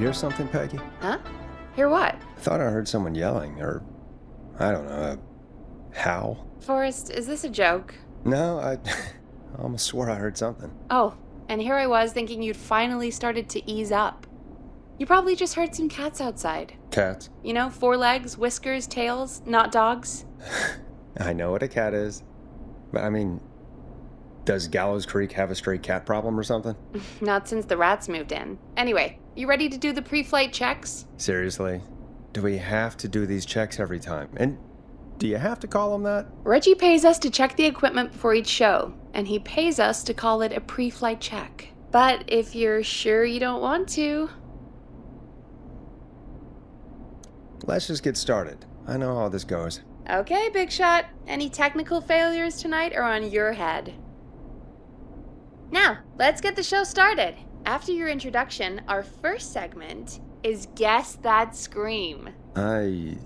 hear something, Peggy? Huh? Hear what? I thought I heard someone yelling, or, I don't know, a howl. Forrest, is this a joke? No, I almost swore I heard something. Oh, and here I was thinking you'd finally started to ease up. You probably just heard some cats outside. Cats? You know, 4 legs, whiskers, tails, not dogs. I know what a cat is. But I mean, does Gallows Creek have a stray cat problem or something? Not since the rats moved in. Anyway, you ready to do the pre-flight checks? Seriously? Do we have to do these checks every time? And do you have to call them that? Reggie pays us to check the equipment before each show, and he pays us to call it a pre-flight check. But if you're sure you don't want to... Let's just get started. I know how this goes. Okay, Big Shot. Any technical failures tonight are on your head. Now, let's get the show started. After your introduction, our first segment is Guess That Scream. I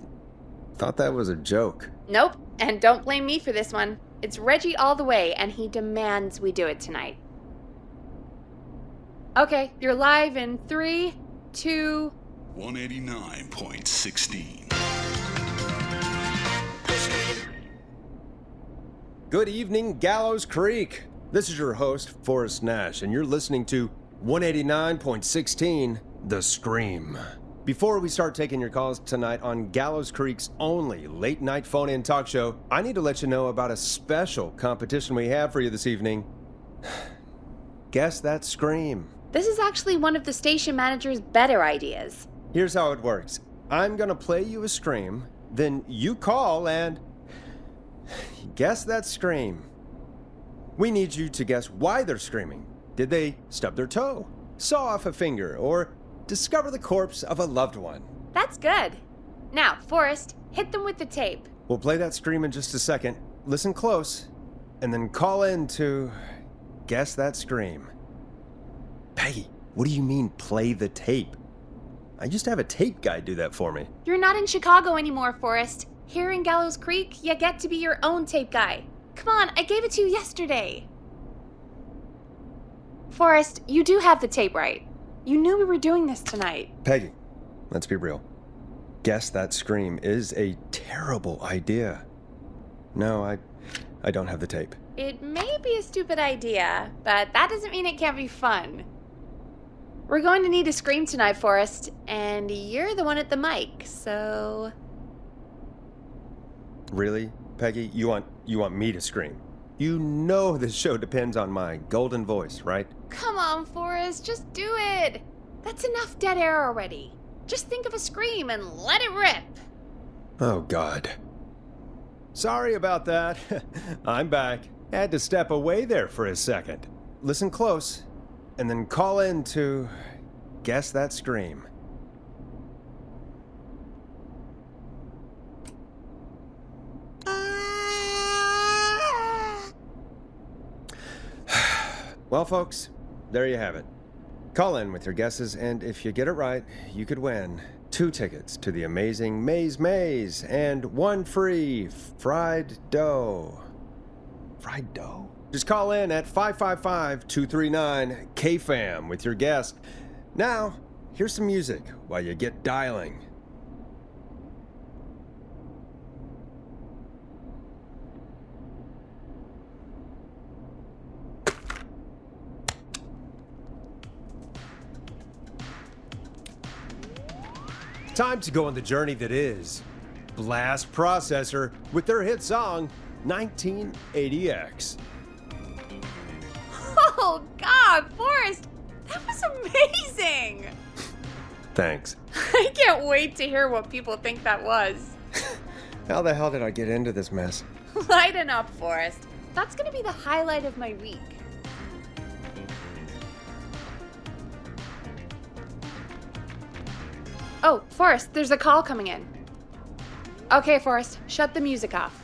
thought that was a joke. Nope, and don't blame me for this one. It's Reggie all the way, and he demands we do it tonight. Okay, you're live in 3, 2... 189.16. Good evening, Gallows Creek. This is your host, Forrest Nash, and you're listening to 189.16, The Scream. Before we start taking your calls tonight on Gallows Creek's only late-night phone-in talk show, I need to let you know about a special competition we have for you this evening. Guess That Scream. This is actually one of the station manager's better ideas. Here's how it works. I'm gonna play you a scream, then you call and guess that scream. We need you to guess why they're screaming. Did they stub their toe, saw off a finger, or discover the corpse of a loved one? That's good. Now, Forrest, hit them with the tape. We'll play that scream in just a second. Listen close, and then call in to guess that scream. Peggy, what do you mean play the tape? I used to have a tape guy do that for me. You're not in Chicago anymore, Forrest. Here in Gallows Creek, you get to be your own tape guy. Come on, I gave it to you yesterday. Forrest, you do have the tape right. You knew we were doing this tonight. Peggy, let's be real. Guess That Scream is a terrible idea. No, I don't have the tape. It may be a stupid idea, but that doesn't mean it can't be fun. We're going to need a scream tonight, Forrest, and you're the one at the mic, so... Really, Peggy? You want me to scream? You know this show depends on my golden voice, right? Come on, Forrest, just do it. That's enough dead air already. Just think of a scream and let it rip. Oh, God. Sorry about that. I'm back. Had to step away there for a second. Listen close, and then call in to guess that scream. Well, folks, there you have it. Call in with your guesses, and if you get it right, you could win 2 tickets to the amazing Maze and 1 free fried dough. Fried dough? Just call in at 555-239-KFAM with your guess. Now, here's some music while you get dialing. Time to go on the journey that is Blast Processor with their hit song 1980X. Oh, God, Forrest, that was amazing. Thanks. I can't wait to hear what people think that was. How the hell did I get into this mess? Lighten up, Forrest. That's going to be the highlight of my week. Oh, Forrest, there's a call coming in. Okay, Forrest, shut the music off.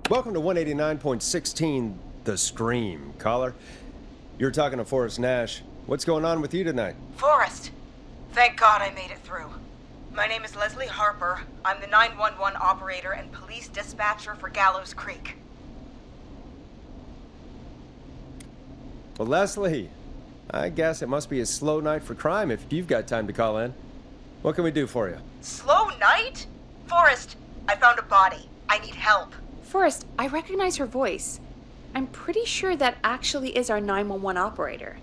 Welcome to 189.16, The Scream. Caller, you're talking to Forrest Nash. What's going on with you tonight? Forrest, thank God I made it through. My name is Leslie Harper. I'm the 911 operator and police dispatcher for Gallows Creek. Well, Leslie, I guess it must be a slow night for crime if you've got time to call in. What can we do for you? Slow night? Forrest, I found a body. I need help. Forrest, I recognize her voice. I'm pretty sure that actually is our 911 operator.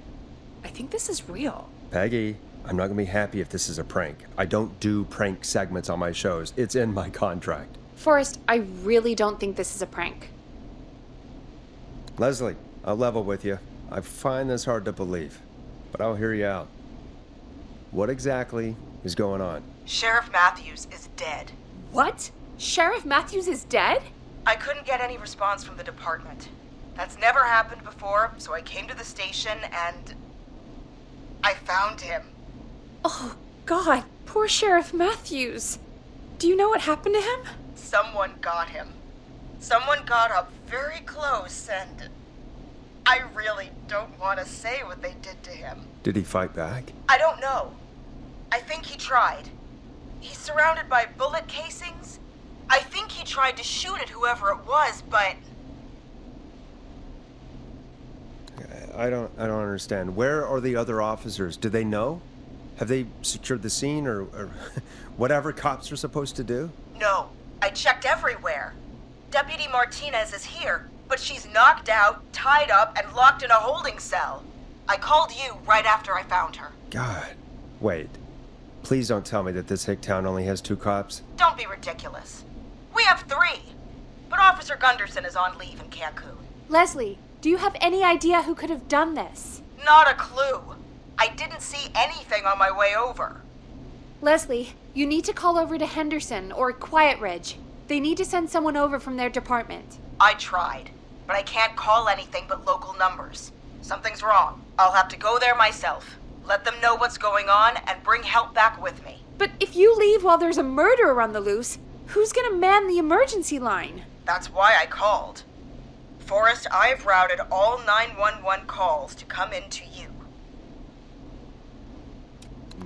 I think this is real. Peggy, I'm not gonna be happy if this is a prank. I don't do prank segments on my shows. It's in my contract. Forrest, I really don't think this is a prank. Leslie, I'll level with you. I find this hard to believe, but I'll hear you out. What exactly is going on? Sheriff Matthews is dead. What? Sheriff Matthews is dead? I couldn't get any response from the department. That's never happened before, so I came to the station and I found him. Oh, God. Poor Sheriff Matthews. Do you know what happened to him? Someone got him. Someone got up very close and I really don't want to say what they did to him. Did he fight back? I don't know. I think he tried. He's surrounded by bullet casings. I think he tried to shoot at whoever it was, but I don't understand. Where are the other officers? Do they know? Have they secured the scene or whatever cops are supposed to do? no. I checked everywhere. Deputy Martinez is here, but she's knocked out, tied up, and locked in a holding cell. I called you right after I found her. God. Wait. Please don't tell me that this hick town only has 2 cops. Don't be ridiculous. We have 3, but Officer Gunderson is on leave in Cancun. Leslie, do you have any idea who could have done this? Not a clue. I didn't see anything on my way over. Leslie, you need to call over to Henderson or Quiet Ridge. They need to send someone over from their department. I tried, but I can't call anything but local numbers. Something's wrong. I'll have to go there myself. Let them know what's going on and bring help back with me. But if you leave while there's a murderer on the loose, who's gonna man the emergency line? That's why I called. Forrest, I've routed all 911 calls to come in to you.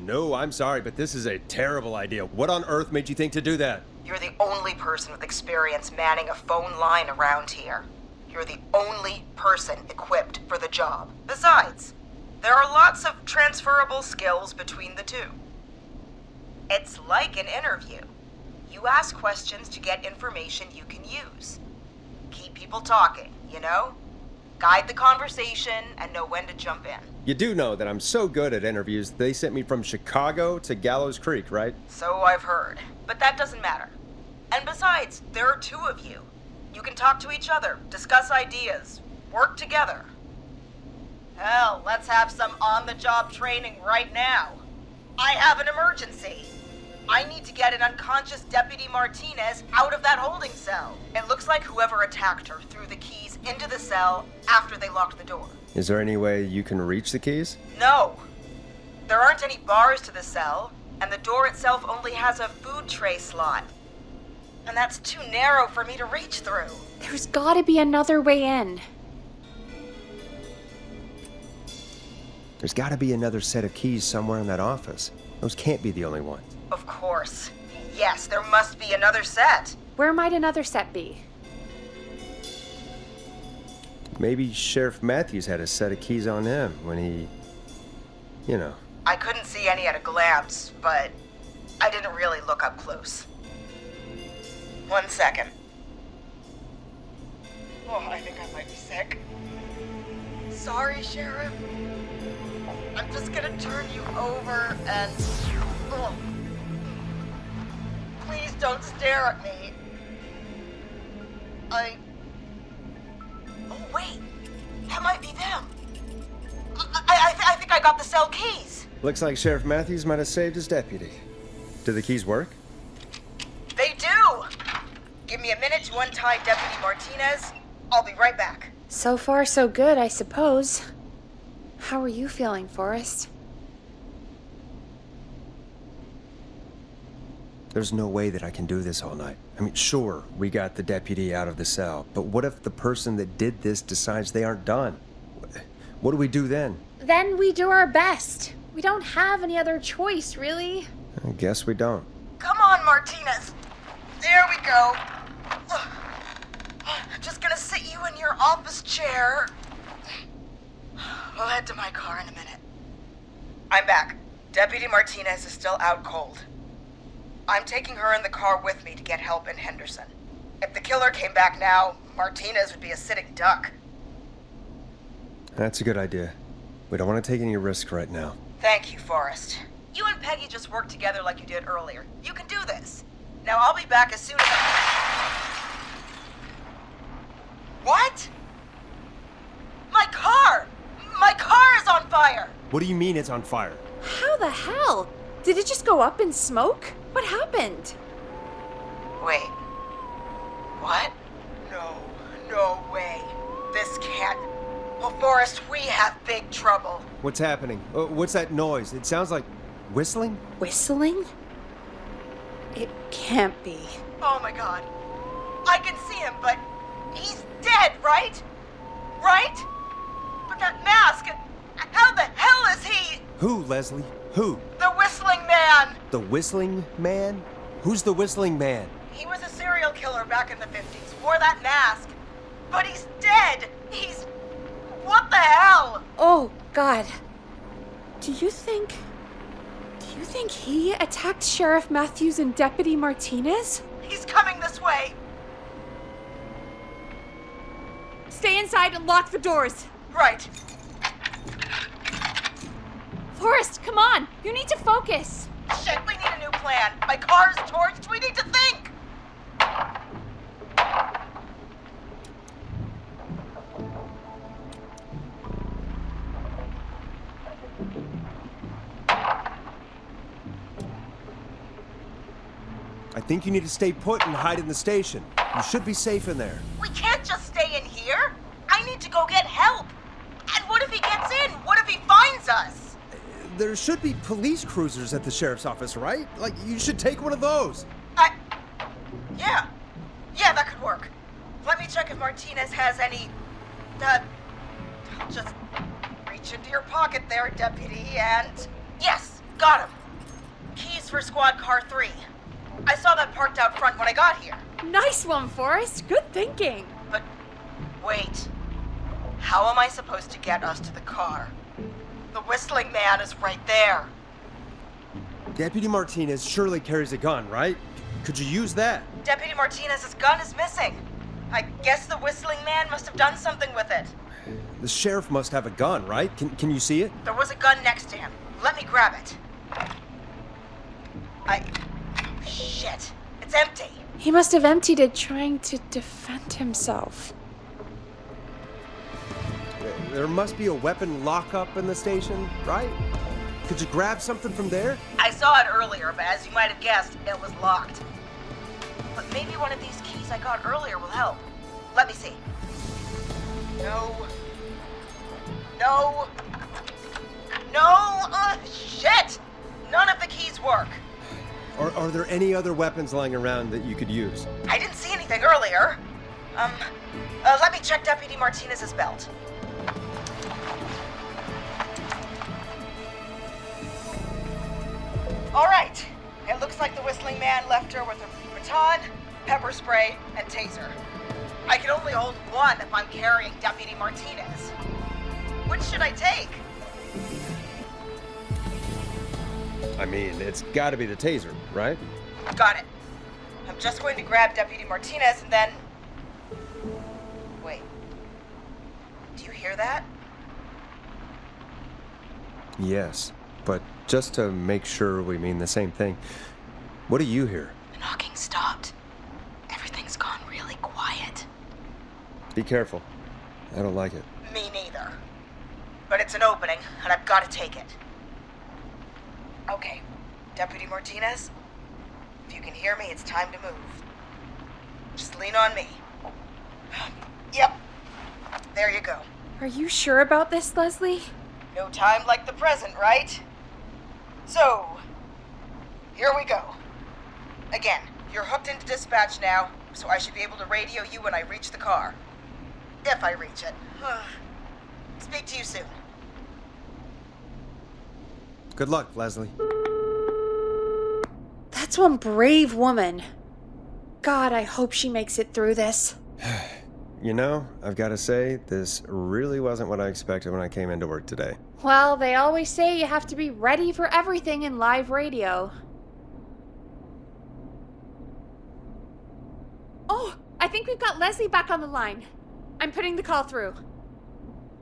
No, I'm sorry, but this is a terrible idea. What on earth made you think to do that? You're the only person with experience manning a phone line around here. You're the only person equipped for the job. Besides, there are lots of transferable skills between the two. It's like an interview. You ask questions to get information you can use. Keep people talking, you know? Guide the conversation and know when to jump in. You do know that I'm so good at interviews, they sent me from Chicago to Gallows Creek, right? So I've heard. But that doesn't matter. And besides, there are 2 of you. You can talk to each other, discuss ideas, work together. Hell, let's have some on-the-job training right now. I have an emergency. I need to get an unconscious Deputy Martinez out of that holding cell. It looks like whoever attacked her threw the keys into the cell after they locked the door. Is there any way you can reach the keys? No. There aren't any bars to the cell, and the door itself only has a food tray slot. And that's too narrow for me to reach through. There's gotta be another way in. There's gotta be another set of keys somewhere in that office. Those can't be the only ones. Of course. Yes, there must be another set. Where might another set be? Maybe Sheriff Matthews had a set of keys on him when he... you know. I couldn't see any at a glance, but I didn't really look up close. 1 second. Oh, I think I might be sick. Sorry, Sheriff. I'm just gonna turn you over and... Oh. Please don't stare at me. Oh, wait. That might be them. I think I got the cell keys. Looks like Sheriff Matthews might have saved his deputy. Do the keys work? They do! Give me a minute to untie Deputy Martinez. I'll be right back. So far, so good, I suppose. How are you feeling, Forrest? There's no way that I can do this all night. I mean, sure, we got the deputy out of the cell, but what if the person that did this decides they aren't done? What do we do then? Then we do our best. We don't have any other choice, really. I guess we don't. Come on, Martinez. There we go. Just gonna sit you in your office chair. We'll head to my car in a minute. I'm back. Deputy Martinez is still out cold. I'm taking her in the car with me to get help in Henderson. If the killer came back now, Martinez would be a sitting duck. That's a good idea. We don't want to take any risks right now. Thank you, Forrest. You and Peggy just worked together like you did earlier. You can do this. Now I'll be back as soon as What? My car! My car is on fire! What do you mean it's on fire? How the hell? Did it just go up in smoke? What happened? Wait. What? No way. This can't... Well, Forrest, we have big trouble. What's happening? What's that noise? It sounds like whistling? Whistling? It can't be. Oh my god. I can see him, but he's dead, right? Right? But that mask, how the hell is he? Who, Leslie? Who? The Whistling Man! The Whistling Man? Who's the Whistling Man? He was a serial killer back in the 50s, wore that mask. But he's dead! He's... What the hell? Oh, God. Do you think he attacked Sheriff Matthews and Deputy Martinez? He's coming this way. Stay inside and lock the doors. Right. Forrest, come on. You need to focus. Shit, we need a new plan. My car's torched. We need to think. I think you need to stay put and hide in the station. You should be safe in there. We can't just stay in here. I need to go get help. And what if he gets in? What if he finds us? There should be police cruisers at the sheriff's office, right? Like, you should take one of those. Yeah, that could work. Let me check if Martinez has any, just reach into your pocket there, deputy, and... Yes, got him. Keys for squad car 3. I saw that parked out front when I got here. Nice one, Forrest. Good thinking. But, wait. How am I supposed to get us to the car? The Whistling Man is right there. Deputy Martinez surely carries a gun, right? Could you use that? Deputy Martinez's gun is missing. I guess the Whistling Man must have done something with it. The sheriff must have a gun, right? Can you see it? There was a gun next to him. Let me grab it. Shit. It's empty. He must have emptied it trying to defend himself. There must be a weapon lockup in the station, right? Could you grab something from there? I saw it earlier, but as you might have guessed, it was locked. But maybe one of these keys I got earlier will help. Let me see. No, shit! None of the keys work. Are there any other weapons lying around that you could use? I didn't see anything earlier. Let me check Deputy Martinez's belt. All right. It looks like the Whistling Man left her with a baton, pepper spray, and taser. I can only hold one if I'm carrying Deputy Martinez. Which should I take? I mean, it's gotta be the taser, right? Got it. I'm just going to grab Deputy Martinez and then... Wait. Do you hear that? Yes, but just to make sure we mean the same thing, what do you hear? The knocking stopped. Everything's gone really quiet. Be careful. I don't like it. Me neither. But it's an opening, and I've got to take it. Okay, Deputy Martinez, if you can hear me, it's time to move. Just lean on me. Yep, there you go. Are you sure about this, Leslie? No time like the present, right? So, here we go. Again, you're hooked into dispatch now, so I should be able to radio you when I reach the car. If I reach it. Speak to you soon. Good luck, Leslie. That's one brave woman. God, I hope she makes it through this. You know, I've got to say, this really wasn't what I expected when I came into work today. Well, they always say you have to be ready for everything in live radio. Oh, I think we've got Leslie back on the line. I'm putting the call through.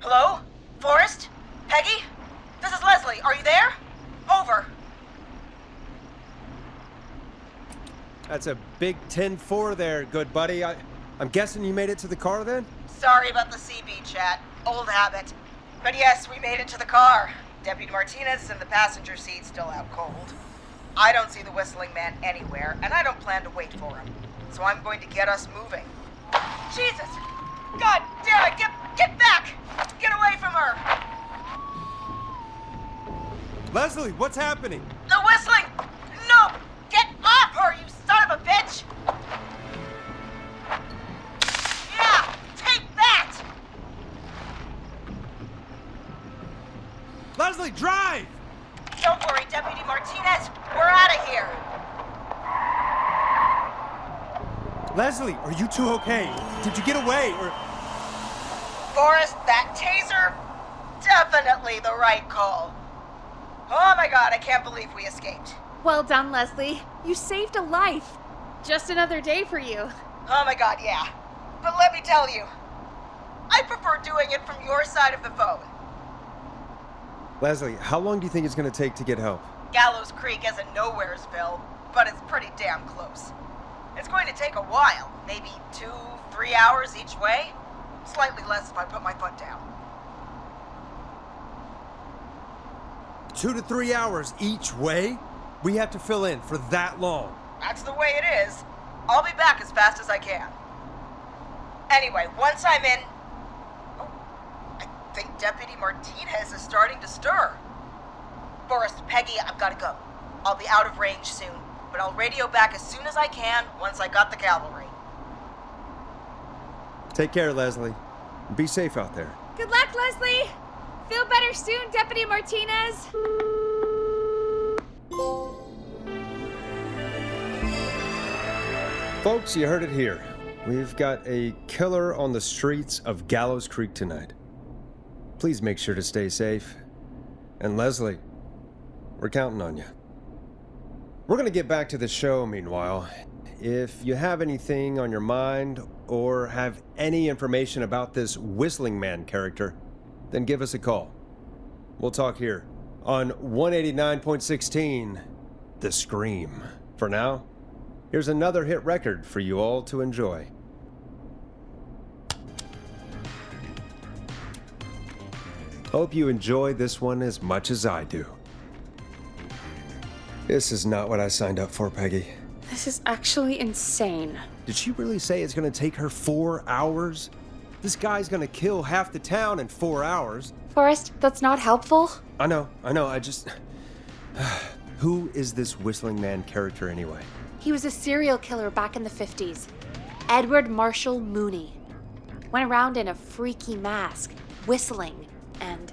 Hello? Forrest? Peggy? This is Leslie. Are you there? Over. That's a big 10-4 there, good buddy. I'm guessing you made it to the car then? Sorry about the CB chat. Old habit. But yes, we made it to the car. Deputy Martinez is in the passenger seat, still out cold. I don't see the whistling man anywhere, and I don't plan to wait for him. So I'm going to get us moving. Jesus! God damn it! Get back! Get away from her! Leslie, what's happening? The whistling! No! Get off her, you son of a bitch! Yeah! Take that! Leslie, drive! Don't worry, Deputy Martinez. We're out of here. Leslie, are you two okay? Did you get away, or... Forrest, that taser? Definitely the right call. Oh my god, I can't believe we escaped. Well done, Leslie. You saved a life. Just another day for you. Oh my god, yeah. But let me tell you, I prefer doing it from your side of the phone. Leslie, how long do you think it's going to take to get help? Gallows Creek isn't Nowheresville, but it's pretty damn close. It's going to take a while, maybe 2-3 hours each way. Slightly less if I put my foot down. 2 to 3 hours each way? We have to fill in for that long. That's the way it is. I'll be back as fast as I can. Anyway, once I'm in... Oh, I think Deputy Martinez is starting to stir. Forrest, Peggy, I've got to go. I'll be out of range soon, but I'll radio back as soon as I can once I got the cavalry. Take care, Leslie. Be safe out there. Good luck, Leslie. Feel better soon, Deputy Martinez. Folks, you heard it here. We've got a killer on the streets of Gallows Creek tonight. Please make sure to stay safe. And Leslie, we're counting on you. We're going to get back to the show meanwhile. If you have anything on your mind or have any information about this Whistling Man character, then give us a call. We'll talk here on 189.16, The Scream. For now, here's another hit record for you all to enjoy. Hope you enjoy this one as much as I do. This is not what I signed up for, Peggy. This is actually insane. Did she really say it's gonna take her 4 hours? This guy's gonna kill half the town in 4 hours. Forrest, that's not helpful. I know, I just... Who is this Whistling Man character anyway? He was a serial killer back in the 50s. Edward Marshall Mooney. Went around in a freaky mask, whistling, and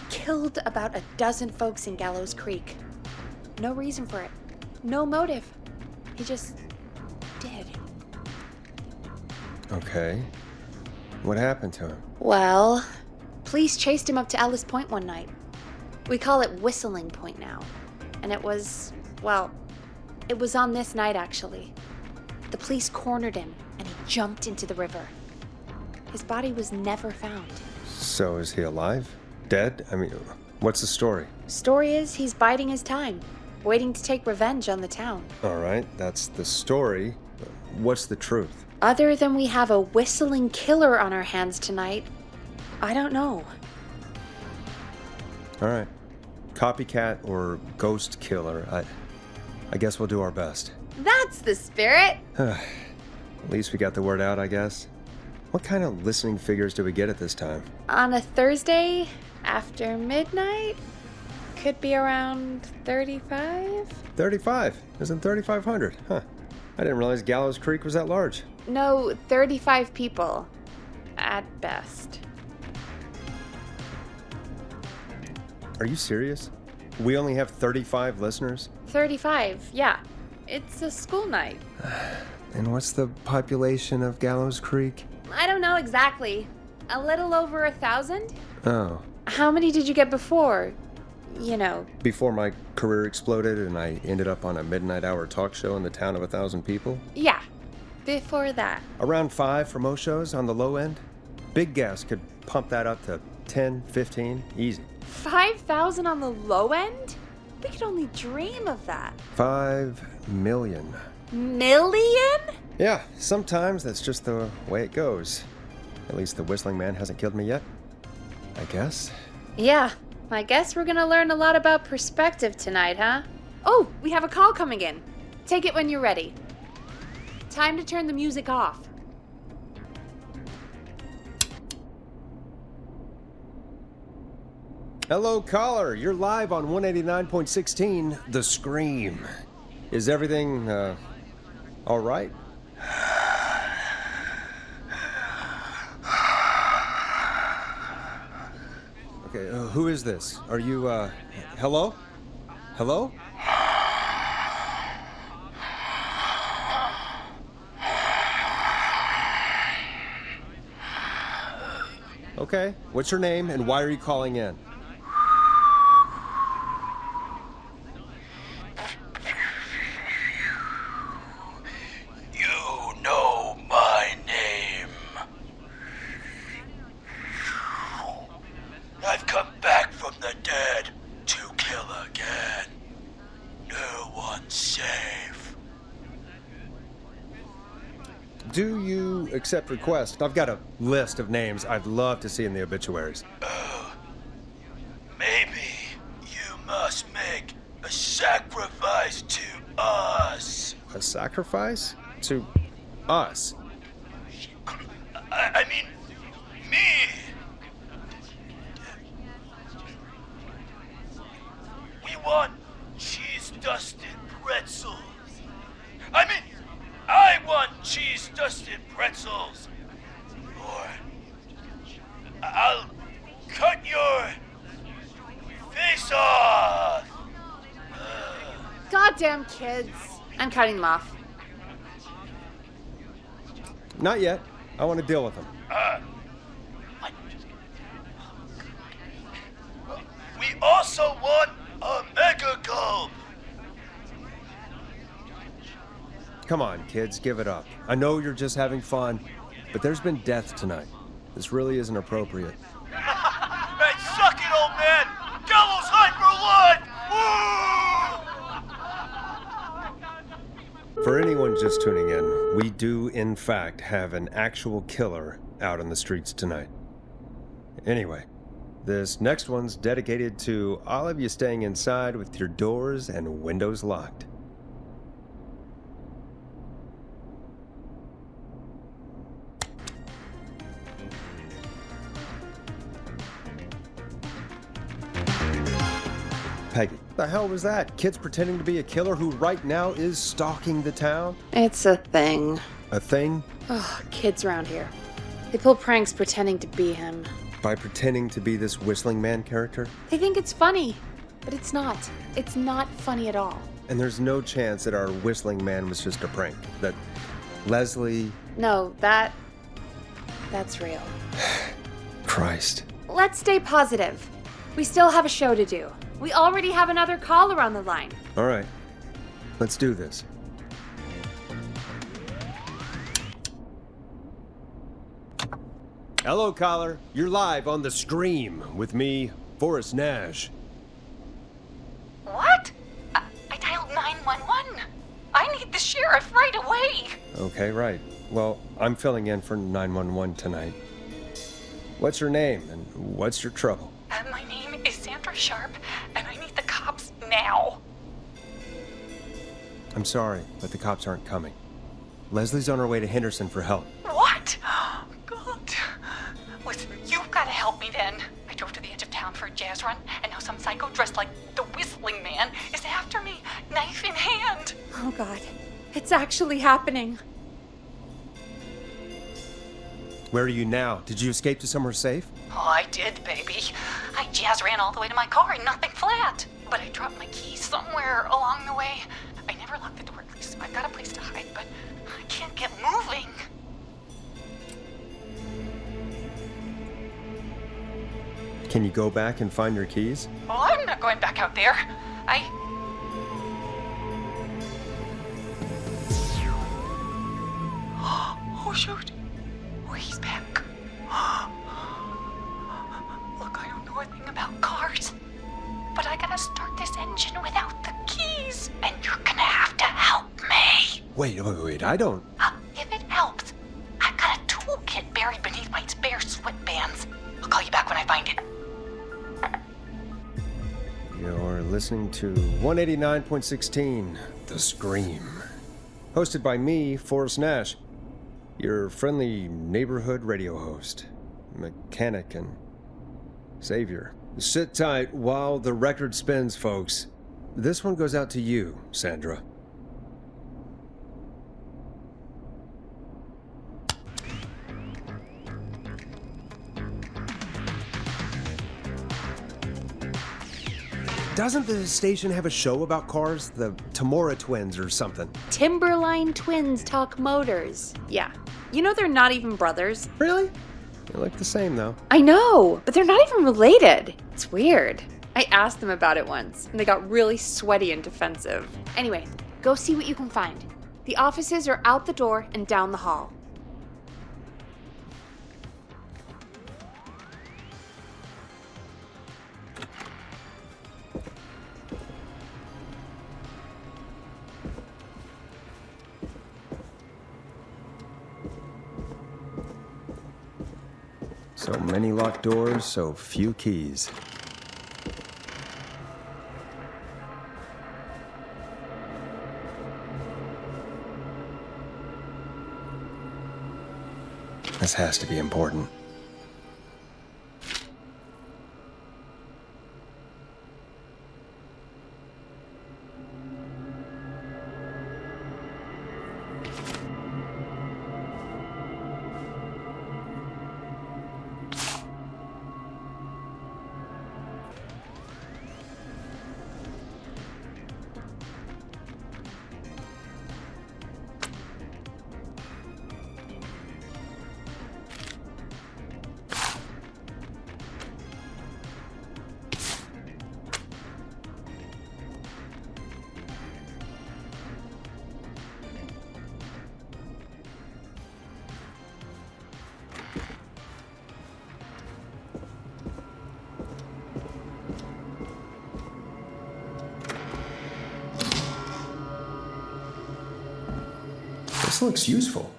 killed about a dozen folks in Gallows Creek. No reason for it. No motive. He just did. Okay. What happened to him? Well, police chased him up to Ellis Point one night. We call it Whistling Point now. And it was, well, it was on this night actually. The police cornered him and he jumped into the river. His body was never found. So is he alive? Dead? I mean, what's the story? Story is he's biding his time, waiting to take revenge on the town. All right, that's the story. What's the truth? Other than we have a whistling killer on our hands tonight, I don't know. All right. Copycat or ghost killer. I guess we'll do our best. That's the spirit. At least we got the word out, I guess. What kind of listening figures do we get at this time? On a Thursday after midnight, could be around 35? 35? Isn't 3,500? Huh. I didn't realize Gallows Creek was that large. No, 35 people. At best. Are you serious? We only have 35 listeners? 35, yeah. It's a school night. And what's the population of Gallows Creek? I don't know exactly. A little over 1,000? Oh. How many did you get before? You know. Before my career exploded and I ended up on a midnight hour talk show in the town of 1,000 people? Yeah, before that. Around 5 for most shows on the low end. Big gas could pump that up to 10, 15, easy. 5,000 on the low end? We could only dream of that. 5 million. Million? Yeah, sometimes that's just the way it goes. At least the whistling man hasn't killed me yet, I guess. Yeah, I guess we're gonna learn a lot about perspective tonight, huh? Oh, we have a call coming in. Take it when you're ready. Time to turn the music off. Hello, caller. You're live on 189.16, The Scream. Is everything, all right? Okay, who is this? Are you, hello? Hello? Okay, what's your name and why are you calling in? Do you accept requests? I've got a list of names I'd love to see in the obituaries. Maybe you must make a sacrifice to us. A sacrifice? To us? I mean, me. We want cheese-dusted pretzels. I want cheese-dusted pretzels. Or I'll cut your face off. Goddamn kids. I'm cutting them off. Not yet. I want to deal with them. We also want a mega gulp. Come on, kids, give it up. I know you're just having fun, but there's been death tonight. This really isn't appropriate. Hey, suck it, old man! Gallows Hyper Life! For anyone just tuning in, we do, in fact, have an actual killer out on the streets tonight. Anyway, this next one's dedicated to all of you staying inside with your doors and windows locked. Peggy, the hell was that? Kids pretending to be a killer who right now is stalking the town? It's a thing. A thing? Oh, kids around here. They pull pranks pretending to be him. By pretending to be this whistling man character? They think it's funny, but it's not. It's not funny at all. And there's no chance that our whistling man was just a prank. That Leslie... No, that's real. Christ. Let's stay positive. We still have a show to do. We already have another caller on the line. All right. Let's do this. Hello, caller. You're live on The Scream with me, Forrest Nash. What? I dialed 911. I need the sheriff right away. Okay, right. Well, I'm filling in for 911 tonight. What's your name and what's your trouble? My name is Sandra Sharp, and I need the cops now. I'm sorry, but the cops aren't coming. Leslie's on her way to Henderson for help. What? God. Listen, you've got to help me then. I drove to the edge of town for a jazz run, and now some psycho dressed like the Whistling Man is after me, knife in hand. Oh, God. It's actually happening. Where are you now? Did you escape to somewhere safe? Oh, I did, baby. I jazz ran all the way to my car and nothing flat. But I dropped my keys somewhere along the way. I never locked the door, at least. I've got a place to hide, but I can't get moving. Can you go back and find your keys? Well, I'm not going back out there. Oh, shoot. Oh, he's back. Look, I don't know a thing about cars, but I gotta start this engine without the keys, and you're gonna have to help me. Wait, I don't... If it helps, I've got a toolkit buried beneath my spare sweatbands. I'll call you back when I find it. You're listening to 189.16, The Scream. Hosted by me, Forrest Nash, your friendly neighborhood radio host, mechanic and savior. Sit tight while the record spins, folks. This one goes out to you, Sandra. Doesn't the station have a show about cars? The Tamora twins or something? Timberline twins talk motors. Yeah. You know they're not even brothers. Really? They look the same, though. I know, but they're not even related. It's weird. I asked them about it once, and they got really sweaty and defensive. Anyway, go see what you can find. The offices are out the door and down the hall. So many locked doors, so few keys. This has to be important. This looks useful.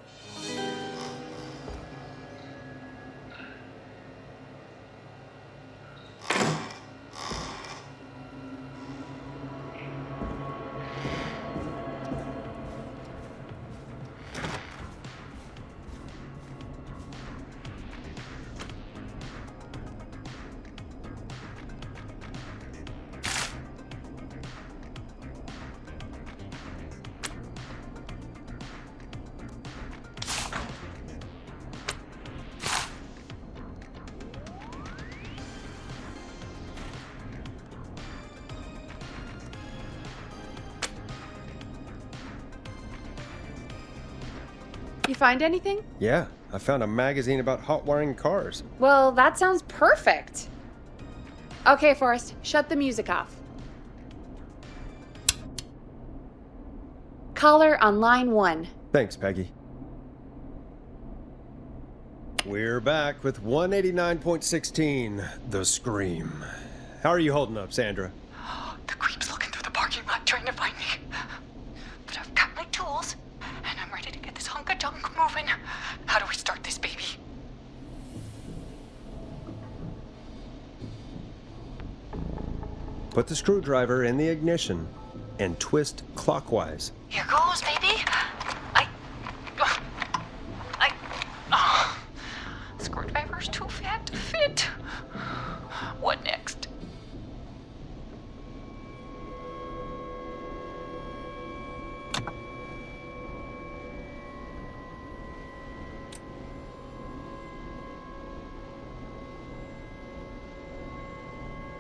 You find anything? Yeah, I found a magazine about hot wiring cars. Well, that sounds perfect. Okay, Forrest, shut the music off. Caller on line 1. Thanks, Peggy. We're back with 189.16, The Scream. How are you holding up, Sandra? The creep's looking through the parking lot trying to find me. But I've got my tools, and I'm ready to get this hunk of junk moving. How do we start this baby? Put the screwdriver in the ignition and twist clockwise. Here goes, baby. Screwdriver's too fat to fit. What next?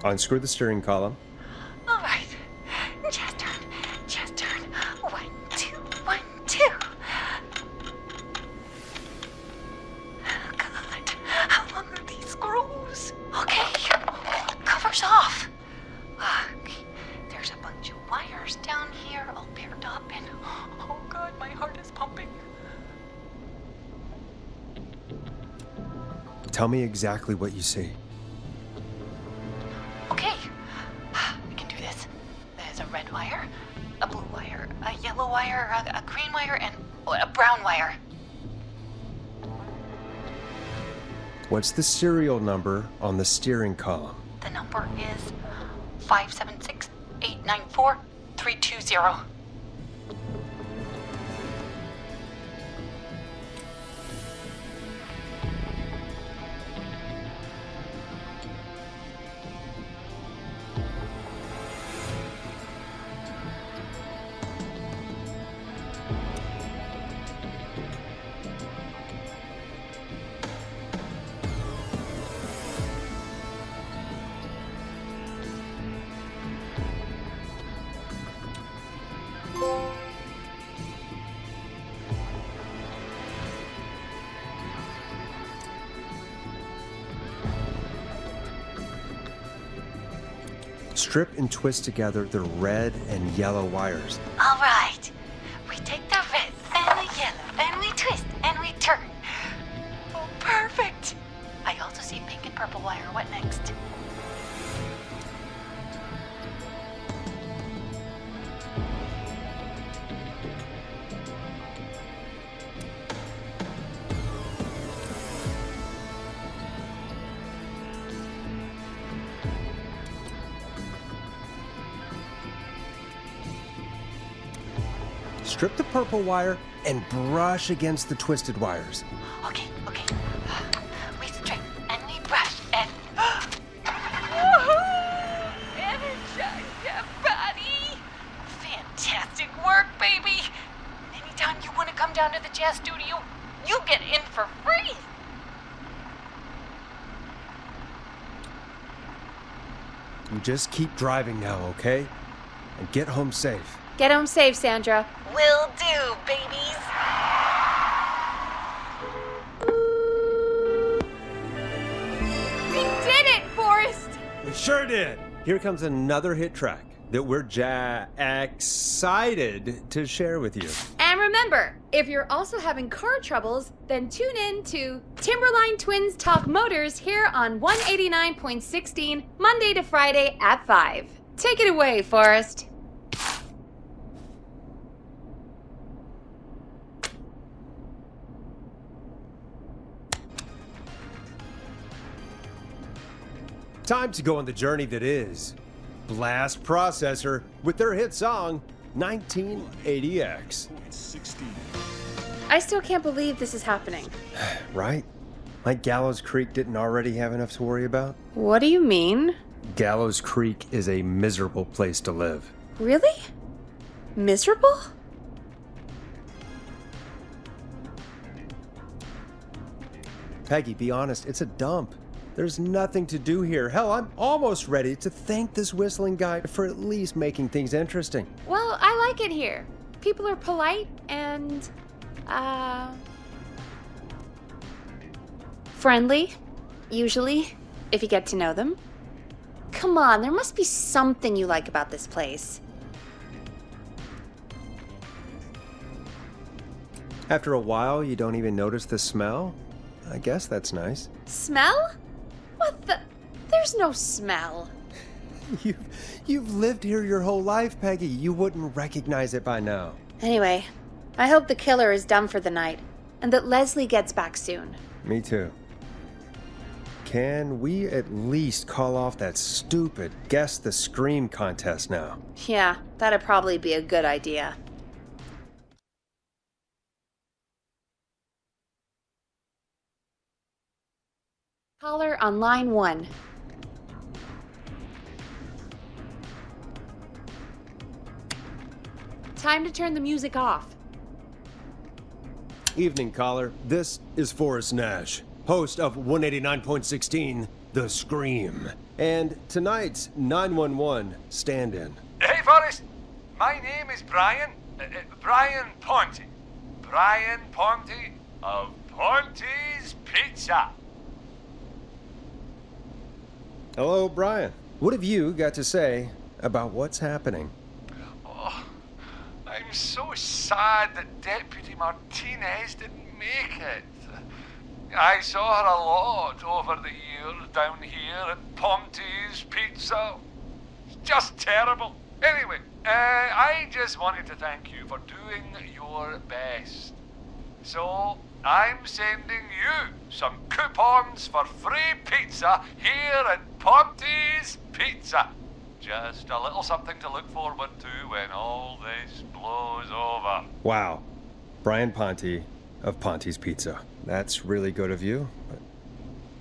Unscrew the steering column. All right. Just turn. 1, 2, 1, 2. God, how long are these screws? Okay. wires down here all paired up and oh god, my heart is pumping. Tell me exactly what you see. Okay, we can do this. There's a red wire, a blue wire, a yellow wire, a green wire, and a brown wire. What's the serial number on the steering column? The number is 576-894-320. Strip and twist together the red and yellow wires. All right. We take the red and the yellow and we twist and we turn. Oh, perfect. I also see pink and purple wire. What next? Strip the purple wire and brush against the twisted wires. Okay. We strip and we brush and... Energize your body! Fantastic work, baby! Anytime you want to come down to the jazz studio, you get in for free! You just keep driving now, okay? And get home safe. Get home safe, Sandra. Will do, babies! We did it, Forrest! We sure did. Here comes another hit track that we're excited to share with you. And remember, if you're also having car troubles, then tune in to Timberline Twins Talk Motors here on 189.16, Monday to Friday at 5. Take it away, Forrest. Time to go on the journey that is Blast Processor with their hit song 1980X. I still can't believe this is happening. Right? Like Gallows Creek didn't already have enough to worry about? What do you mean? Gallows Creek is a miserable place to live. Really? Miserable? Peggy, be honest, it's a dump. There's nothing to do here. Hell, I'm almost ready to thank this whistling guy for at least making things interesting. Well, I like it here. People are polite and, friendly, usually, if you get to know them. Come on, there must be something you like about this place. After a while, you don't even notice the smell? I guess that's nice. Smell? What the? There's no smell. You've lived here your whole life, Peggy. You wouldn't recognize it by now. Anyway, I hope the killer is done for the night, and that Leslie gets back soon. Me too. Can we at least call off that stupid Guess the Scream contest now? Yeah, that'd probably be a good idea. Caller on line 1. Time to turn the music off. Evening, caller. This is Forrest Nash, host of 189.16, The Scream. And tonight's 911 stand-in. Hey, Forrest. My name is Brian. Brian Ponte. Brian Ponte of Ponte's Pizza. Hello, Brian. What have you got to say about what's happening? I'm so sad that Deputy Martinez didn't make it. I saw her a lot over the years down here at Ponte's Pizza. It's just terrible. Anyway, I just wanted to thank you for doing your best. So, I'm sending you some coupons for free pizza here at Ponte's Pizza. Just a little something to look forward to when all this blows over. Wow. Brian Ponte of Ponte's Pizza. That's really good of you, but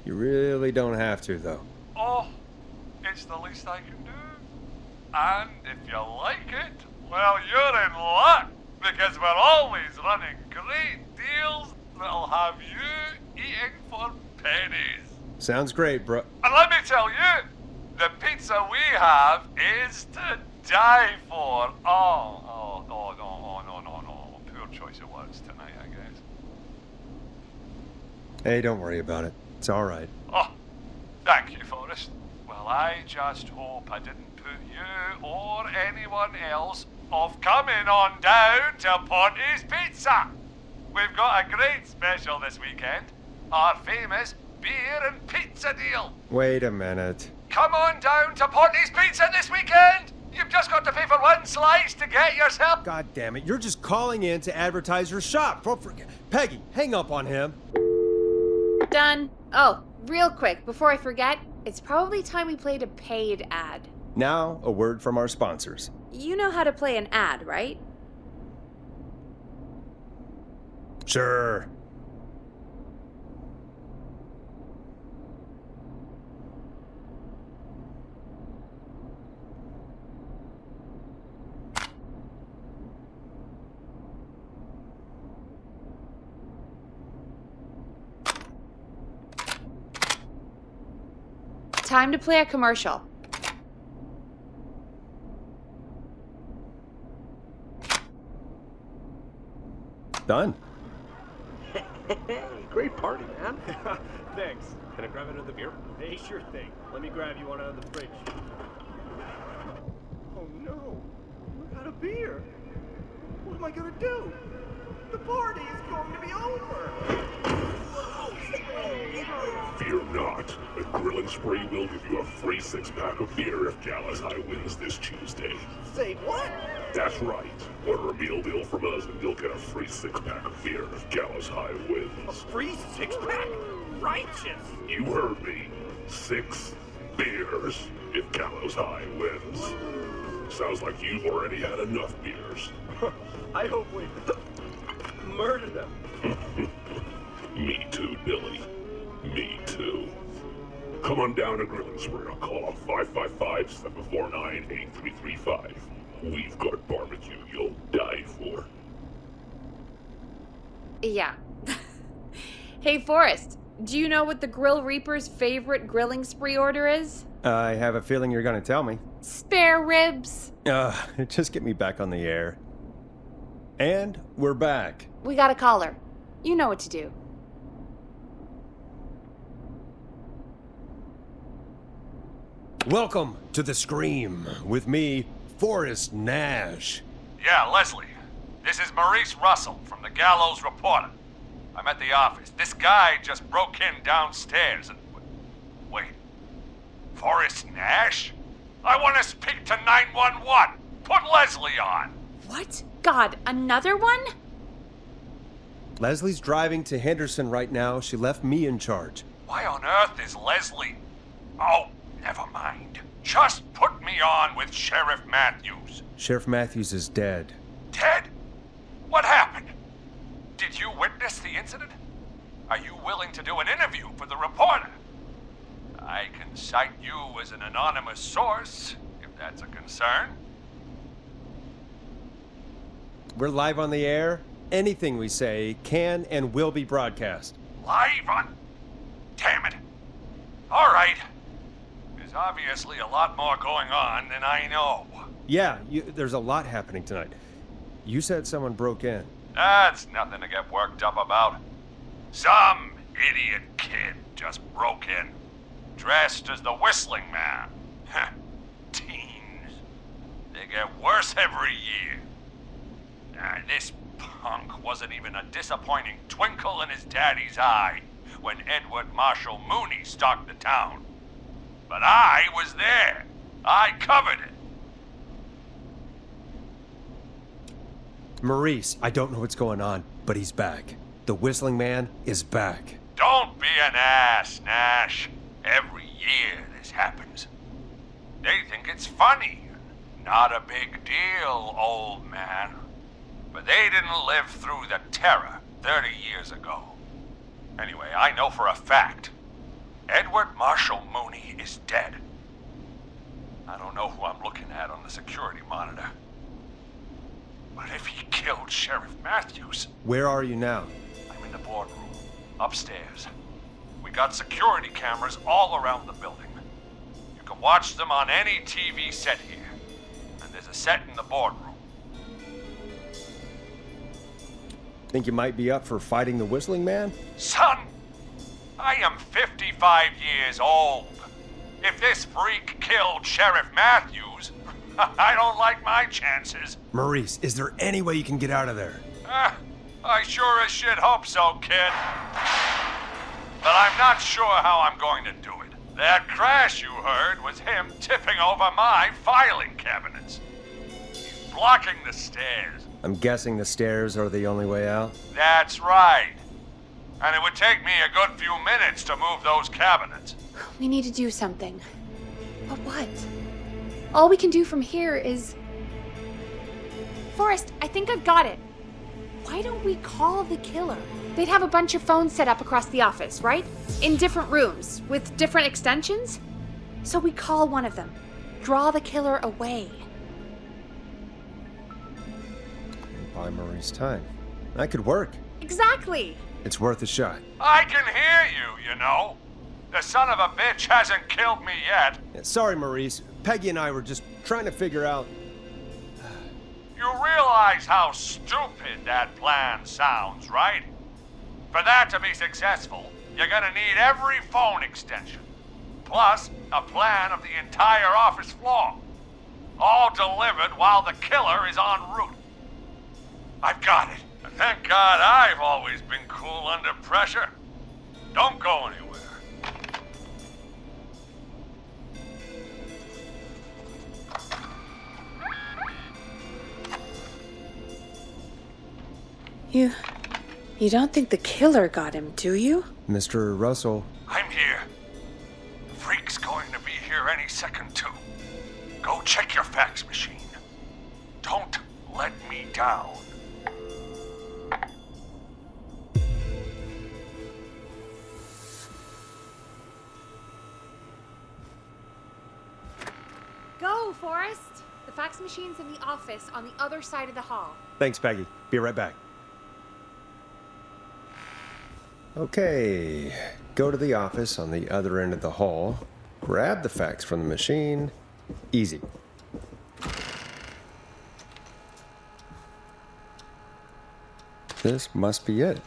you really don't have to, though. Oh, it's the least I can do. And if you like it, well, you're in luck, because we're always running great deals that'll have you eating for pennies. Sounds great, bro. And let me tell you, the pizza we have is to die for. Oh, no. Poor choice of words tonight, I guess. Hey, don't worry about it. It's all right. Oh, thank you, Forrest. Well, I just hope I didn't put you or anyone else off coming on down to Ponte's Pizza. We've got a great special this weekend. Our famous beer and pizza deal. Wait a minute. Come on down to Ponte's Pizza this weekend. You've just got to pay for one slice to get yourself. God damn it, you're just calling in to advertise your shop. Peggy, hang up on him. Done. Oh, real quick, before I forget, it's probably time we played a paid ad. Now, a word from our sponsors. You know how to play an ad, right? Sure. Time to play a commercial. Done. Great party, man. Thanks. Can I grab another beer? Hey, sure thing. Let me grab you one out of the fridge. Oh no, we're out of beer. What am I gonna do? The party is going to be over. Fear not. The Grilling Spree will give you a free 6-pack of beer if Gallows High wins this Tuesday. Say what? That's right. Order a meal deal from us and you'll get a free 6-pack of beer if Gallows High A wins. free 6-pack? Righteous. You heard me. 6 beers if Gallows High wins. Sounds like you've already had enough beers. I hope we murder them. Me too, Billy. Me too. Come on down to Grilling Spree or call 555-749-8335. We've got barbecue you'll die for. Yeah. Hey, Forrest, do you know what the Grill Reaper's favorite grilling spree order is? I have a feeling you're going to tell me. Spare ribs. Just get me back on the air. And we're back. We got a caller. You know what to do. Welcome to The Scream with me, Forrest Nash. Yeah, Leslie. This is Maurice Russell from the Gallows Reporter. I'm at the office. This guy just broke in downstairs and... Wait. Forrest Nash? I want to speak to 911. Put Leslie on. What? God, another one? Leslie's driving to Henderson right now. She left me in charge. Why on earth is Leslie... Oh, never mind. Just put me on with Sheriff Matthews. Sheriff Matthews is dead. Dead? What happened? Did you witness the incident? Are you willing to do an interview for the reporter? I can cite you as an anonymous source, if that's a concern. We're live on the air. Anything we say can and will be broadcast. Live on... Damn it. All right. There's obviously a lot more going on than I know. Yeah, there's a lot happening tonight. You said someone broke in. That's nothing to get worked up about. Some idiot kid just broke in, dressed as the Whistling Man. Teens. They get worse every year. This punk wasn't even a disappointing twinkle in his daddy's eye when Edward Marshall Mooney stalked the town. But I was there. I covered it. Maurice, I don't know what's going on, but he's back. The Whistling Man is back. Don't be an ass, Nash. Every year this happens. They think it's funny. Not a big deal, old man. But they didn't live through the terror 30 years ago. Anyway, I know for a fact, Edward Marshall Mooney is dead. I don't know who I'm looking at on the security monitor. But if he killed Sheriff Matthews... Where are you now? I'm in the boardroom, upstairs. We got security cameras all around the building. You can watch them on any TV set here. And there's a set in the boardroom. Think you might be up for fighting the Whistling Man? Son, I am 55 years old. If this freak killed Sheriff Matthews, I don't like my chances. Maurice, is there any way you can get out of there? I sure as shit hope so, kid. But I'm not sure how I'm going to do it. That crash you heard was him tipping over my filing cabinets. He's blocking the stairs. I'm guessing the stairs are the only way out? That's right. And it would take me a good few minutes to move those cabinets. We need to do something. But what? All we can do from here is... Forrest, I think I've got it. Why don't we call the killer? They'd have a bunch of phones set up across the office, right? In different rooms, with different extensions? So we call one of them. Draw the killer away. Buy Maurice time. That could work. Exactly! It's worth a shot. I can hear you, you know. The son of a bitch hasn't killed me yet. Yeah, sorry, Maurice. Peggy and I were just trying to figure out... You realize how stupid that plan sounds, right? For that to be successful, you're gonna need every phone extension, plus a plan of the entire office floor, all delivered while the killer is en route. I've got it. And thank God I've always been cool under pressure. Don't go anywhere. You don't think the killer got him, do you? Mr. Russell. I'm here. The freak's going to be here any second, too. Go check your fax machine. Don't let me down. Go, Forrest! The fax machine's in the office on the other side of the hall. Thanks, Peggy. Be right back. Okay, go to the office on the other end of the hall, grab the fax from the machine. Easy. This must be it.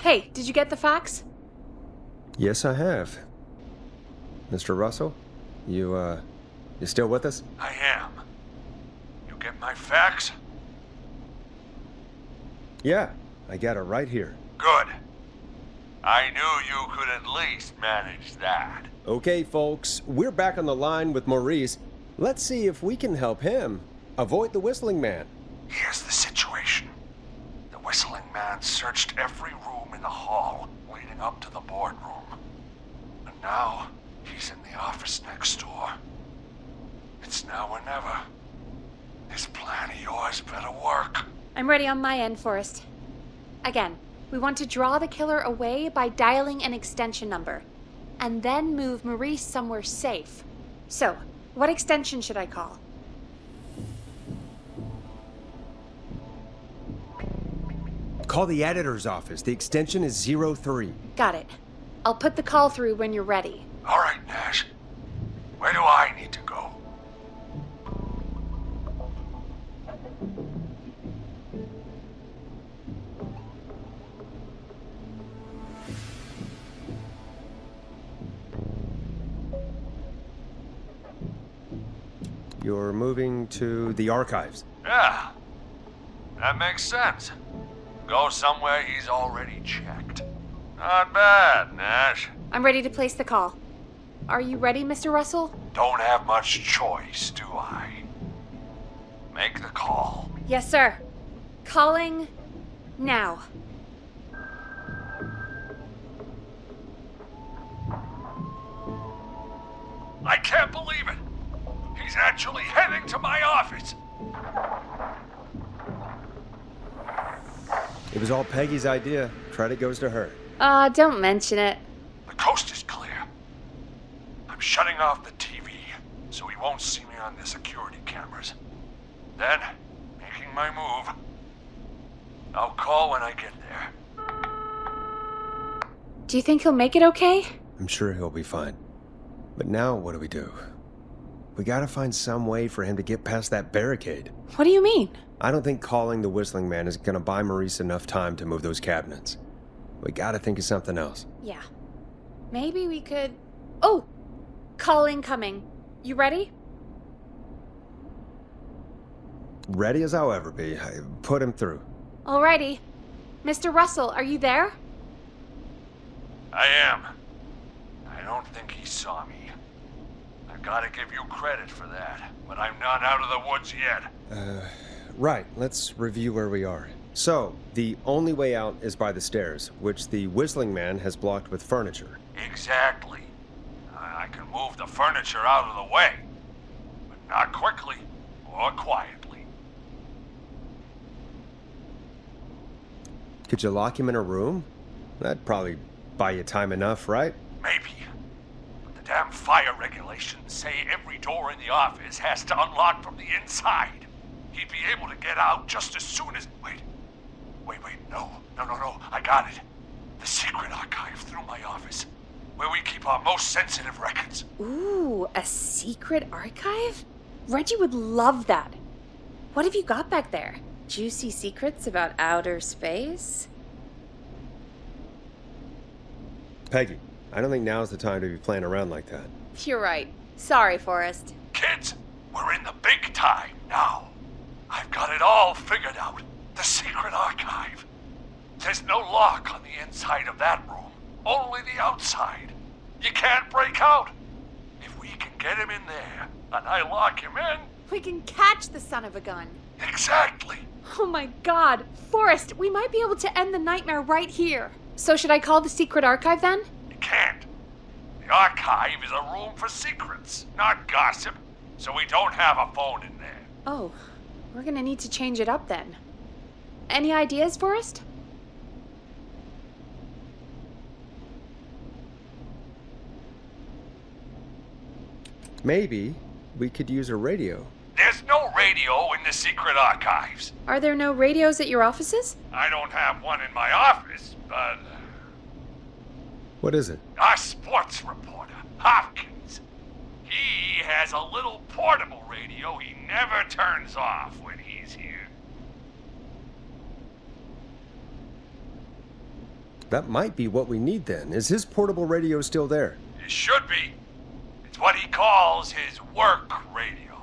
Hey, did you get the fax? Yes, I have. Mr. Russell, you still with us? I am. You get my fax? Yeah, I got it right here. Good. I knew you could at least manage that. Okay, folks, we're back on the line with Maurice. Let's see if we can help him avoid the Whistling Man. Here's the situation. The Whistling Man searched every room in the hall leading up to the boardroom. And now, he's in the office next door. It's now or never. This plan of yours better work. I'm ready on my end, Forrest. Again, we want to draw the killer away by dialing an extension number, and then move Maurice somewhere safe. So, what extension should I call? Call the editor's office. The extension is 03. Got it. I'll put the call through when you're ready. All right, Nash. Where do I need to go? You're moving to the archives. Yeah, that makes sense. Go somewhere he's already checked. Not bad, Nash. I'm ready to place the call. Are you ready, Mr. Russell? Don't have much choice, do I? Make the call. Yes, sir. Calling now. I can't believe it. He's actually heading to my office. It was all Peggy's idea. Credit goes to her. Don't mention it. The coast is clear. I'm shutting off the TV so he won't see me on the security cameras. Then, making my move. I'll call when I get there. Do you think he'll make it okay? I'm sure he'll be fine. But now what do? We gotta find some way for him to get past that barricade. What do you mean? I don't think calling the Whistling Man is gonna buy Maurice enough time to move those cabinets. We gotta think of something else. Yeah. Maybe we could... Oh! Call incoming. You ready? Ready as I'll ever be. Put him through. Alrighty. Mr. Russell, are you there? I am. I don't think he saw me. I've got to give you credit for that, but I'm not out of the woods yet. Right. Let's review where we are. So, the only way out is by the stairs, which the Whistling Man has blocked with furniture. Exactly. I can move the furniture out of the way, but not quickly or quietly. Could you lock him in a room? That'd probably buy you time enough, right? Maybe. But the damn fire regulations say every door in the office has to unlock from the inside. He'd be able to get out just as soon as... Wait, no. I got it. The secret archive through my office, where we keep our most sensitive records. Ooh, a secret archive? Reggie would love that. What have you got back there? Juicy secrets about outer space? Peggy, I don't think now's the time to be playing around like that. You're right. Sorry, Forrest. Kids, we're in the big time now. I've got it all figured out. The secret archive. There's no lock on the inside of that room, only the outside. You can't break out. If we can get him in there, and I lock him in... We can catch the son of a gun. Exactly. Oh my god. Forrest, we might be able to end the nightmare right here. So should I call the secret archive then? You can't. The archive is a room for secrets, not gossip, so we don't have a phone in there. Oh, we're gonna need to change it up then. Any ideas, Forrest? Maybe we could use a radio. There's no radio in the secret archives. Are there no radios at your offices? I don't have one in my office, but... What is it? Our sports reporter, Hopkins. He has a little portable radio he never turns off when he's here. That might be what we need then. Is his portable radio still there? It should be. It's what he calls his work radio.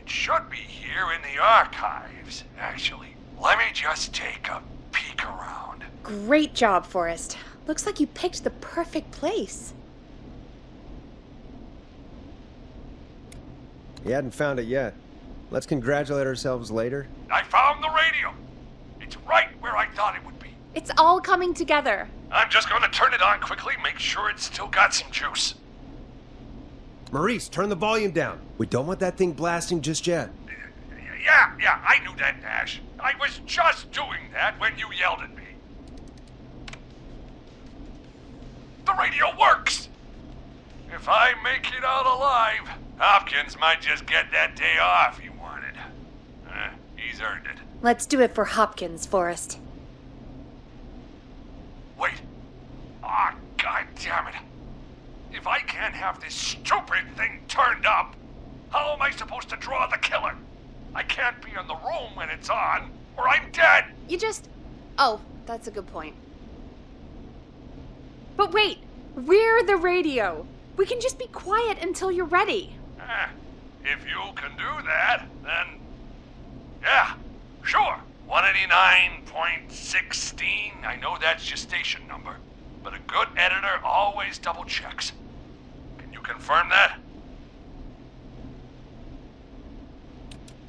It should be here in the archives, actually. Let me just take a peek around. Great job, Forrest. Looks like you picked the perfect place. He hadn't found it yet. Let's congratulate ourselves later. I found the radio. It's right where I thought it would be. It's all coming together. I'm just going to turn it on quickly, make sure it's still got some juice. Maurice, turn the volume down. We don't want that thing blasting just yet. Yeah, I knew that, Nash. I was just doing that when you yelled at me. The radio works! If I make it out alive, Hopkins might just get that day off he wanted. He's earned it. Let's do it for Hopkins, Forrest. damn it. If I can't have this stupid thing turned up, how am I supposed to draw the killer? I can't be in the room when it's on, or I'm dead. You just... Oh, that's a good point. But wait, we're the radio. We can just be quiet until you're ready. If you can do that, then... Yeah, sure. 189.16. I know that's your station number, but a good editor always double checks. Can you confirm that?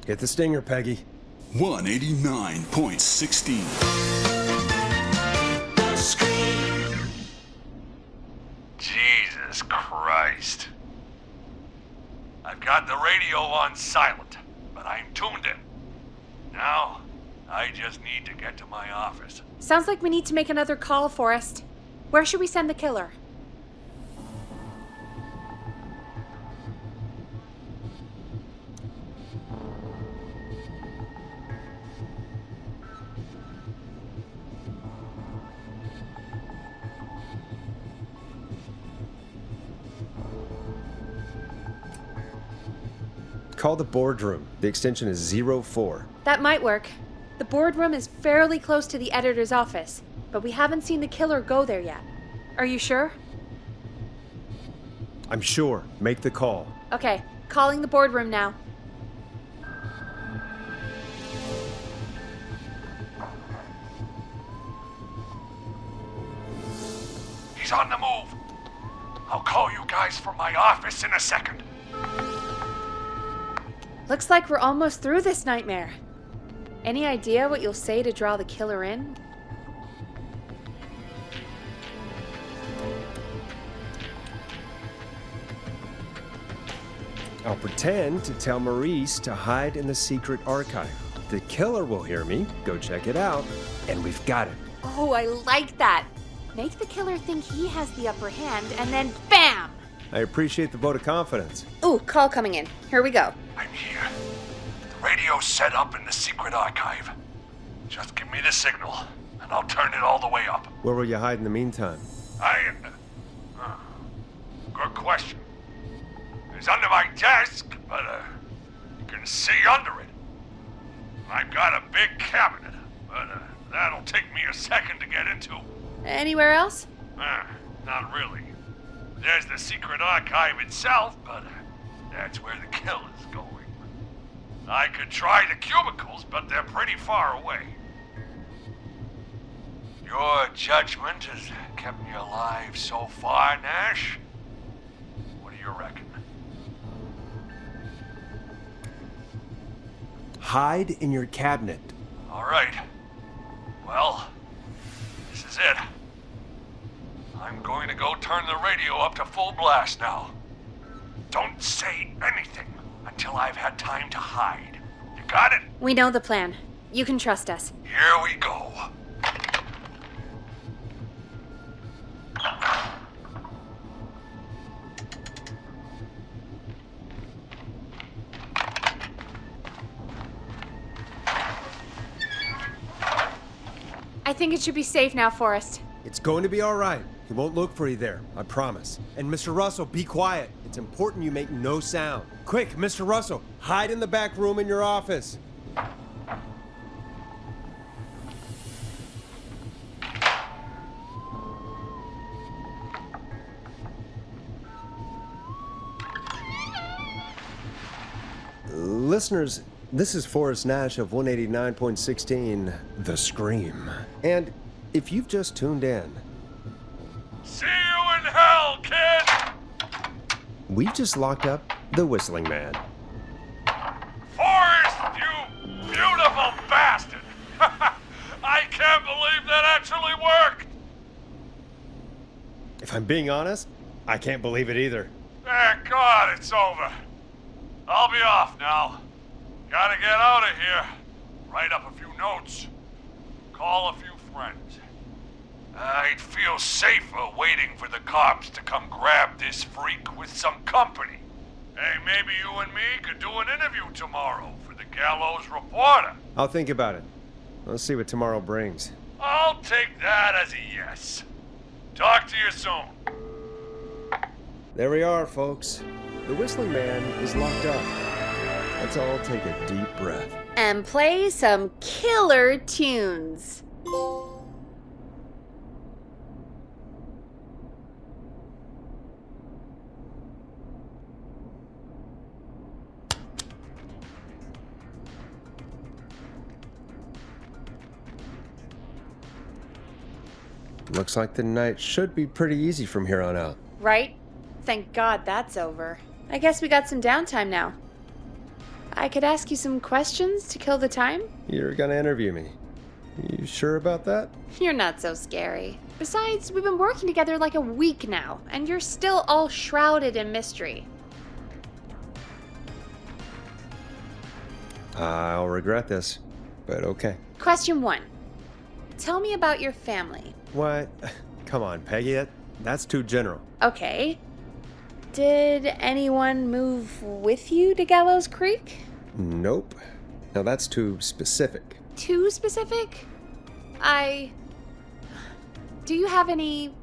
Hit the stinger, Peggy. 189.16. Jesus Christ. I've got the radio on silent, but I'm tuned in. Now, I just need to get to my office. Sounds like we need to make another call, Forrest. Where should we send the killer? Call the boardroom. The extension is 04. That might work. The boardroom is fairly close to the editor's office, but we haven't seen the killer go there yet. Are you sure? I'm sure. Make the call. Okay, calling the boardroom now. He's on the move. I'll call you guys from my office in a second. Looks like we're almost through this nightmare. Any idea what you'll say to draw the killer in? I'll pretend to tell Maurice to hide in the secret archive. The killer will hear me, go check it out, and we've got it. Oh, I like that. Make the killer think he has the upper hand, and then BAM! I appreciate the vote of confidence. Ooh, call coming in. Here we go. I'm here. The radio's set up in the secret archive. Just give me the signal, and I'll turn it all the way up. Where will you hide in the meantime? Good question. It's under my desk, but you can see under it. I've got a big cabinet, but that'll take me a second to get into. Anywhere else? Not really. There's the secret archive itself, but that's where the killer's going. I could try the cubicles, but they're pretty far away. Your judgment has kept me alive so far, Nash. What do you reckon? Hide in your cabinet. All right. Well, this is it. I'm going to go turn the radio up to full blast now. Don't say anything until I've had time to hide. You got it? We know the plan. You can trust us. Here we go. I think it should be safe now, Forrest. It's going to be all right. He won't look for you there, I promise. And Mr. Russell, be quiet. It's important you make no sound. Quick, Mr. Russell, hide in the back room in your office. Listeners, this is Forrest Nash of 189.16, The Scream. And if you've just tuned in, see you in hell, kid! we've just locked up the Whistling Man. Forrest, you beautiful bastard! I can't believe that actually worked! If I'm being honest, I can't believe it either. Thank God it's over. I'll be off now. Gotta get out of here. Write up a few notes. Call a few friends. I'd feel safer waiting for the cops to come grab this freak with some company. Hey, maybe you and me could do an interview tomorrow for the Gallows Reporter. I'll think about it. Let's see what tomorrow brings. I'll take that as a yes. Talk to you soon. There we are, folks. The whistling man is locked up. Let's all take a deep breath. And play some killer tunes. Looks like the night should be pretty easy from here on out. Right? Thank God that's over. I guess we got some downtime now. I could ask you some questions to kill the time? You're gonna interview me. You sure about that? You're not so scary. Besides, we've been working together like a week now, and you're still all shrouded in mystery. I'll regret this, but okay. Question 1. Tell me about your family. What? Come on, Peggy, that's too general. Okay. Did anyone move with you to Gallows Creek? Nope. Now that's too specific. Too specific? Do you have any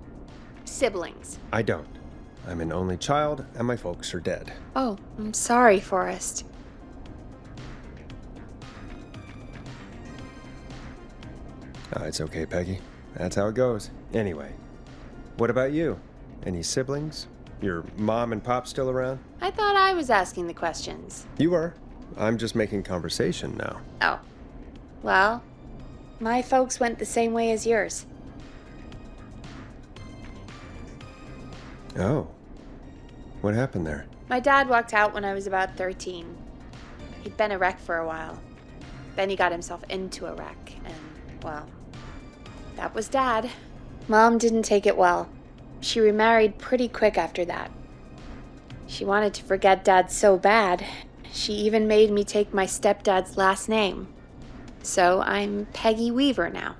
siblings? I don't. I'm an only child, and my folks are dead. Oh, I'm sorry, Forrest. It's okay, Peggy. That's how it goes. Anyway, what about you? Any siblings? Your mom and pop still around? I thought I was asking the questions. You were. I'm just making conversation now. Oh. Well, my folks went the same way as yours. Oh. What happened there? My dad walked out when I was about 13. He'd been a wreck for a while. Then he got himself into a wreck, and, well, that was Dad. Mom didn't take it well. She remarried pretty quick after that. She wanted to forget Dad so bad, she even made me take my stepdad's last name. So I'm Peggy Weaver now.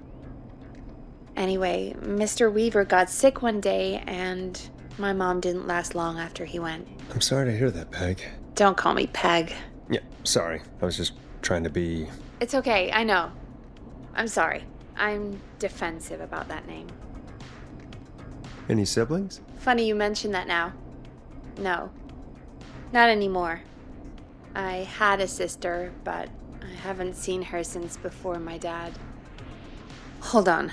Anyway, Mr. Weaver got sick one day, and my mom didn't last long after he went. I'm sorry to hear that, Peg. Don't call me Peg. Yeah, sorry. I was just trying to be... It's okay, I know. I'm sorry. I'm defensive about that name. Any siblings? Funny you mention that now. No. Not anymore. I had a sister, but I haven't seen her since before my dad. Hold on.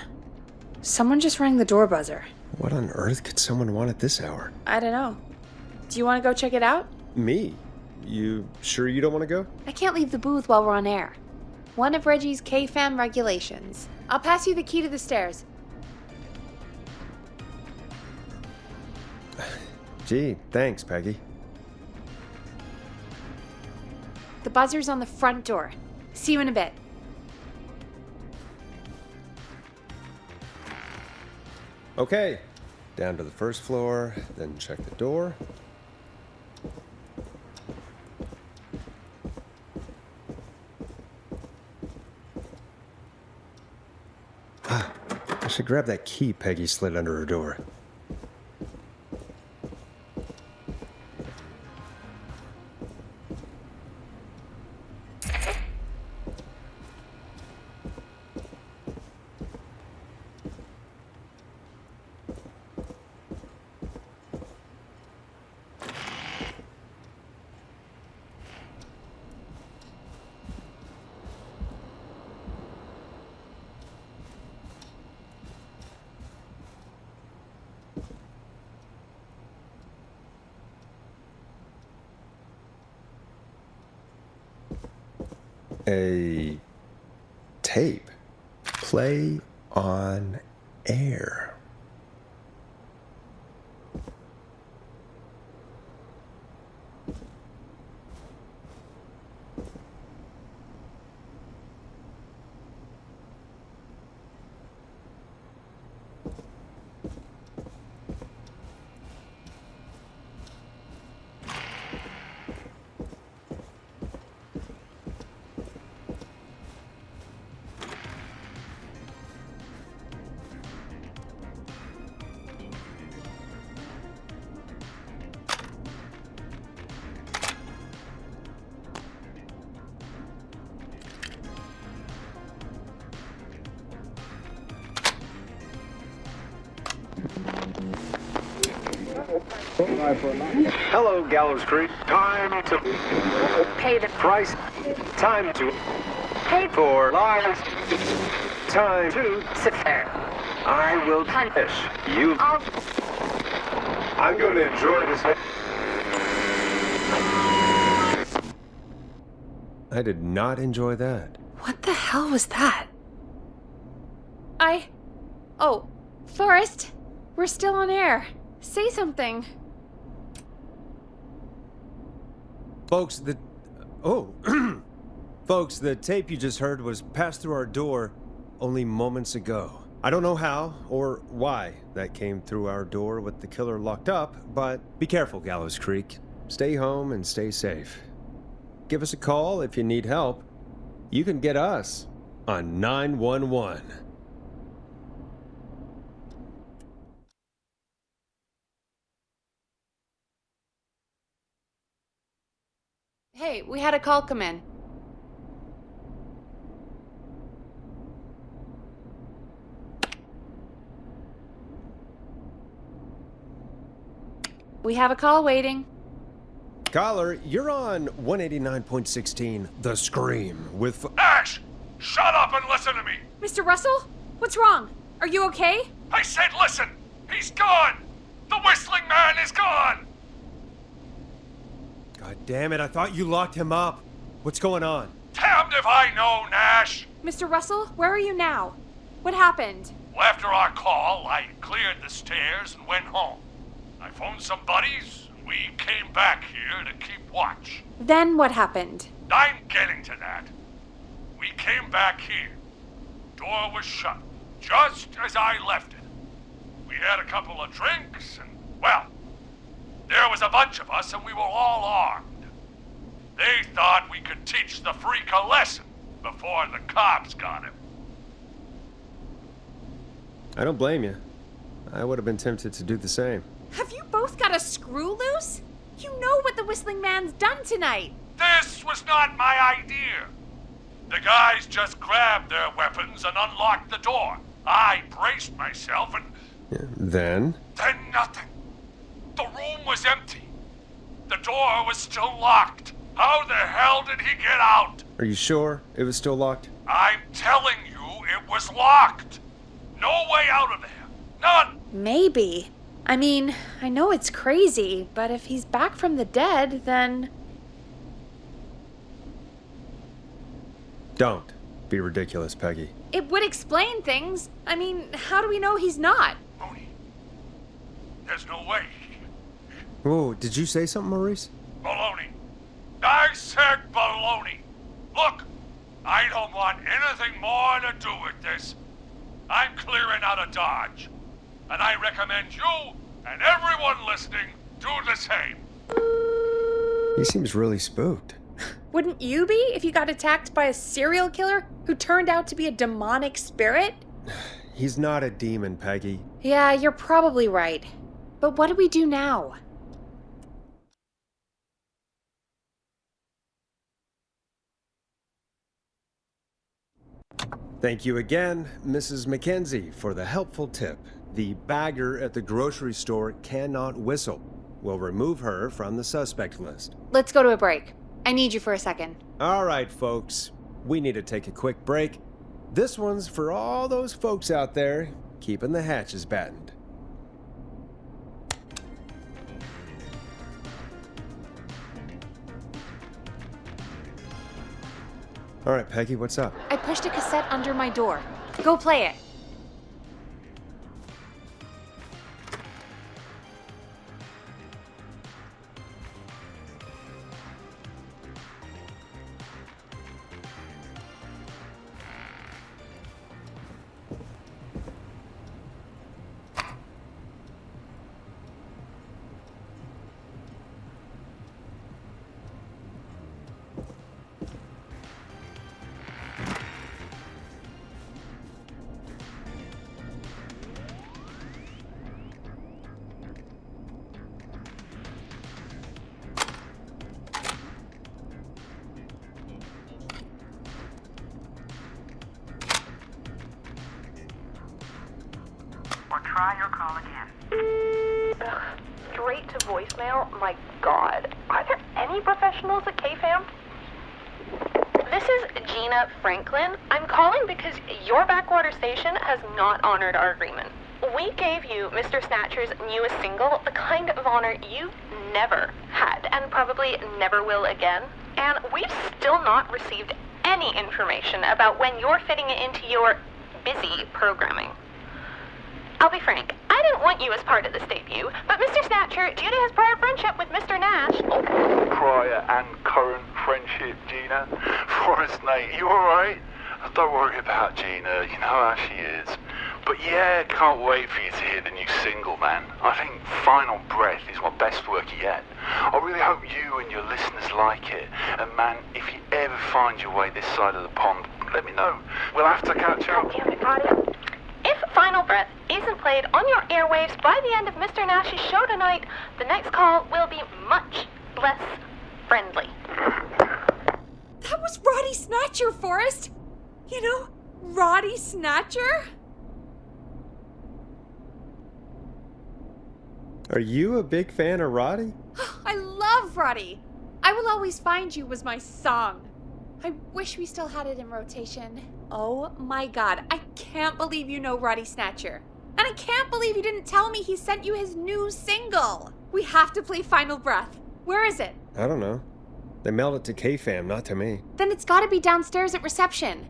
Someone just rang the door buzzer. What on earth could someone want at this hour? I don't know. Do you want to go check it out? Me? You sure you don't want to go? I can't leave the booth while we're on air. One of Reggie's K-Fam regulations. I'll pass you the key to the stairs. Gee, thanks, Peggy. The buzzer's on the front door. See you in a bit. Okay, down to the first floor, then check the door. I should grab that key Peggy slid under her door. A tape. Play on air. Hello, Gallows Creek. Time to Pay the price. Time to pay for lies. Time to sit there. I will punish you. I'm going to enjoy this. I did not enjoy that. What the hell was that? Oh, Forrest, we're still on air. Say something. Folks, Folks, the tape you just heard was passed through our door only moments ago. I don't know how or why that came through our door with the killer locked up, but be careful, Gallows Creek. Stay home and stay safe. Give us a call if you need help. You can get us on 911. Hey, we had a call come in. We have a call waiting. Caller, you're on 189.16, The Scream, with... Nash! Shut up and listen to me! Mr. Russell? What's wrong? Are you okay? I said listen! He's gone! The whistling man is gone! God damn it, I thought you locked him up. What's going on? Damned if I know, Nash! Mr. Russell, where are you now? What happened? Well, after our call, I cleared the stairs and went home. I phoned some buddies, and we came back here to keep watch. Then what happened? I'm getting to that. We came back here. Door was shut, just as I left it. We had a couple of drinks, and, well, there was a bunch of us, and we were all armed. They thought we could teach the freak a lesson before the cops got him. I don't blame you. I would have been tempted to do the same. Have you both got a screw loose? You know what the whistling man's done tonight. This was not my idea. The guys just grabbed their weapons and unlocked the door. I braced myself and... Then nothing. The room was empty. The door was still locked. How the hell did he get out? Are you sure it was still locked? I'm telling you, it was locked. No way out of there. None. Maybe. I mean, I know it's crazy, but if he's back from the dead, then... Don't be ridiculous, Peggy. It would explain things. I mean, how do we know he's not? Mooney, there's no way. Oh, did you say something, Maurice? Baloney. I said baloney. Look, I don't want anything more to do with this. I'm clearing out of Dodge. And I recommend you and everyone listening do the same. He seems really spooked. Wouldn't you be if you got attacked by a serial killer who turned out to be a demonic spirit? He's not a demon, Peggy. Yeah, you're probably right. But what do we do now? Thank you again, Mrs. Mackenzie, for the helpful tip. The bagger at the grocery store cannot whistle. We'll remove her from the suspect list. Let's go to a break. I need you for a second. All right, folks. We need to take a quick break. This one's for all those folks out there keeping the hatches battened. All right, Peggy, what's up? I pushed a cassette under my door. Go play it. Or try your call again. straight to voicemail? My God. Are there any professionals at KFAM? This is Gina Franklin. I'm calling because your backwater station has not honored our agreement. We gave you Mr. Snatcher's newest single, the kind of honor you never had and probably never will again. And we've still not received any information about when you're fitting it into your busy programming. I'll be frank, I didn't want you as part of this debut, but Mr. Snatcher, due to his prior friendship with Mr. Nash... Prior and current friendship, Gina. Forrest Nach, you alright? Don't worry about Gina, you know how she is. But yeah, can't wait for you to hear the new single, man. I think Final Breath is my best work yet. I really hope you and your listeners like it. And man, if you ever find your way this side of the pond, let me know. We'll have to catch up. God damn it, Claudia. If Final Breath isn't played on your airwaves by the end of Mr. Nash's show tonight, the next call will be much less friendly. That was Roddy Snatcher, Forrest. You know, Roddy Snatcher? Are you a big fan of Roddy? I love Roddy. I Will Always Find You was my song. I wish we still had it in rotation. Oh my God, I can't believe you know Roddy Snatcher. And I can't believe you didn't tell me he sent you his new single. We have to play Final Breath. Where is it? I don't know. They mailed it to KFAM, not to me. Then it's gotta be downstairs at reception.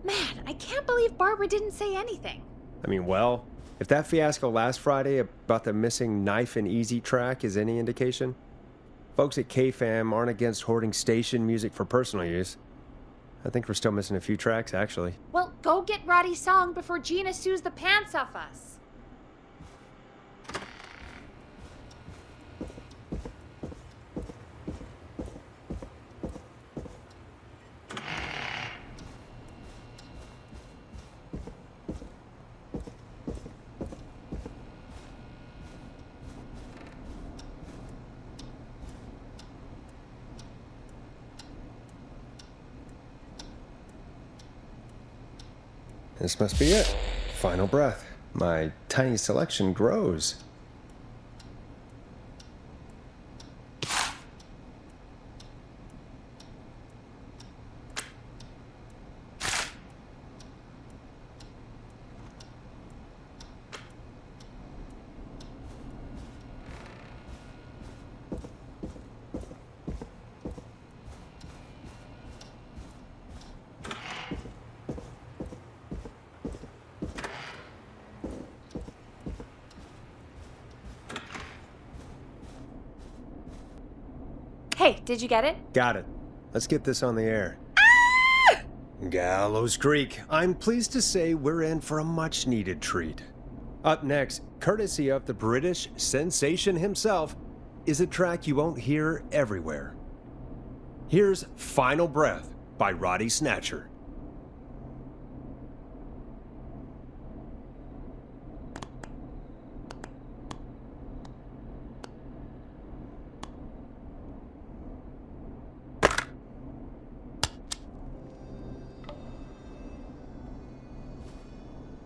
Man, I can't believe Barbara didn't say anything. I mean, well, if that fiasco last Friday about the missing Knife and Easy track is any indication, folks at KFAM aren't against hoarding station music for personal use. I think we're still missing a few tracks, actually. Well, go get Roddy's song before Gina sues the pants off us. This must be it. Final Breath. My tiny selection grows. Hey, did you get it? Got it. Let's get this on the air. Ah! Gallows Creek. I'm pleased to say we're in for a much-needed treat. Up next, courtesy of the British sensation himself, is a track you won't hear everywhere. Here's Final Breath by Roddy Snatcher.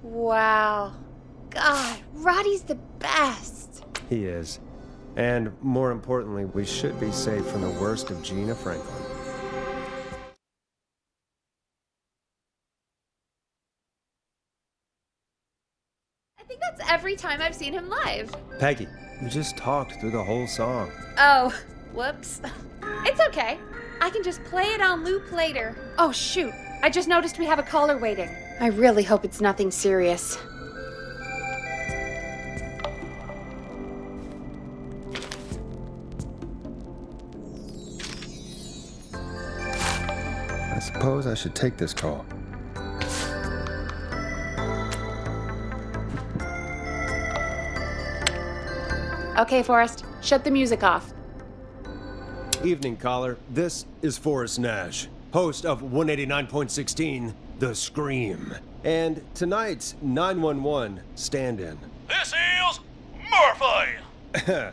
Wow. God, Roddy's the best. He is. And more importantly, we should be safe from the worst of Gina Franklin. I think that's every time I've seen him live. Peggy, we just talked through the whole song. Oh, whoops. It's okay. I can just play it on loop later. Oh, shoot. I just noticed we have a caller waiting. I really hope it's nothing serious. I suppose I should take this call. Okay, Forrest, shut the music off. Evening, caller. This is Forrest Nash, host of 189.16, The Scream. And tonight's 911 stand-in. This is Murphy.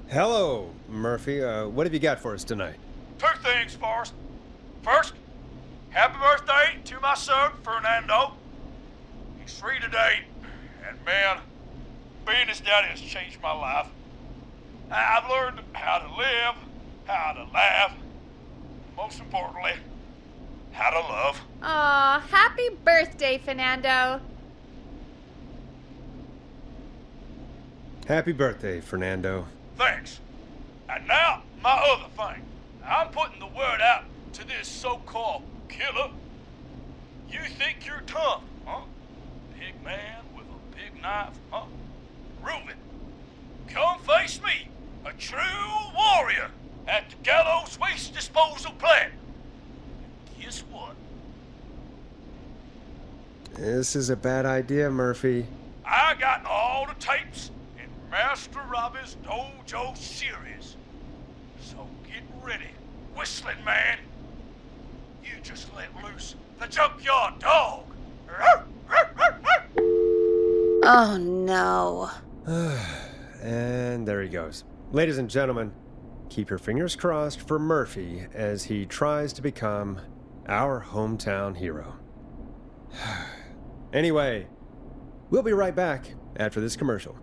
Hello, Murphy. What have you got for us tonight? Two things, Forrest. First, happy birthday to my son, Fernando. He's 3 today, and man, being his daddy has changed my life. I've learned how to live, how to laugh, most importantly, how to love. Aw, happy birthday, Fernando. Happy birthday, Fernando. Thanks. And now, my other thing. I'm putting the word out to this so-called killer. You think you're tough, huh? Big man with a big knife, huh? Reuben, come face me, a true warrior, at the Gallows Waste Disposal Plant. And guess what? This is a bad idea, Murphy. I got all the tapes in Master Robbie's Dojo series. So get ready, whistling man. You just let loose the junkyard dog. Oh, no. And there he goes. Ladies and gentlemen, keep your fingers crossed for Murphy as he tries to become our hometown hero. Anyway, we'll be right back after this commercial.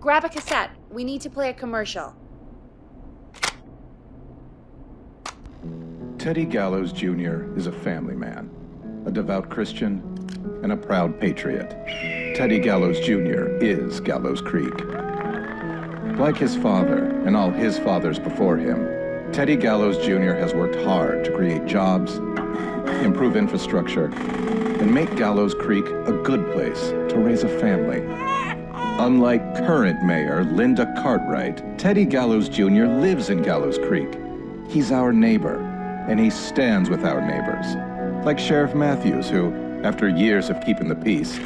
Grab a cassette. We need to play a commercial. Teddy Gallows Jr. is a family man, a devout Christian, and a proud patriot. Teddy Gallows Jr. is Gallows Creek. Like his father and all his fathers before him, Teddy Gallows Jr. has worked hard to create jobs, improve infrastructure, and make Gallows Creek a good place to raise a family. Unlike current mayor Linda Cartwright, Teddy Gallows Jr. lives in Gallows Creek. He's our neighbor, and he stands with our neighbors. Like Sheriff Matthews, who, after years of keeping the peace,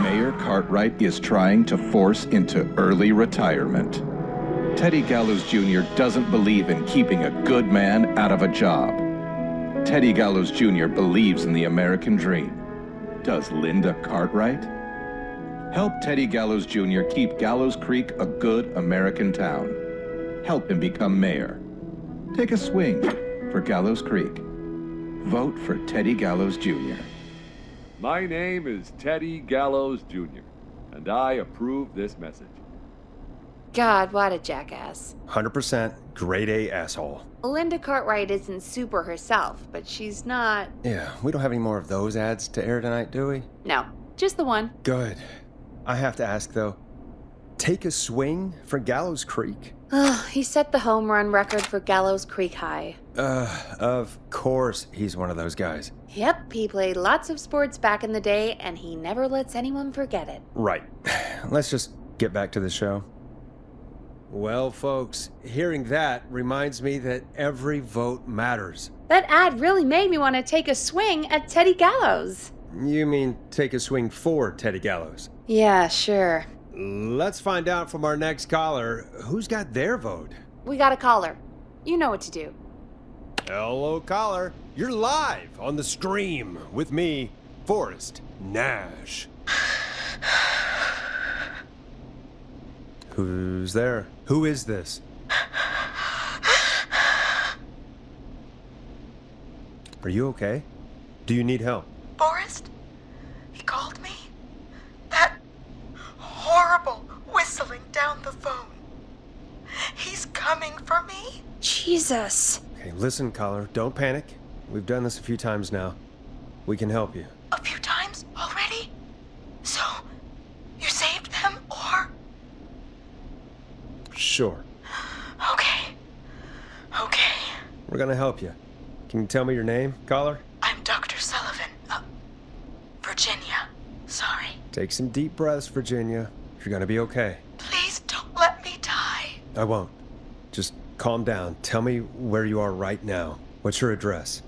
Mayor Cartwright is trying to force into early retirement. Teddy Gallows Jr. doesn't believe in keeping a good man out of a job. Teddy Gallows Jr. believes in the American dream. Does Linda Cartwright? Help Teddy Gallows Jr. keep Gallows Creek a good American town. Help him become mayor. Take a swing for Gallows Creek. Vote for Teddy Gallows Jr. My name is Teddy Gallows Jr., and I approve this message. God, what a jackass. 100% grade A asshole. Linda Cartwright isn't super herself, but she's not... Yeah, we don't have any more of those ads to air tonight, do we? No, just the one. Good. I have to ask, though, take a swing for Gallows Creek? He set the home run record for Gallows Creek High. Of course he's one of those guys. Yep, he played lots of sports back in the day, and he never lets anyone forget it. Right. Let's just get back to the show. Well, folks, hearing that reminds me that every vote matters. That ad really made me want to take a swing at Teddy Gallows. You mean take a swing for Teddy Gallows? Yeah, sure. Let's find out from our next caller who's got their vote. We got a caller. You know what to do. Hello, caller. You're live on the stream with me, Forrest Nash. Who's there? Who is this? Are you okay? Do you need help? Forrest? He called me? That horrible whistling down the phone. He's coming for me? Jesus. Okay, listen, caller. Don't panic. We've done this a few times now. We can help you. A few times already? So, you saved them, or? Sure. Okay. Okay. We're gonna help you. Can you tell me your name, caller? I'm Dr. Sullivan. Virginia. Sorry. Take some deep breaths, Virginia. You're gonna be okay. Please don't let me die. I won't. Just calm down. Tell me where you are right now. What's your address?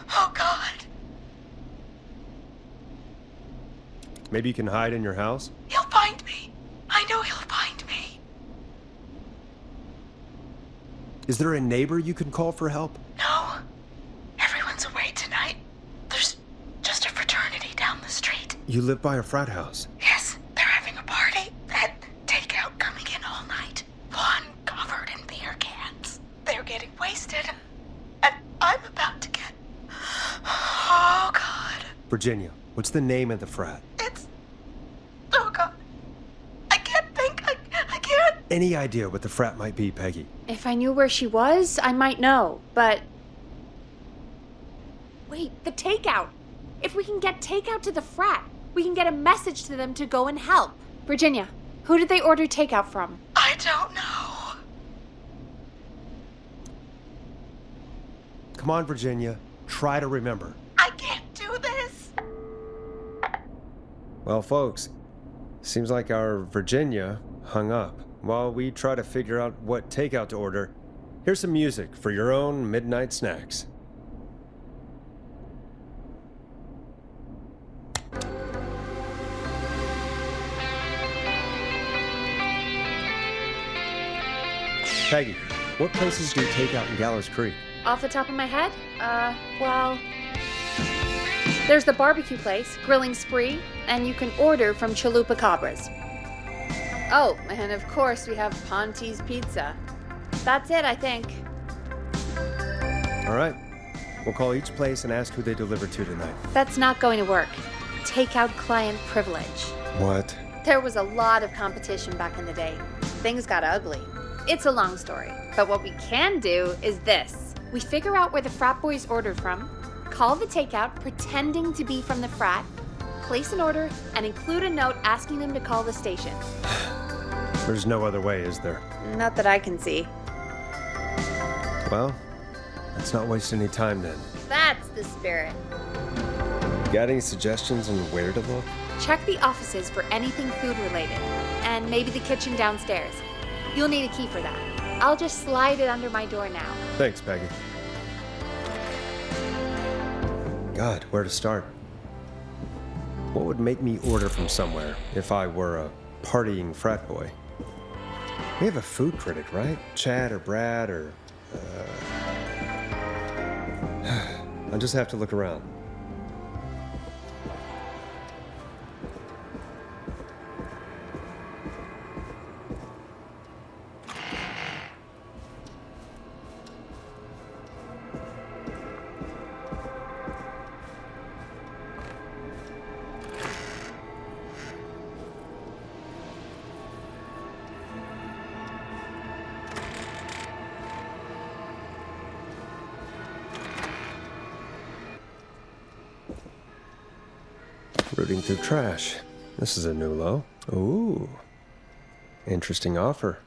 Oh, God. Maybe you can hide in your house? He'll find me. I know he'll find me. Is there a neighbor you can call for help? No. Everyone's away tonight. There's just a fraternity down the street. You live by a frat house. Yes, they're having a party. And takeout coming in all night. Lawn covered in beer cans. They're getting wasted. And I'm about to get... Oh, God. Virginia, what's the name of the frat? It's... Oh, God. I can't think. I can't. Any idea what the frat might be, Peggy? If I knew where she was, I might know, but... Wait, the takeout! If we can get takeout to the frat, we can get a message to them to go and help. Virginia, who did they order takeout from? I don't know. Come on, Virginia. Try to remember. I can't do this. Well, folks, seems like our Virginia hung up. While we try to figure out what takeout to order, here's some music for your own midnight snacks. Peggy, what places do you take out in Gallows Creek? Off the top of my head? Well... There's the barbecue place, Grilling Spree, and you can order from Chalupa Cabras. Oh, and of course we have Ponte's Pizza. That's it, I think. All right. We'll call each place and ask who they deliver to tonight. That's not going to work. Takeout client privilege. What? There was a lot of competition back in the day. Things got ugly. It's a long story, but what we can do is this. We figure out where the frat boys ordered from, call the takeout pretending to be from the frat, place an order, and include a note asking them to call the station. There's no other way, is there? Not that I can see. Well, let's not waste any time then. That's the spirit. Got any suggestions on where to look? Check the offices for anything food related, and maybe the kitchen downstairs. You'll need a key for that. I'll just slide it under my door now. Thanks, Peggy. God, where to start? What would make me order from somewhere if I were a partying frat boy? We have a food critic, right? Chad or Brad or... I'll just have to look around. Rooting through trash. This is a new low. Ooh. Interesting offer.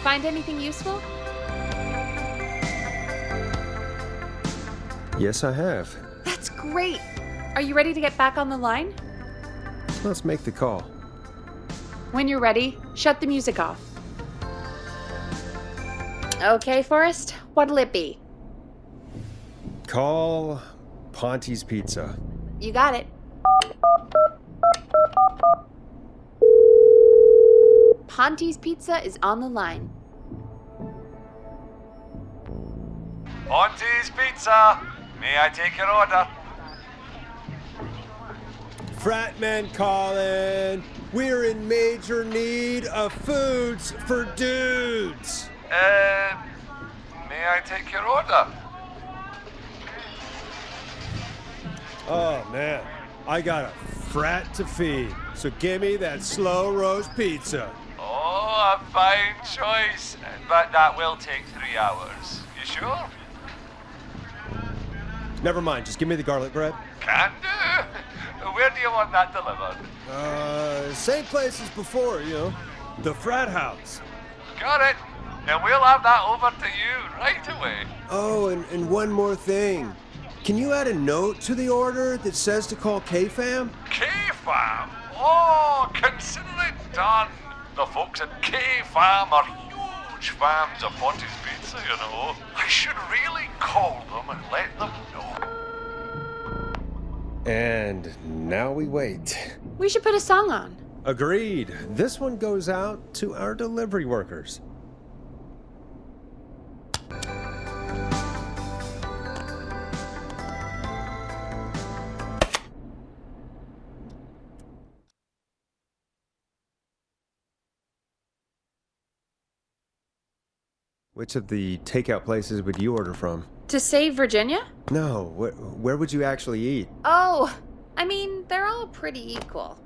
Find anything useful? Yes, I have. That's great. Are you ready to get back on the line? Let's make the call. When you're ready, shut the music off. Okay, Forrest, what'll it be? Call Ponte's Pizza. You got it. Ponte's Pizza is on the line. Ponte's Pizza. May I take your order? Frat men calling. We're in major need of foods for dudes. May I take your order? Oh, man. I got a frat to feed. So give me that slow roast pizza. Oh, What a fine choice. But that will take 3 hours. You sure? Never mind, just give me the garlic bread. Can do. Where do you want that delivered? Same place as before, you know. The frat house. Got it. And we'll have that over to you right away. Oh, and one more thing. Can you add a note to the order that says to call K-Fam? K-Fam? Oh, consider it done. The folks at K-Fam are huge fans of Ponte's Pizza, you know. I should really call them and let them know. And now we wait. We should put a song on. Agreed. This one goes out to our delivery workers. Which of the takeout places would you order from? To save Virginia? No, where would you actually eat? Oh, I mean, they're all pretty equal.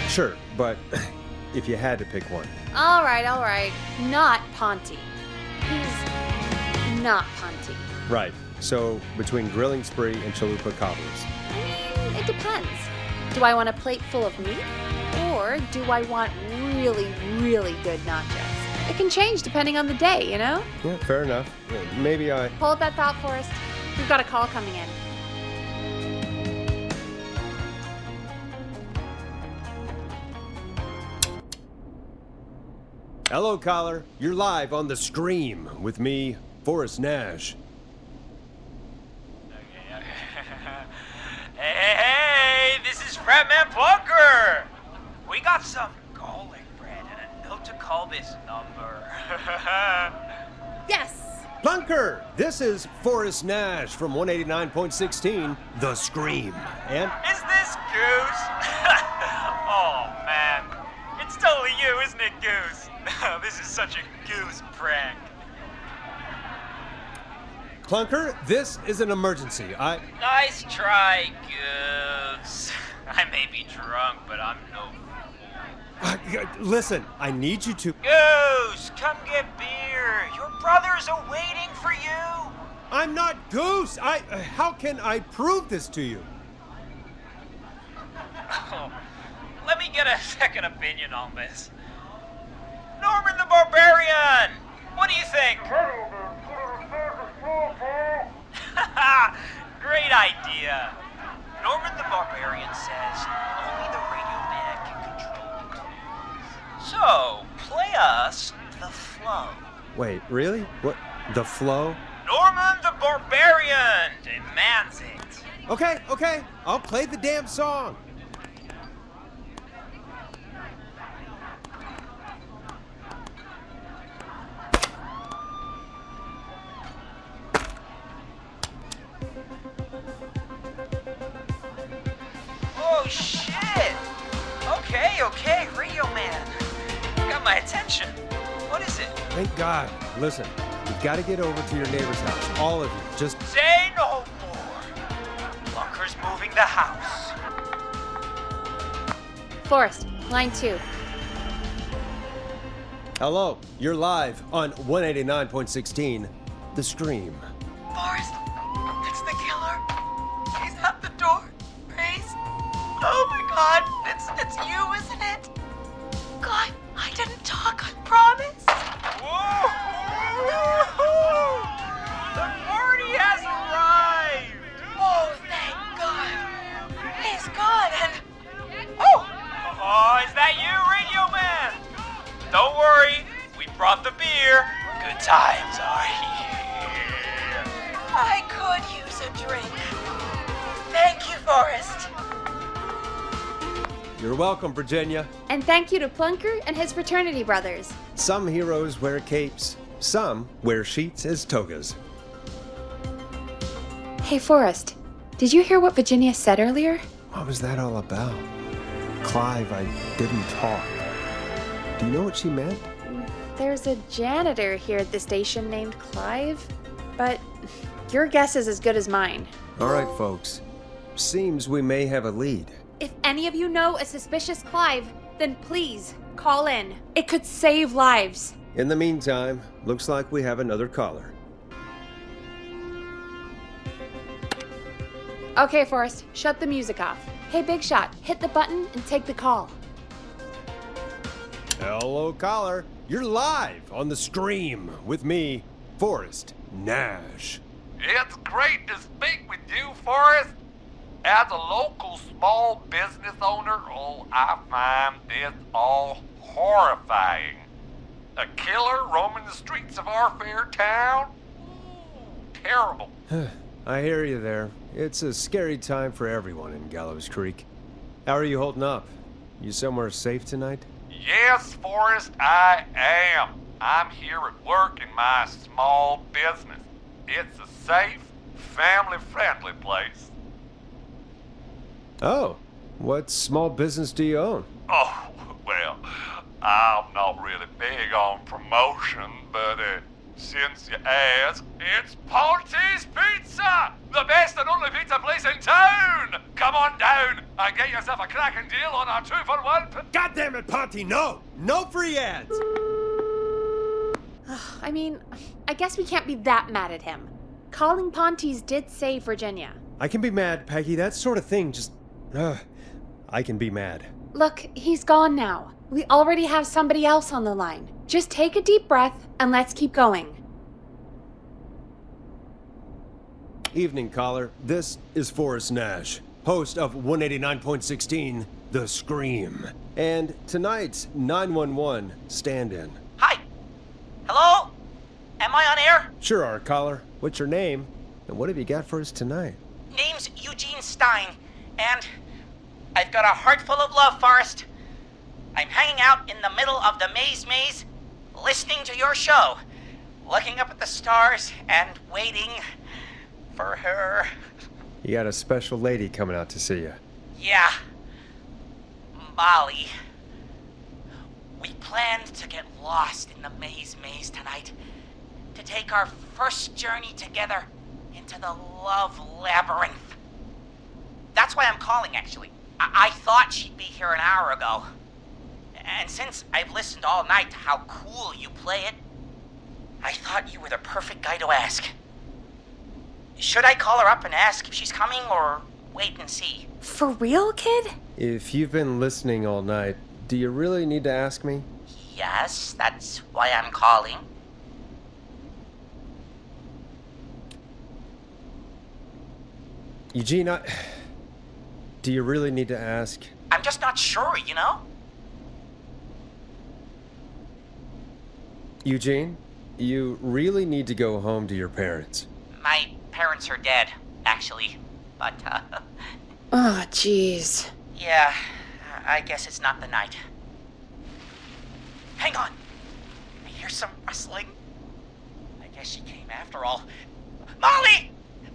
Sure, but if you had to pick one. All right. Not Ponte. He's not Ponte. Right. So, between Grilling Spree and Chalupa Cobblers. I mean, it depends. Do I want a plate full of meat? Or do I want really, really good nachos? It can change depending on the day, you know? Yeah, fair enough. Maybe I... Hold that thought, Forrest. We've got a call coming in. Hello, caller. You're live on The Scream with me, Forrest Nash. Hey, this is Fratman Plunker. We got some garlic bread and a note to call this number. Yes. Plunker, this is Forrest Nash from 189.16, The Scream. And... Is this Goose? Oh, man. It's totally you, isn't it, Goose? This is such a Goose prank. Plunker, this is an emergency. Nice try, Goose. I may be drunk, but I'm no fool. Listen, I need you to... Goose, come get beer. Your brothers are waiting for you. I'm not Goose. How can I prove this to you? Oh, let me get a second opinion on this. Norman the Barbarian! What do you think? Great idea. Norman the Barbarian says only the radio man can control the tones. So, play us the flow. Wait, really? What? The flow? Norman the Barbarian demands it. Okay. I'll play the damn song. Oh, shit! Okay, radio man. You got my attention. What is it? Thank God. Listen, you've got to get over to your neighbor's house. All of you. Just... Say no more. Plunker's moving the house. Forrest, line 2. Hello, you're live on 189.16, The Scream. Forrest, it's the killer. He's at the door. Grace. Oh my God, it's you, isn't it? God, I didn't talk, I promise. Whoa! The party has arrived! Oh, thank God. He's gone and... Oh, is that you, radio man? Don't worry, we brought the beer. Good times are here. I could use a drink. Thank you, Forrest. You're welcome, Virginia. And thank you to Plunker and his fraternity brothers. Some heroes wear capes, some wear sheets as togas. Hey, Forrest, did you hear what Virginia said earlier? What was that all about? Clive, I didn't talk. Do you know what she meant? There's a janitor here at the station named Clive, but your guess is as good as mine. All right, folks. Seems we may have a lead. If any of you know a suspicious Clive, then please call in. It could save lives. In the meantime, looks like we have another caller. Okay, Forrest, shut the music off. Hey, Big Shot, hit the button and take the call. Hello, caller. You're live on the Scream with me, Forrest Nash. It's great to speak with you, Forrest. As a local small business owner, I find this all horrifying. A killer roaming the streets of our fair town? Ooh, terrible. I hear you there. It's a scary time for everyone in Gallows Creek. How are you holding up? You somewhere safe tonight? Yes, Forrest, I am. I'm here at work in my small business. It's a safe, family-friendly place. Oh, what small business do you own? Oh, well, I'm not really big on promotion, but since you ask, it's Ponte's Pizza! The best and only pizza place in town! Come on down and get yourself a cracking deal on our 2-for-1. God damn it, Ponte, no! No free ads! I mean, I guess we can't be that mad at him. Calling Ponte's did save Virginia. I can be mad, Peggy. That sort of thing just... I can be mad. Look, he's gone now. We already have somebody else on the line. Just take a deep breath and let's keep going. Evening, caller. This is Forrest Nash, host of 189.16, The Scream. And tonight's 911 stand-in. Hi. Hello? Am I on air? Sure are, caller. What's your name? And what have you got for us tonight? Name's Eugene Stein, and I've got a heart full of love, Forrest. I'm hanging out in the middle of the maze, listening to your show, looking up at the stars and waiting for her. You got a special lady coming out to see you. Yeah. Molly. We planned to get lost in the maze tonight, to take our first journey together into the love labyrinth. That's why I'm calling, actually. I thought she'd be here an hour ago. And since I've listened all night to how cool you play it, I thought you were the perfect guy to ask. Should I call her up and ask if she's coming, or wait and see? For real, kid? If you've been listening all night, do you really need to ask me? Yes, that's why I'm calling. Eugene, do you really need to ask? I'm just not sure, you know? Eugene, you really need to go home to your parents. My parents are dead, actually, but, Oh, jeez. yeah, I guess it's not the night. Hang on! I hear some rustling. I guess she came after all. Molly!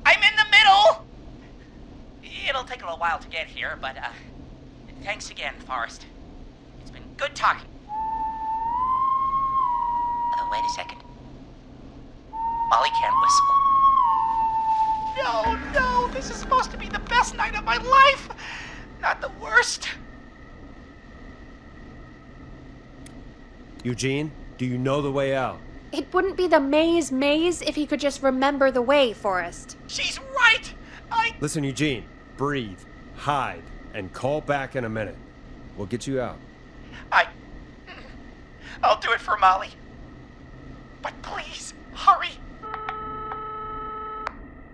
I'm in the middle! It'll take a little while to get here, but, thanks again, Forrest. It's been good talking. Wait a second. Molly can't whistle. No, this is supposed to be the best night of my life! Not the worst. Eugene, do you know the way out? It wouldn't be the maze if he could just remember the way, Forrest. She's right! Listen, Eugene, breathe, hide, and call back in a minute. We'll get you out. I'll do it for Molly. But please, hurry!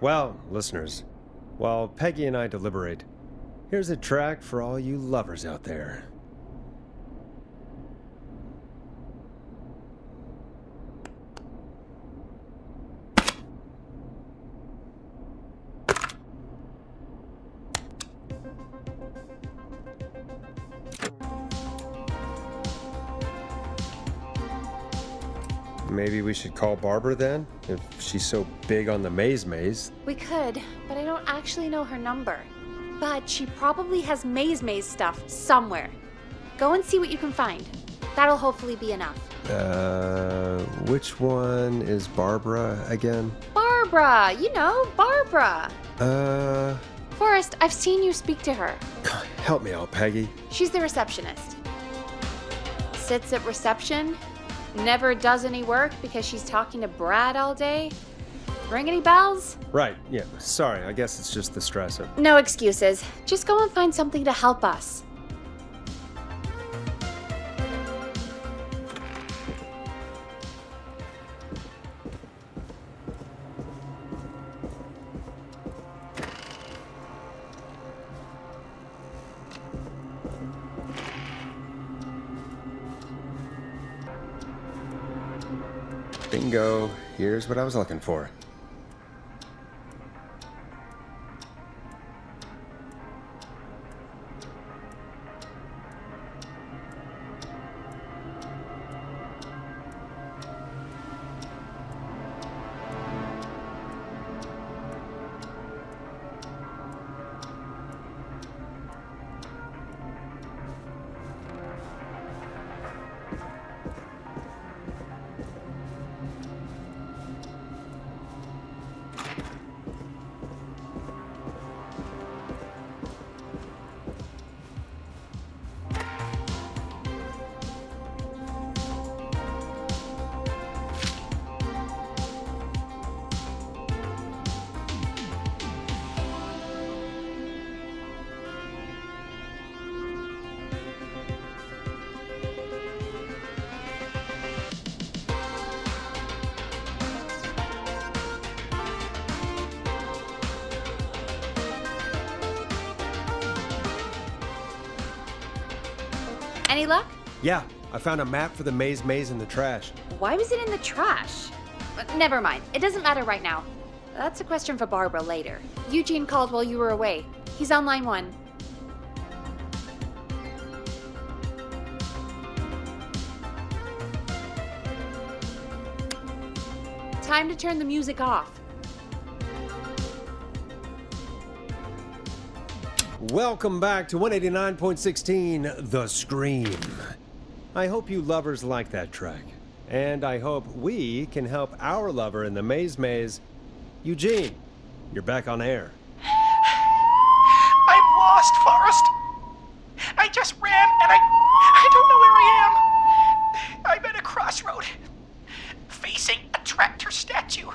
Well, listeners, while Peggy and I deliberate, here's a track for all you lovers out there. Maybe we should call Barbara then, if she's so big on the maze. We could, but I don't actually know her number. But she probably has maze stuff somewhere. Go and see what you can find. That'll hopefully be enough. Which one is Barbara again? Barbara! You know, Barbara! Forrest, I've seen you speak to her. Help me out, Peggy. She's the receptionist. Sits at reception, never does any work because she's talking to Brad all day. Ring any bells? Right, yeah. Sorry, I guess it's just the stress of... No excuses. Just go and find something to help us. Bingo. Here's what I was looking for. Any luck? Yeah, I found a map for the maze in the trash. Why was it in the trash? Never mind. It doesn't matter right now. That's a question for Barbara later. Eugene called while you were away. He's on line 1. Time to turn the music off. Welcome back to 189.16 The Scream. I hope you lovers like that track. And I hope we can help our lover in the maze. Eugene, you're back on air. I'm lost, Forrest. I just ran and I don't know where I am. I'm at a crossroad, facing a tractor statue.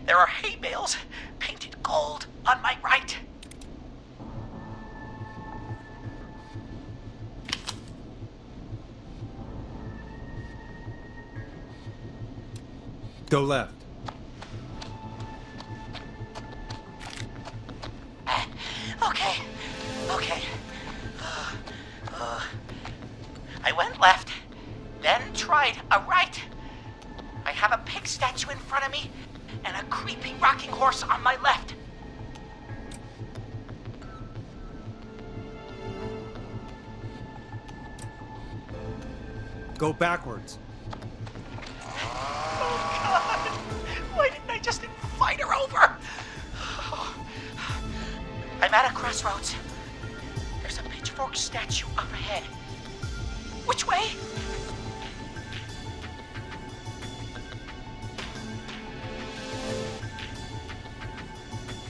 There are hay bales painted gold on my right. Go left. Okay. I went left, then tried a right. I have a pig statue in front of me and a creepy rocking horse on my left. Go backwards. Oh, God! Why didn't I just invite her over? I'm at a crossroads. There's a pitchfork statue up ahead. Which way?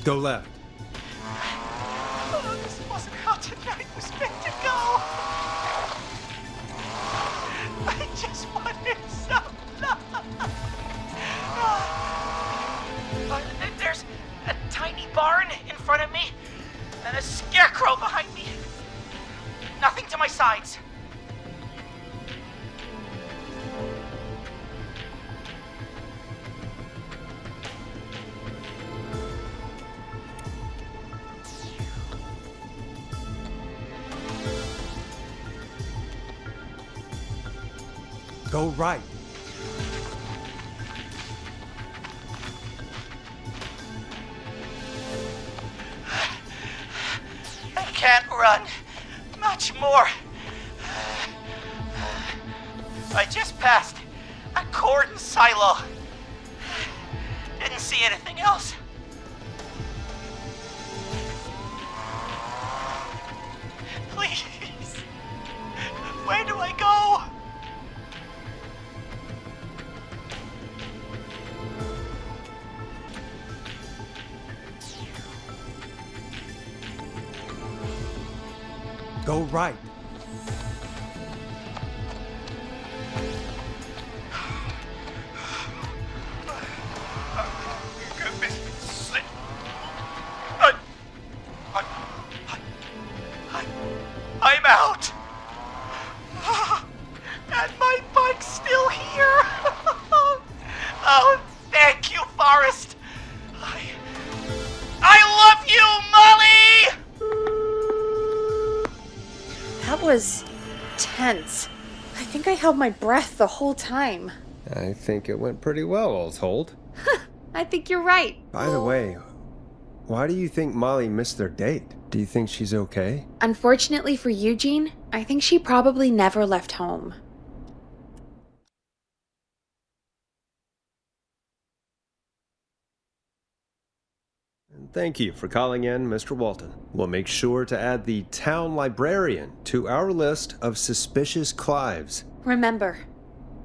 Go left. Oh, this wasn't how tonight was meant to go. I just wanted some love. There's a tiny barn in front of me and a scarecrow behind me. Nothing to my sides. Go right. I can't run much more. I just passed a corn silo. Didn't see anything else. Please. Where do I go? right. I'm out! And my bike's still here! Oh, thank you, Forrest! I love you, Molly! That was tense. I think I held my breath the whole time. I think it went pretty well, all told. I think you're right. By the way, why do you think Molly missed their date? Do you think she's okay? Unfortunately for Eugene, I think she probably never left home. And thank you for calling in, Mr. Walton. We'll make sure to add the town librarian to our list of suspicious Clives. Remember,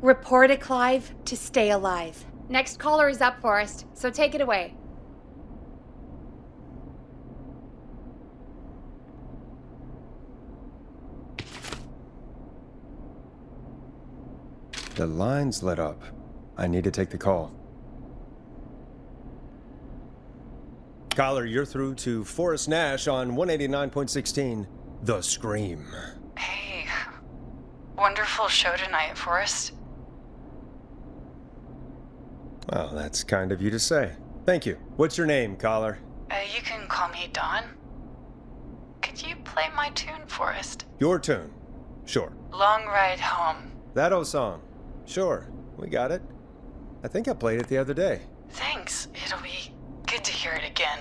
report a Clive to stay alive. Next caller is up, Forrest, so take it away. The line's lit up. I need to take the call. Caller, you're through to Forrest Nash on 189.16, The Scream. Hey, wonderful show tonight, Forrest. Well, that's kind of you to say. Thank you. What's your name, caller? You can call me Dawn. Could you play my tune, Forrest? Your tune. Sure. Long Ride Home. That old song. Sure. We got it. I think I played it the other day. Thanks. It'll be good to hear it again.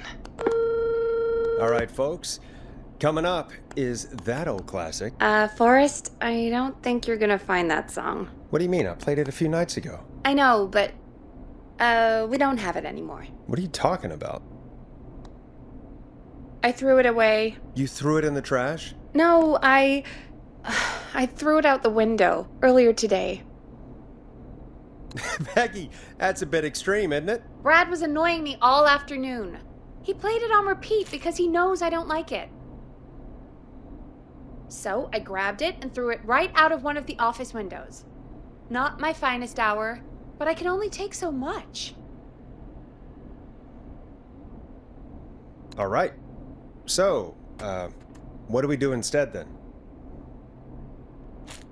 All right, folks. Coming up is that old classic. Forrest, I don't think you're gonna find that song. What do you mean? I played it a few nights ago. I know, but, we don't have it anymore. What are you talking about? I threw it away. You threw it in the trash? No, I threw it out the window earlier today. Becky, that's a bit extreme, isn't it? Brad was annoying me all afternoon. He played it on repeat because he knows I don't like it. So I grabbed it and threw it right out of one of the office windows. Not my finest hour, but I can only take so much. All right. So, what do we do instead then?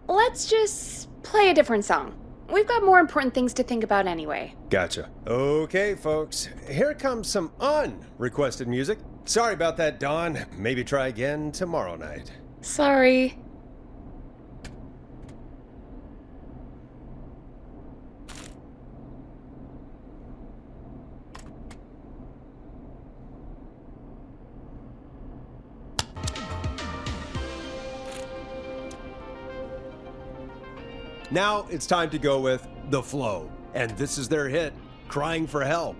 Let's just play a different song. We've got more important things to think about anyway. Gotcha. Okay, folks. Here comes some unrequested music. Sorry about that, Dawn. Maybe try again tomorrow night. Sorry. Now it's time to go with The Flow. And this is their hit, Crying for Help.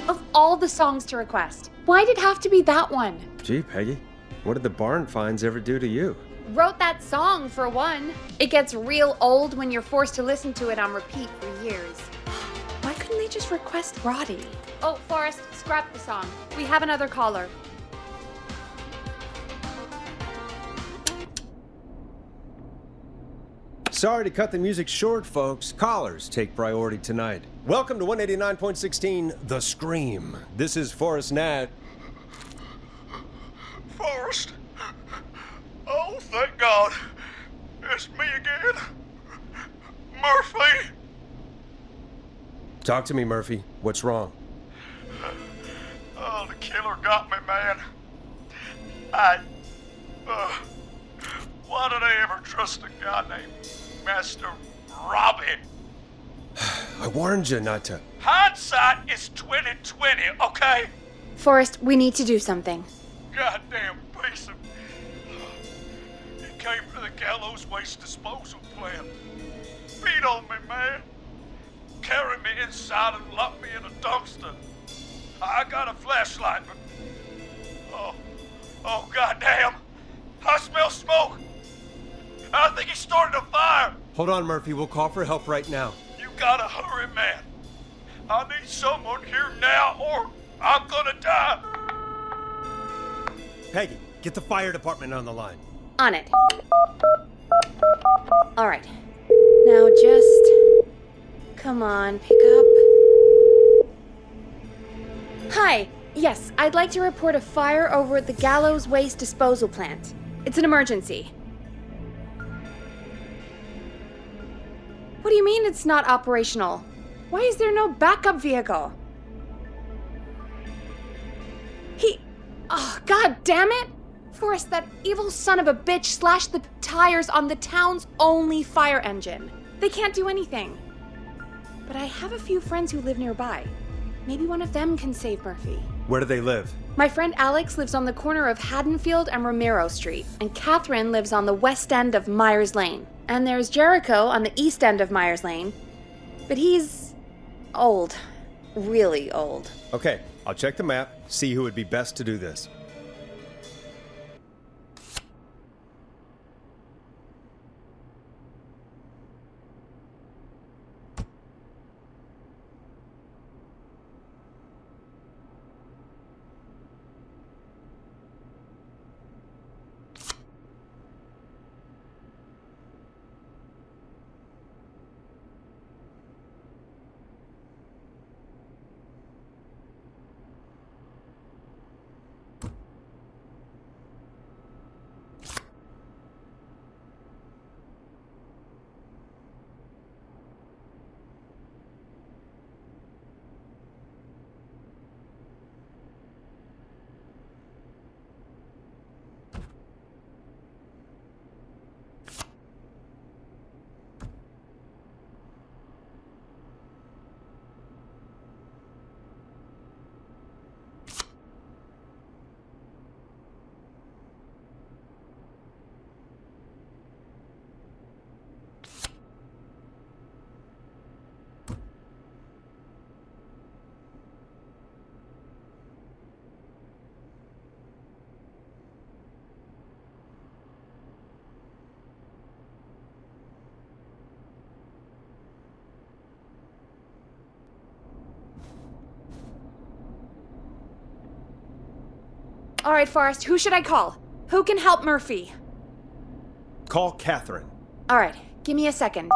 Of all the songs to request, why'd it have to be that one? Gee, Peggy, what did the barn finds ever do to you? Wrote that song, for one. It gets real old when you're forced to listen to it on repeat for years. Why couldn't they just request Roddy? Oh, Forrest, scrap the song. We have another caller. Sorry to cut the music short, folks. Callers take priority tonight. Welcome to 189.16, The Scream. This is Forrest Nach. Forrest? Oh, thank God. It's me again. Murphy! Talk to me, Murphy. What's wrong? Oh, the killer got me, man. Why did I ever trust a guy named Master Robbie? I warned you not to. Hindsight is 20/20, okay? Forrest, we need to do something. Goddamn piece of... He came to the Gallows waste disposal plant. Beat on me, man. Carried me inside and locked me in a dumpster. I got a flashlight, but... Oh, goddamn. I smell smoke. I think he started a fire. Hold on, Murphy. We'll call for help right now. You gotta hurry, man. I need someone here now or I'm gonna die. Peggy, get the fire department on the line. On it. All right. Now just... come on, pick up. Hi. Yes, I'd like to report a fire over at the Gallows Waste Disposal Plant. It's an emergency. What do you mean it's not operational? Why is there no backup vehicle? Oh, god damn it! Forrest, that evil son of a bitch slashed the tires on the town's only fire engine. They can't do anything. But I have a few friends who live nearby. Maybe one of them can save Murphy. Where do they live? My friend Alex lives on the corner of Haddonfield and Romero Street, and Catherine lives on the west end of Myers Lane. And there's Jericho on the east end of Myers Lane. But he's old. Really old. Okay, I'll check the map, see who would be best to do this. All right, Forrest, who should I call? Who can help Murphy? Call Catherine. All right, give me a second.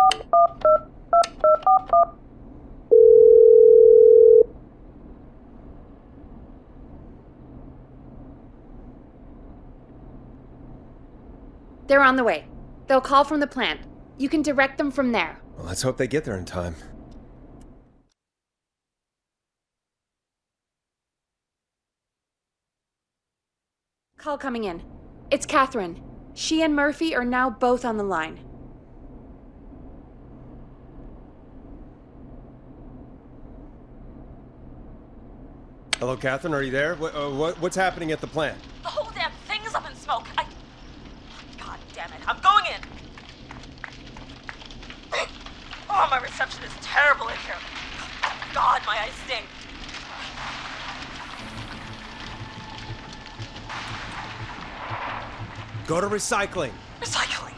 They're on the way. They'll call from the plant. You can direct them from there. Well, let's hope they get there in time. Call coming in. It's Catherine. She and Murphy are now both on the line. Hello, Catherine, are you there? What's happening at the plant? The whole damn thing is up in smoke. God damn it. I'm going in. Oh, my reception is terrible in here. God, my eyes sting. Go to recycling. Recycling.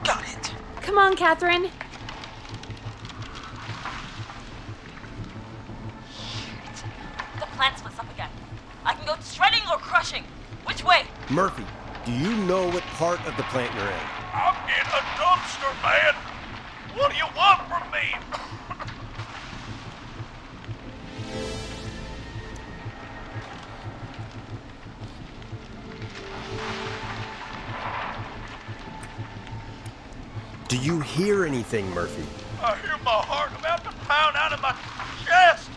Got it. Come on, Catherine. The plant splits up again. I can go shredding or crushing. Which way? Murphy, do you know what part of the plant you're in? I'm in a dumpster, man. What do you want from me? Do you hear anything, Murphy? I hear my heart about to pound out of my chest.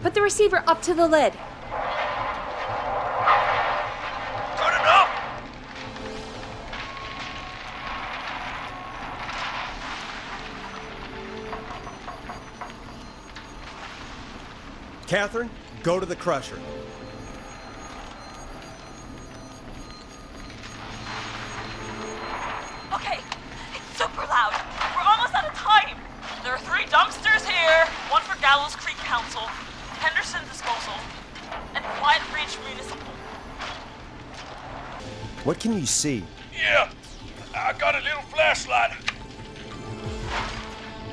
Put the receiver up to the lid. Turn it up. Catherine, go to the crusher. Okay, it's super loud. We're almost out of time. There are 3 dumpsters here. One for Gallows Creek Council, Henderson Disposal, and Quiet Ridge Municipal. What can you see? Yeah, I got a little flashlight.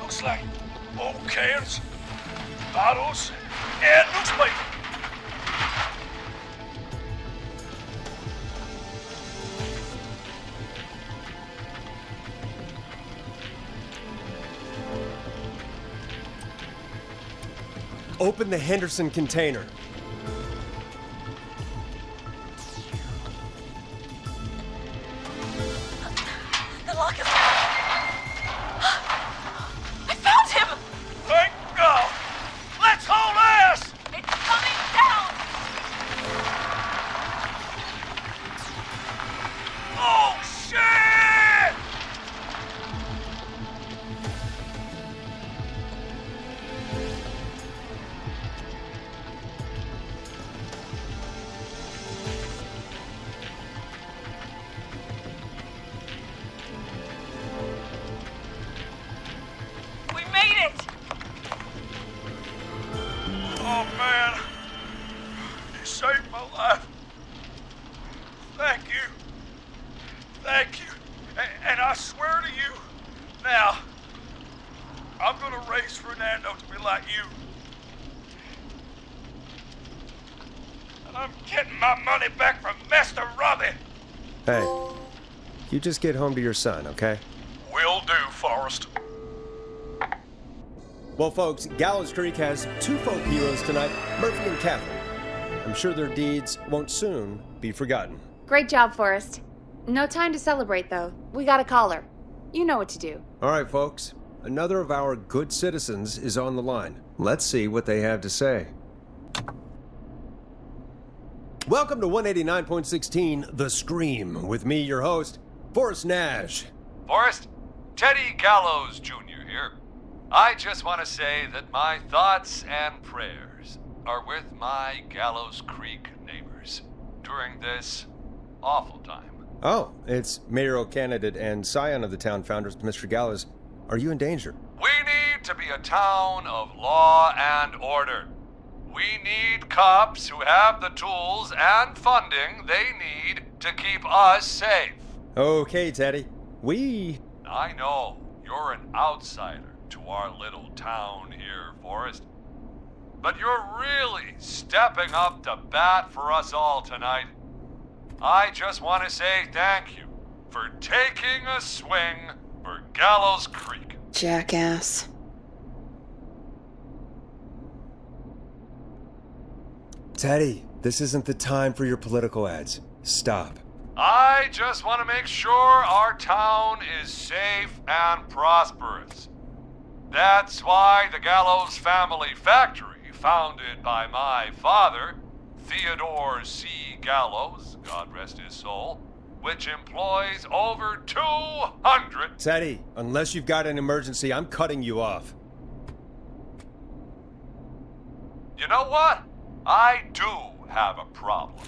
Looks like old cans. bottles, and newspaper. Open the Henderson container. The lock is... I found him! Thank God! Let's haul ass! It's coming down! Oh, shit! We made it! Oh, man. You saved my life. Thank you. Thank you. And I swear to you, now, I'm gonna raise Fernando to be like you. And I'm getting my money back from Master Robbie. Hey, you just get home to your son, okay? Will do, Forrest. Well, folks, Gallows Creek has two folk heroes tonight, Murphy and Catherine. I'm sure their deeds won't soon be forgotten. Great job, Forrest. No time to celebrate, though. We got a caller. You know what to do. All right, folks. Another of our good citizens is on the line. Let's see what they have to say. Welcome to 189.16 The Scream, with me, your host, Forrest Nash. Forrest, Teddy Gallows Jr. here. I just want to say that my thoughts and prayers are with my Gallows Creek neighbors during this awful time. Oh, it's mayoral candidate and scion of the town founders, Mr. Gallows. Are you in danger? We need to be a town of law and order. We need cops who have the tools and funding they need to keep us safe. Okay, Teddy. I know you're an outsider to our little town here, Forrest. But you're really stepping up to bat for us all tonight. I just want to say thank you for taking a swing for Gallows Creek. Jackass. Teddy, this isn't the time for your political ads. Stop. I just want to make sure our town is safe and prosperous. That's why the Gallows Family Factory, founded by my father, Theodore C. Gallows, God rest his soul, which employs over 200... Teddy, unless you've got an emergency, I'm cutting you off. You know what? I do have a problem.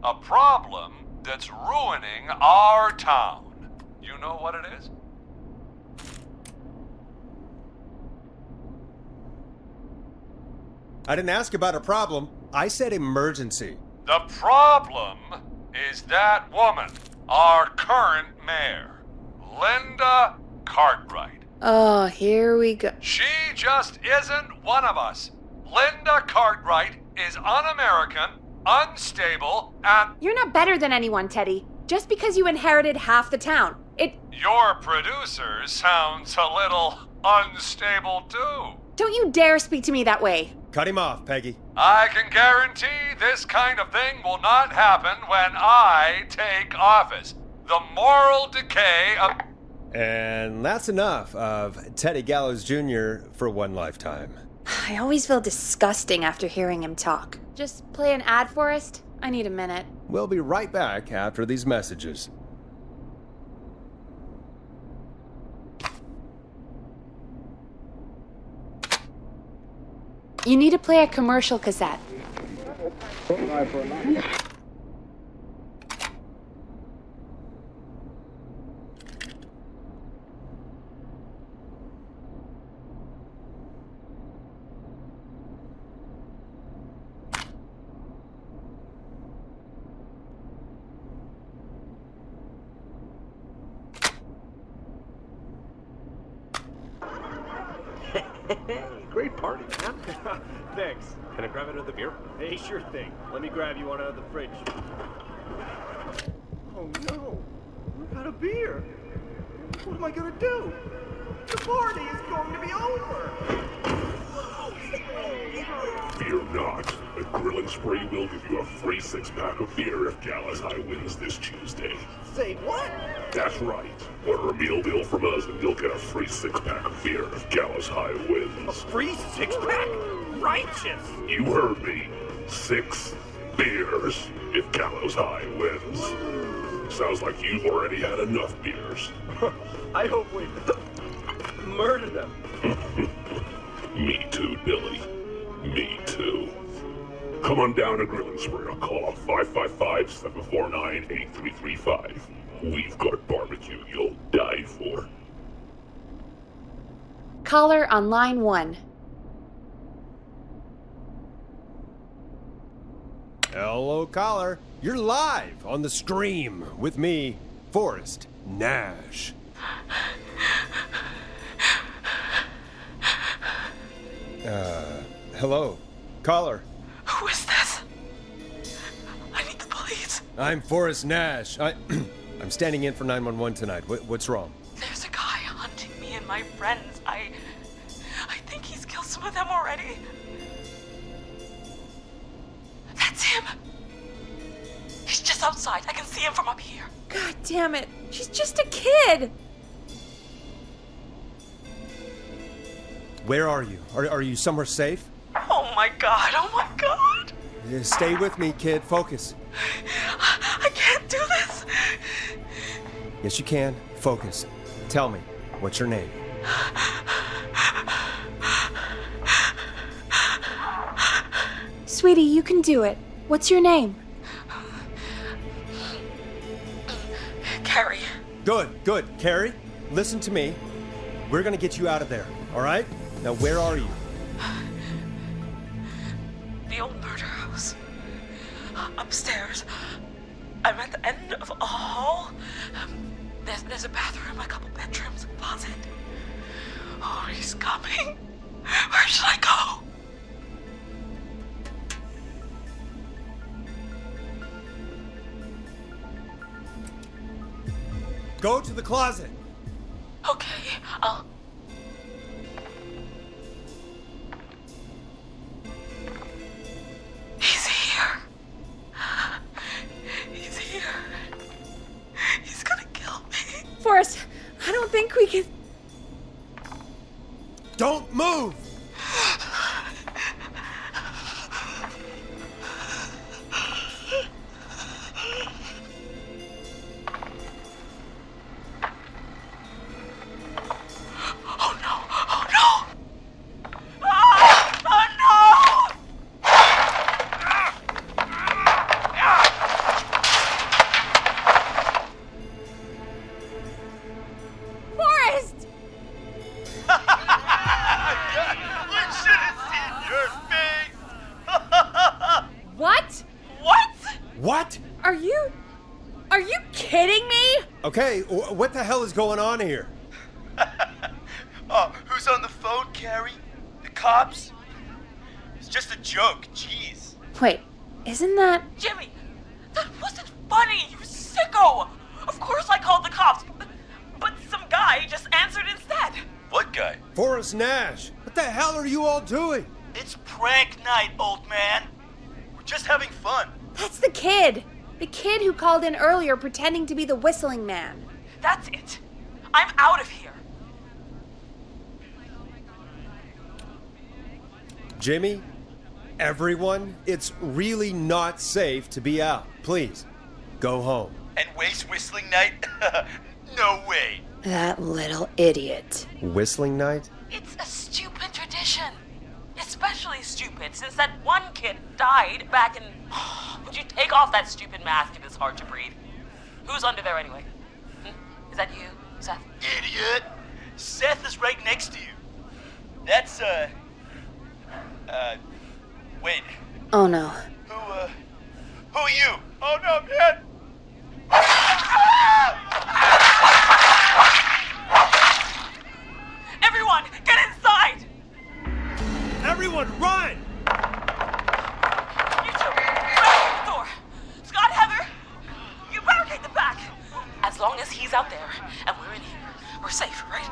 A problem that's ruining our town. You know what it is? I didn't ask about a problem. I said emergency. The problem is that woman, our current mayor, Linda Cartwright. Oh, here we go. She just isn't one of us. Linda Cartwright is un-American, unstable, and... You're not better than anyone, Teddy. Just because you inherited half the town. Your producer sounds a little unstable, too. Don't you dare speak to me that way. Cut him off, Peggy. I can guarantee this kind of thing will not happen when I take office. The moral decay of... And that's enough of Teddy Gallows Jr. for one lifetime. I always feel disgusting after hearing him talk. Just play an ad, Forrest? I need a minute. We'll be right back after these messages. You need to play a commercial cassette. Great party, man. Thanks. Can I grab another beer? Hey, sure thing. Let me grab you one out of the fridge. Oh no, we're out of beer. What am I gonna do? The party is going to be over. Fear not. A grilling spree will give you a free 6-pack of beer if Gallows High wins this Tuesday. Say what? That's right. Order a meal bill from us and you'll get a free 6-pack of beer if Gallows High wins. A free 6-pack? Righteous! You heard me. 6 beers if Gallows High wins. Sounds like you've already had enough beers. I hope we murder them. Me too, Billy. Me too. Come on down to Grilling Spree or call 555-749-8335. We've got barbecue you'll die for. Caller on line 1. Hello, caller. You're live on the stream with me, Forrest Nash. Hello, caller. Who is this? I need the police. I'm Forrest Nash. I'm standing in for 911 tonight. What's wrong? There's a guy hunting me and my friends. I think he's killed some of them already. That's him. He's just outside. I can see him from up here. God damn it. She's just a kid. Where are you? Are you somewhere safe? Oh my god. Oh my god. Stay with me, kid. Focus. I can't do this. Yes, you can. Focus. Tell me, what's your name? Sweetie, you can do it. What's your name? Carrie. Good. Carrie, listen to me. We're gonna get you out of there, all right? Now, where are you? The old murder house. Upstairs. I'm at the end of a hall. There's a bathroom, a couple bedrooms, a closet. Oh, he's coming. Where should I go? Go to the closet. Okay, I'll... He's here. He's here. He's gonna kill me. Forrest, I don't think we can... Don't move! Okay, what the hell is going on here? Oh, who's on the phone, Carrie? The cops? It's just a joke, jeez. Wait, isn't that... Jimmy, that wasn't funny, you sicko! Of course I called the cops, but some guy just answered instead. What guy? Forrest Nash. What the hell are you all doing? It's prank night, old man. We're just having fun. That's the kid. The kid who called in earlier pretending to be the whistling man. That's it. I'm out of here. Jimmy, everyone, it's really not safe to be out. Please, go home. And waste whistling night? No way. That little idiot. Whistling night? It's a stupid tradition. Especially stupid since that one kid died back in... Would you take off that stupid mask? It is hard to breathe. Who's under there anyway? Is that you, Seth? Idiot! Seth is right next to you. That's, wait. Oh no. Who are you? Oh no, man! Everyone, get inside! Everyone, run! You two, barricade the door. Scott, Heather, you barricade the back. As long as he's out there and we're in here, we're safe, right?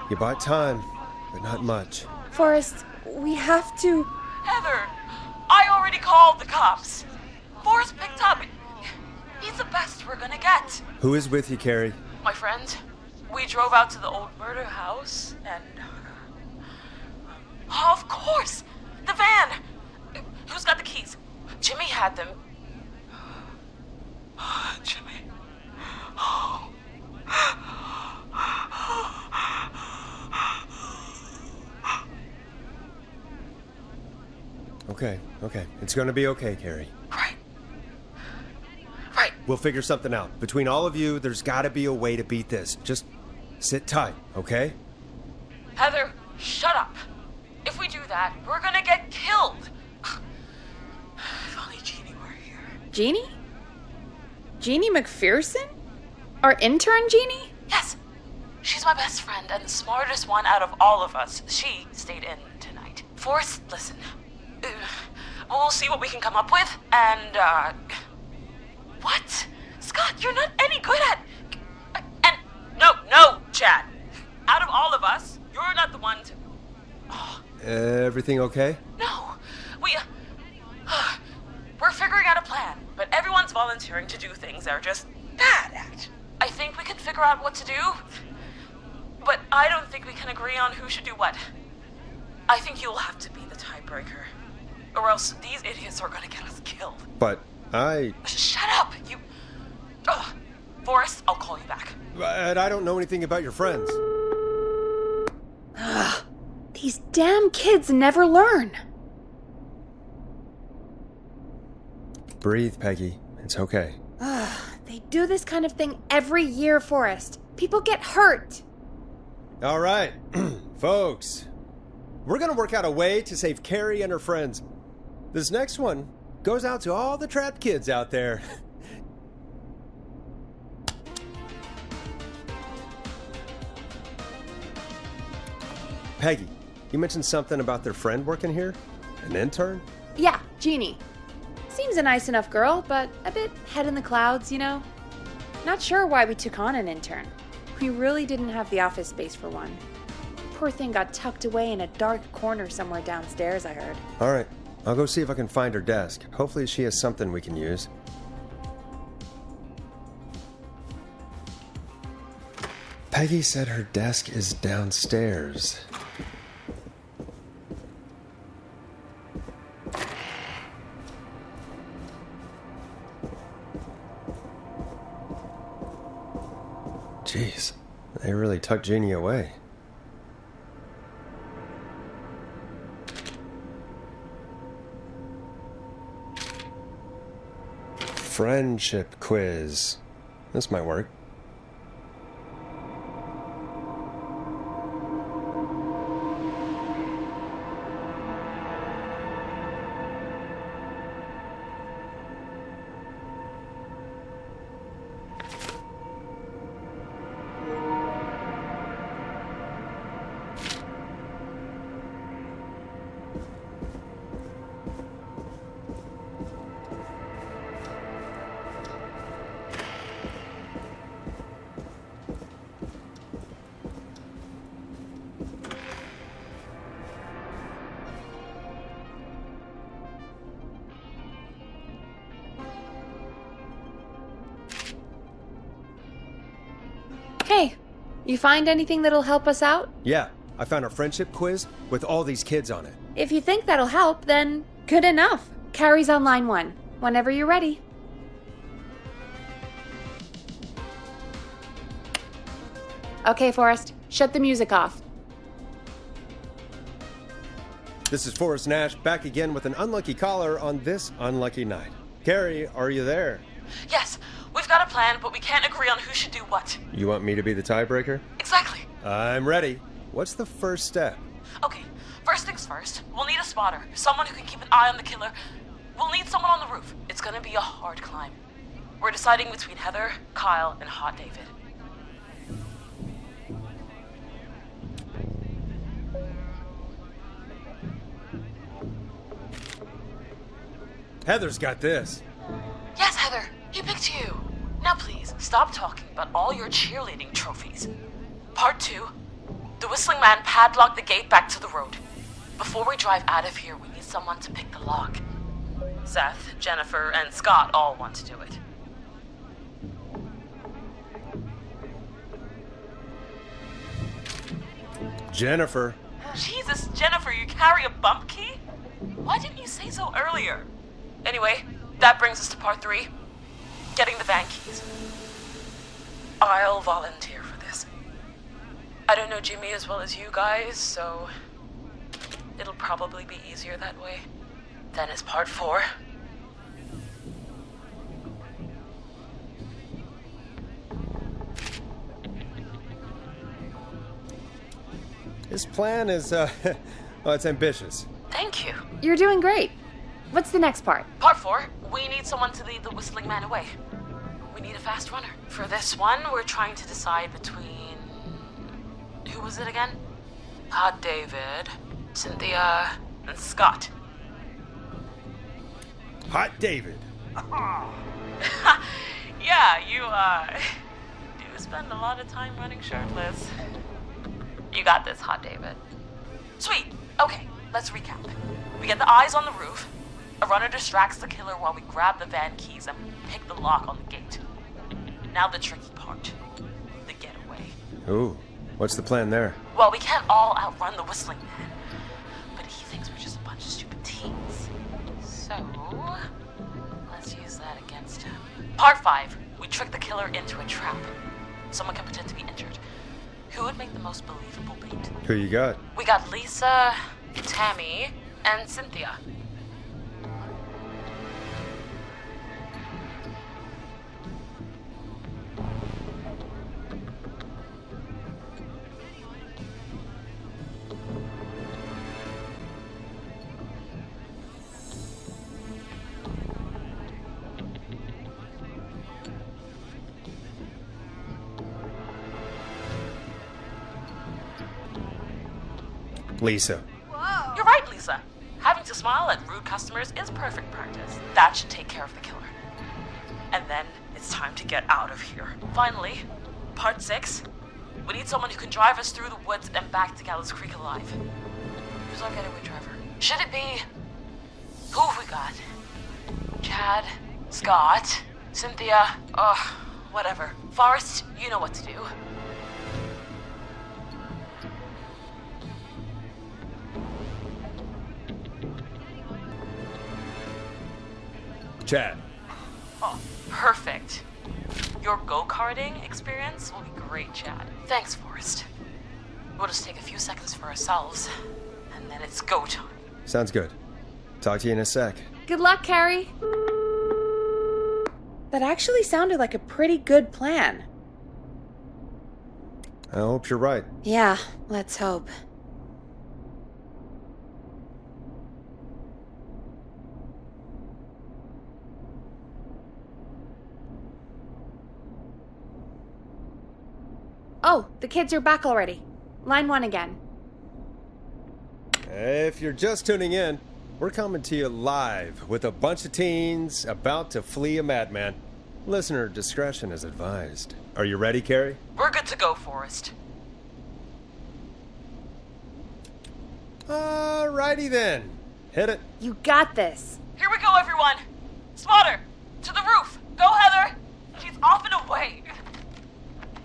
You bought time, but not much. Forrest, we have to... Heather, I already called the cops. Forrest picked up. He's the best we're gonna get. Who is with you, Carrie? My friend, we drove out to the old murder house and... Oh, of course! The van! Who's got the keys? Jimmy had them. Jimmy. Okay. It's gonna be okay, Carrie. Right. We'll figure something out. Between all of you, there's gotta be a way to beat this. Just sit tight, okay? Heather, shut up. If we do that, we're gonna get killed. If only Jeannie were here. Jeannie? Jeannie McPherson? Our intern Jeannie? Yes. She's my best friend and the smartest one out of all of us. She stayed in tonight. Forrest, listen. We'll see what we can come up with, and, What? Scott, you're not any good at... And... No, Chad. Out of all of us, you're not the one to... Oh. Everything okay? No. We're figuring out a plan, but everyone's volunteering to do things they're just bad at. I think we can figure out what to do, but I don't think we can agree on who should do what. I think you'll have to be the tiebreaker, or else these idiots are gonna get us killed. But I... Shut up, you... Forrest, I'll call you back. But I don't know anything about your friends. These damn kids never learn. Breathe, Peggy. It's okay. They do this kind of thing every year, Forrest. People get hurt. All right, folks. We're gonna work out a way to save Carrie and her friends. This next one goes out to all the trapped kids out there. Peggy, you mentioned something about their friend working here? An intern? Yeah, Jeannie. Seems a nice enough girl, but a bit head in the clouds, you know? Not sure why we took on an intern. We really didn't have the office space for one. Poor thing got tucked away in a dark corner somewhere downstairs, I heard. All right, I'll go see if I can find her desk. Hopefully she has something we can use. Peggy said her desk is downstairs. Jeez, they really tucked Jeannie away. Friendship quiz. This might work. Hey, you find anything that'll help us out? Yeah, I found a friendship quiz with all these kids on it. If you think that'll help, then good enough. Carrie's on line 1, whenever you're ready. Okay, Forrest, shut the music off. This is Forrest Nash, back again with an unlucky caller on this unlucky night. Carrie, are you there? Yes, we've got a plan, but we can't agree on who should do what. You want me to be the tiebreaker? Exactly. I'm ready. What's the first step? Okay, first things first, we'll need a spotter, someone who can keep an eye on the killer. We'll need someone on the roof. It's gonna be a hard climb. We're deciding between Heather, Kyle, and Hot David. Heather's got this. Yes, Heather, he picked you. Now please, stop talking about all your cheerleading trophies. Part 2. The whistling man padlocked the gate back to the road. Before we drive out of here, we need someone to pick the lock. Seth, Jennifer, and Scott all want to do it. Jennifer. Jesus, Jennifer, you carry a bump key? Why didn't you say so earlier? Anyway, that brings us to part 3. Getting the van keys. I'll volunteer for this. I don't know Jimmy as well as you guys, so it'll probably be easier that way. Then it's part 4. This plan is, well, it's ambitious. Thank you. You're doing great. What's the next part? Part 4, we need someone to lead the whistling man away. We need a fast runner. For this one, we're trying to decide between... Who was it again? Hot David, Cynthia, and Scott. Hot David. Yeah, you, do spend a lot of time running shirtless. You got this, Hot David. Sweet. Okay, let's recap. We get the eyes on the roof. A runner distracts the killer while we grab the van keys and pick the lock on the gate. Now the tricky part. The getaway. Ooh, what's the plan there? Well, we can't all outrun the whistling man. But he thinks we're just a bunch of stupid teens. So, let's use that against him. Part 5. We trick the killer into a trap. Someone can pretend to be injured. Who would make the most believable bait? Who you got? We got Lisa, Tammy, and Cynthia. Lisa. Whoa. You're right, Lisa. Having to smile at rude customers is perfect practice. That should take care of the killer. And then it's time to get out of here. Finally, part 6. We need someone who can drive us through the woods and back to Gallows Creek alive. Who's our getaway driver? Should it be... Who have we got? Chad, Scott, Cynthia, whatever. Forrest, you know what to do. Chad. Oh, perfect. Your go-karting experience will be great, Chad. Thanks, Forrest. We'll just take a few seconds for ourselves, and then it's go time. Sounds good. Talk to you in a sec. Good luck, Carrie. That actually sounded like a pretty good plan. I hope you're right. Yeah, let's hope. Oh, the kids are back already. Line 1 again. If you're just tuning in, we're coming to you live with a bunch of teens about to flee a madman. Listener discretion is advised. Are you ready, Carrie? We're good to go, Forrest. Alrighty then. Hit it. You got this. Here we go, everyone. Spotter, to the roof. Go, Heather. She's off and away.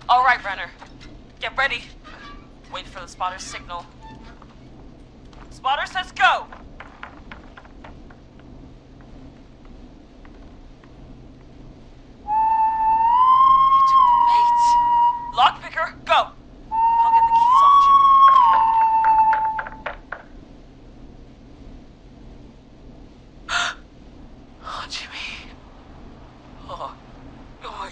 All right, Renner. Get ready. Wait for the spotter's signal. Spotter says go. He took the bait. Lockpicker, go. I'll get the keys off Jimmy. Oh, Jimmy. Oh,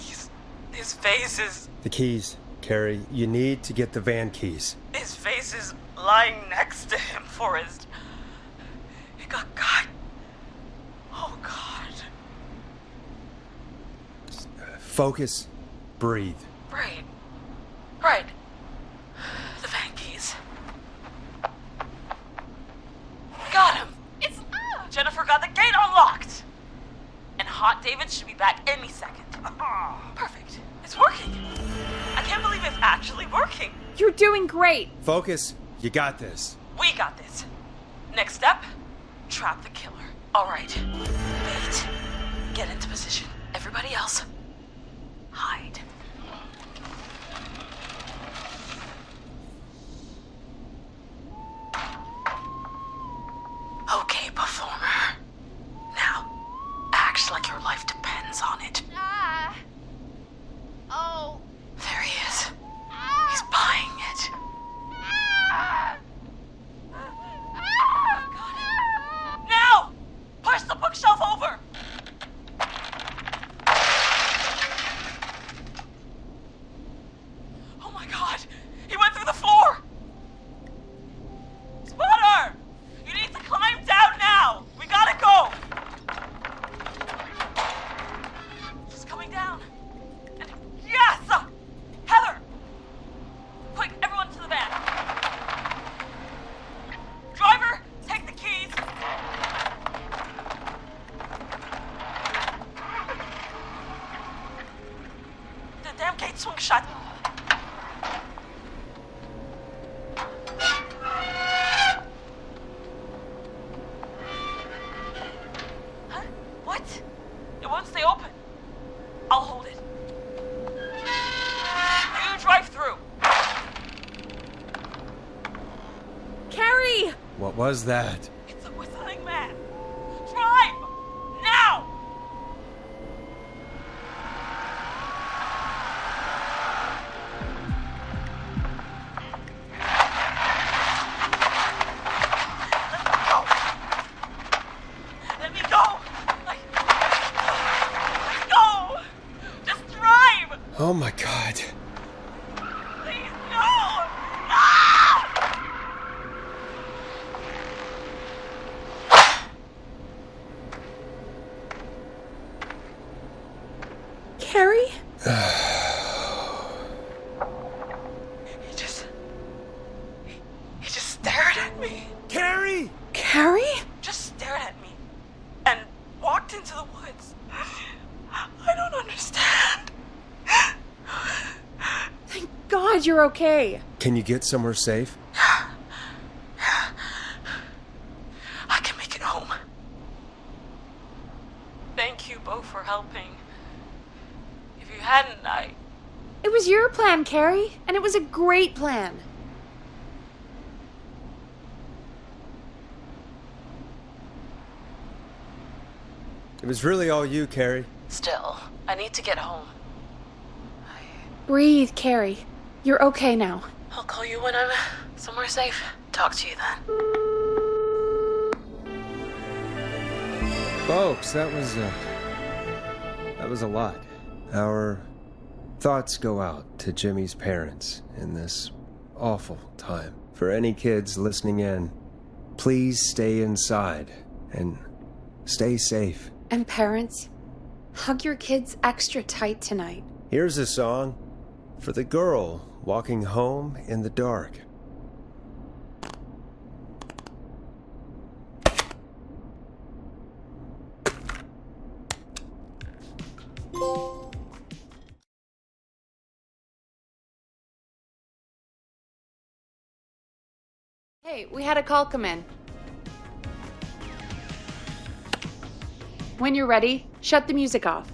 his face is... The keys. Carrie, you need to get the van keys. His face is lying next to him, Forrest. He got cut. Oh, God. Focus. Breathe. Right. The van keys. Got him. Jennifer got the gate unlocked. David should be back any second. Perfect. It's working. I can't believe it's actually working. You're doing great. Focus. You got this. We got this. Next step, trap the killer. All right. Wait. Get into position. Everybody else, hide. Okay, performer. Now, act like your life depends on it. Oh. There he is. He's buying it. Now! Push the bookshelf over! Oh my god! He went through the floor! Spotter! You need to climb down now! We gotta go! She's coming down. And yes! Heather! Quick, everyone to the van. Driver, take the keys. The damn gate swung shut. Huh? What? It won't stay open. I'll hold it. You drive through. Carrie! What was that? It's a whistling man. Drive! Now! Let me go! Let me go! Just drive! Oh my god. Please, no! Ah! Carrie? He just stared at me. Carrie! Carrie? Just stared at me and walked into the woods. I don't understand. Thank God you're okay. Can you get somewhere safe? I can make it home. Thank you both for helping. If you hadn't, It was your plan, Carrie, and it was a great plan. It was really all you, Carrie. Still, I need to get home. Breathe, Carrie. You're okay now. I'll call you when I'm somewhere safe. Talk to you then. Folks, that was a lot. Our thoughts go out to Jimmy's parents in this awful time. For any kids listening in, please stay inside and stay safe. And parents, hug your kids extra tight tonight. Here's a song for the girl walking home in the dark. Hey, we had a call come in. When you're ready, shut the music off.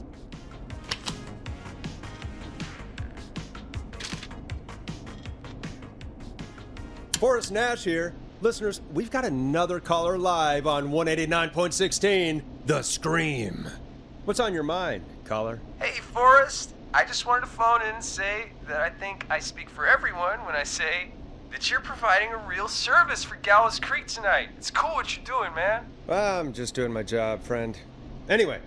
Forrest Nash here. Listeners, we've got another caller live on 189.16, The Scream. What's on your mind, caller? Hey, Forrest. I just wanted to phone in and say that I think I speak for everyone when I say that you're providing a real service for Gallows Creek tonight. It's cool what you're doing, man. Well, I'm just doing my job, friend. Anyway,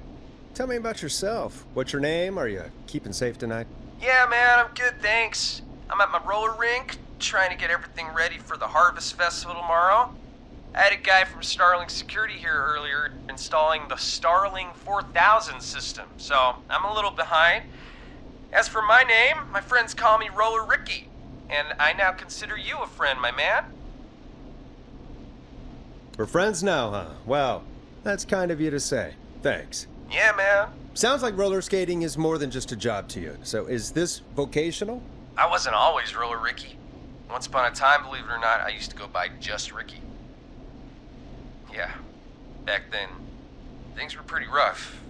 tell me about yourself. What's your name? Are you keeping safe tonight? Yeah, man, I'm good, thanks. I'm at my roller rink, trying to get everything ready for the Harvest Festival tomorrow. I had a guy from Starling Security here earlier installing the Starling 4000 system, so I'm a little behind. As for my name, my friends call me Roller Ricky, and I now consider you a friend, my man. We're friends now, huh? Well, that's kind of you to say. Thanks. Yeah, man. Sounds like roller skating is more than just a job to you. So is this vocational? I wasn't always Roller Ricky. Once upon a time, believe it or not, I used to go by just Ricky. Yeah, back then, things were pretty rough.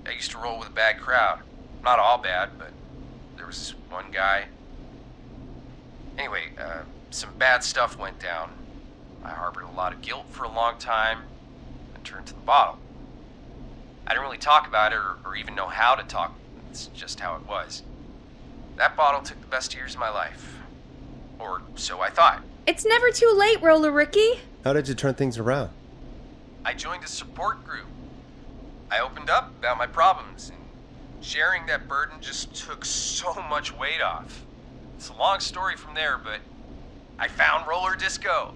I used to roll with a bad crowd. Not all bad, but there was this one guy. Anyway, some bad stuff went down. I harbored a lot of guilt for a long time and turned to the bottle. I didn't really talk about it or even know how to talk. It's just how it was. That bottle took the best years of my life. Or so I thought. It's never too late, Roller Ricky. How did you turn things around? I joined a support group. I opened up about my problems, and sharing that burden just took so much weight off. It's a long story from there, but I found roller disco.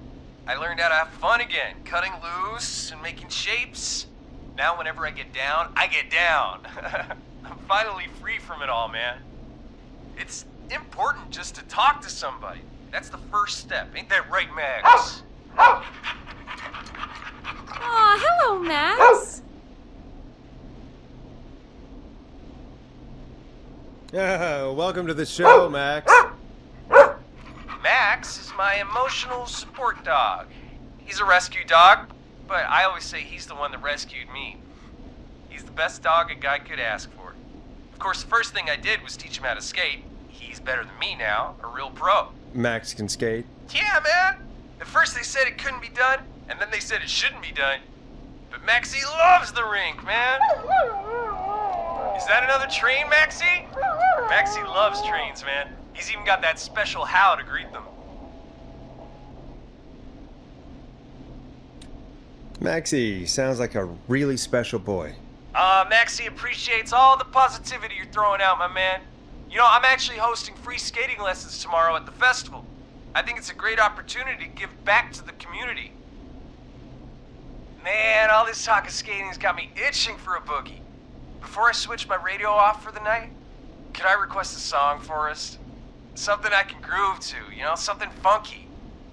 I learned how to have fun again, cutting loose and making shapes. Now whenever I get down, I get down. I'm finally free from it all, man. It's important just to talk to somebody. That's the first step. Ain't that right, Max? Aw, hello, Max. Welcome to the show, Max. Max is my emotional support dog. He's a rescue dog, but I always say he's the one that rescued me. He's the best dog a guy could ask for. Of course, the first thing I did was teach him how to skate. He's better than me now, a real pro. Max can skate? Yeah, man. At first they said it couldn't be done, and then they said it shouldn't be done. But Maxie loves the rink, man. Is that another train, Maxie? Maxie loves trains, man. He's even got that special how to greet them. Maxie sounds like a really special boy. Maxie appreciates all the positivity you're throwing out, my man. You know, I'm actually hosting free skating lessons tomorrow at the festival. I think it's a great opportunity to give back to the community. Man, all this talk of skating's got me itching for a boogie. Before I switch my radio off for the night, could I request a song, Forrest? Something I can groove to, you know, something funky.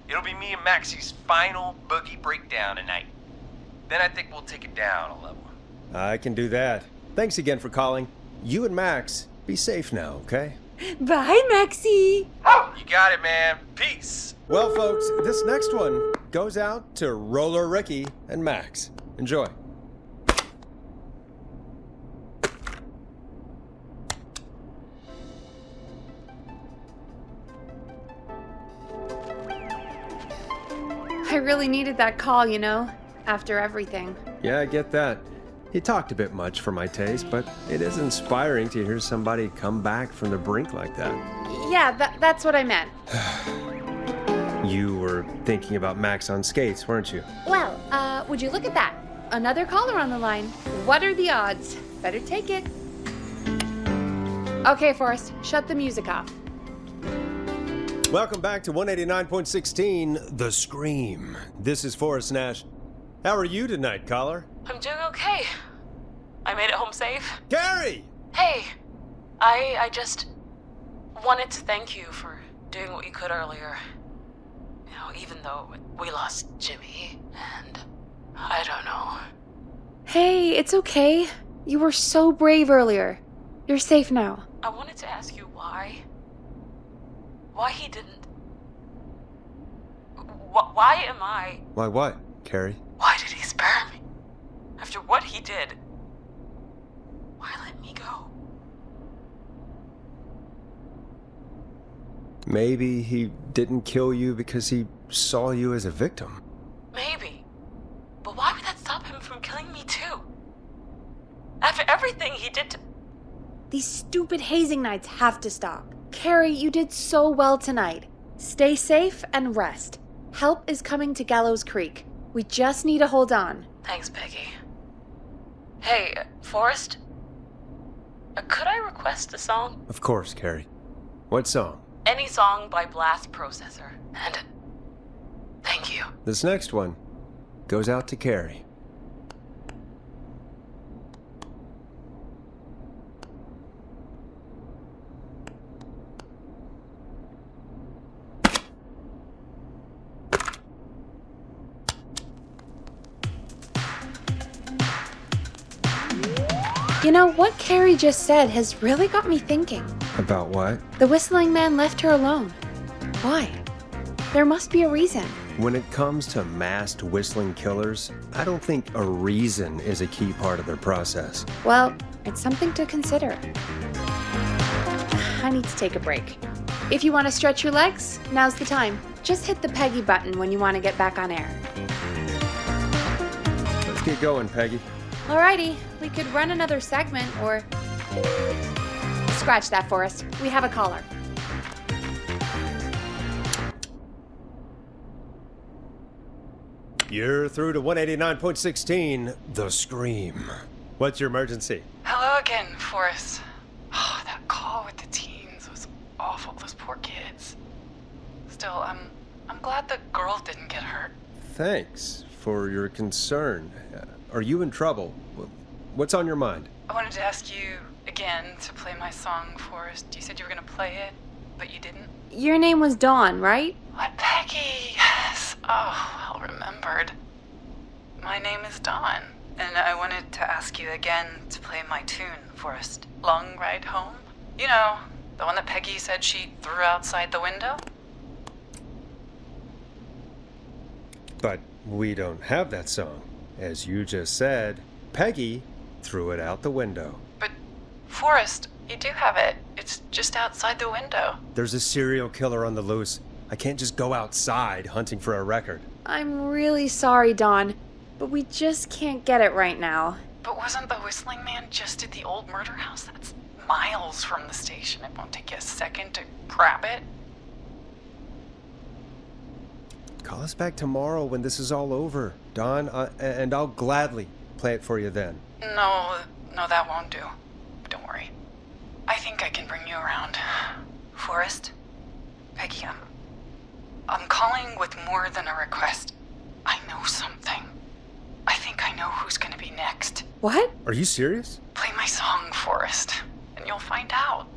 It'll be me and Maxie's final boogie breakdown tonight. Then I think we'll take it down a level. I can do that. Thanks again for calling. You and Max, be safe now, okay? Bye, Maxie. You got it, man. Peace. Well, folks, this next one goes out to Roller Ricky and Max. Enjoy. I really needed that call, you know, after everything. Yeah, I get that. He talked a bit much for my taste, but it is inspiring to hear somebody come back from the brink like that. Yeah, that's what I meant. You were thinking about Max on skates, weren't you? Well, would you look at that? Another caller on the line. What are the odds? Better take it. Okay, Forrest, shut the music off. Welcome back to 189.16, The Scream. This is Forrest Nash. How are you tonight, caller? I'm doing okay. I made it home safe. Gary! Hey, I just wanted to thank you for doing what you could earlier. You know, even though we lost Jimmy, and I don't know. Hey, it's okay. You were so brave earlier. You're safe now. I wanted to ask you why he didn't... Why am I... Why what, Carrie? Why did he spare me? After what he did, why let me go? Maybe he didn't kill you because he saw you as a victim. Maybe. But why would that stop him from killing me too? After everything he did to... These stupid hazing nights have to stop. Carrie, you did so well tonight. Stay safe and rest. Help is coming to Gallows Creek. We just need to hold on. Thanks, Peggy. Hey, Forrest? Could I request a song? Of course, Carrie. What song? Any song by Blast Processor. And thank you. This next one goes out to Carrie. You know, what Carrie just said has really got me thinking. About what? The whistling man left her alone. Why? There must be a reason. When it comes to masked whistling killers, I don't think a reason is a key part of their process. Well, it's something to consider. I need to take a break. If you want to stretch your legs, now's the time. Just hit the Peggy button when you want to get back on air. Let's get going, Peggy. Alrighty, we could run another segment or... Scratch that, Forrest. We have a caller. You're through to 189.16, The Scream. What's your emergency? Hello again, Forrest. Oh, that call with the teens was awful. Those poor kids. Still, I'm glad the girl didn't get hurt. Thanks for your concern. Are you in trouble? What's on your mind? I wanted to ask you again to play my song, Forrest. You said you were going to play it, but you didn't. Your name was Dawn, right? What, Peggy? Yes. Oh, well remembered. My name is Dawn, and I wanted to ask you again to play my tune, Forrest. Long Ride Home? You know, the one that Peggy said she threw outside the window? But we don't have that song. As you just said, Peggy threw it out the window. But, Forrest, you do have it. It's just outside the window. There's a serial killer on the loose. I can't just go outside hunting for a record. I'm really sorry, Dawn, but we just can't get it right now. But wasn't the whistling man just at the old murder house? That's miles from the station. It won't take you a second to grab it. Call us back tomorrow when this is all over, Dawn, and I'll gladly play it for you then. No, that won't do. Don't worry. I think I can bring you around. Forrest? Peggy, I'm calling with more than a request. I know something. I think I know who's gonna be next. What? Are you serious? Play my song, Forrest, and you'll find out.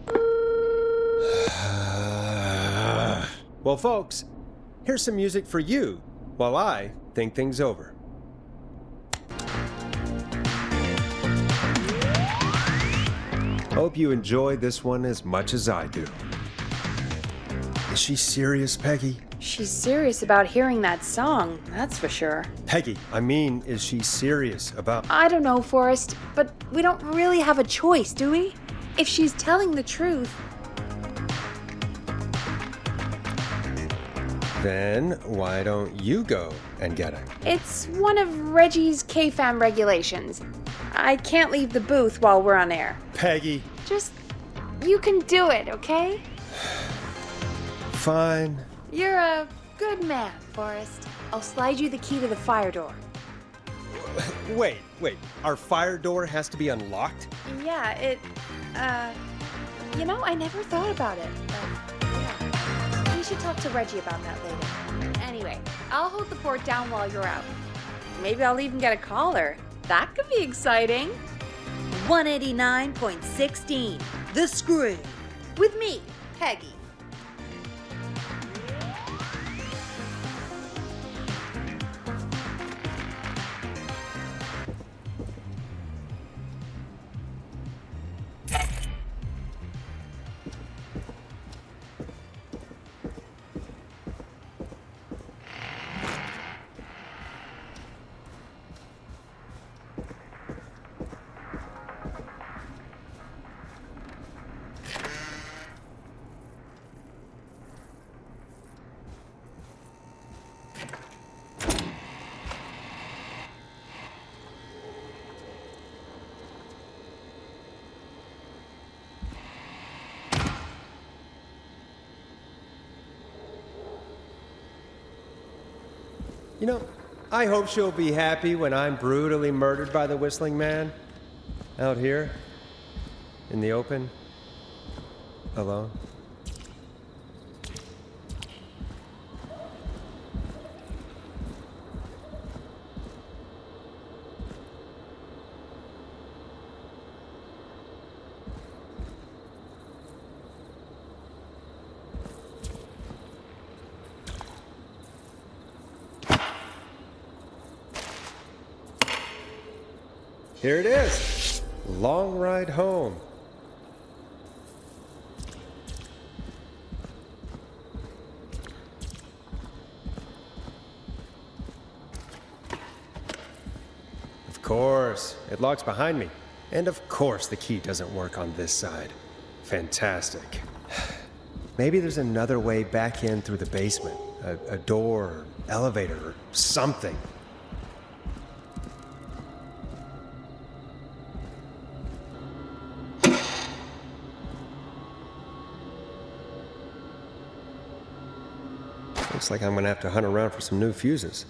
Well, folks, here's some music for you while I think things over. Hope you enjoy this one as much as I do. Is she serious, Peggy? She's serious about hearing that song, that's for sure. Peggy, I mean, is she serious about... I don't know, Forrest, but we don't really have a choice, do we? If she's telling the truth... Then why don't you go and get her? It's one of Reggie's KFAM regulations. I can't leave the booth while we're on air. Peggy. Just, you can do it, okay? Fine. You're a good man, Forrest. I'll slide you the key to the fire door. Wait. Our fire door has to be unlocked? Yeah, you know, I never thought about it, but yeah. We should talk to Reggie about that later. Anyway, I'll hold the fort down while you're out. Maybe I'll even get a caller. That could be exciting. 189.16, The Scream. With me, Peggy. You know, I hope she'll be happy when I'm brutally murdered by the whistling man. Out here, in the open, alone. Here it is. Long ride home. Of course, it locks behind me. And of course the key doesn't work on this side. Fantastic. Maybe there's another way back in through the basement. A door, or elevator, or something. Looks like I'm gonna have to hunt around for some new fuses.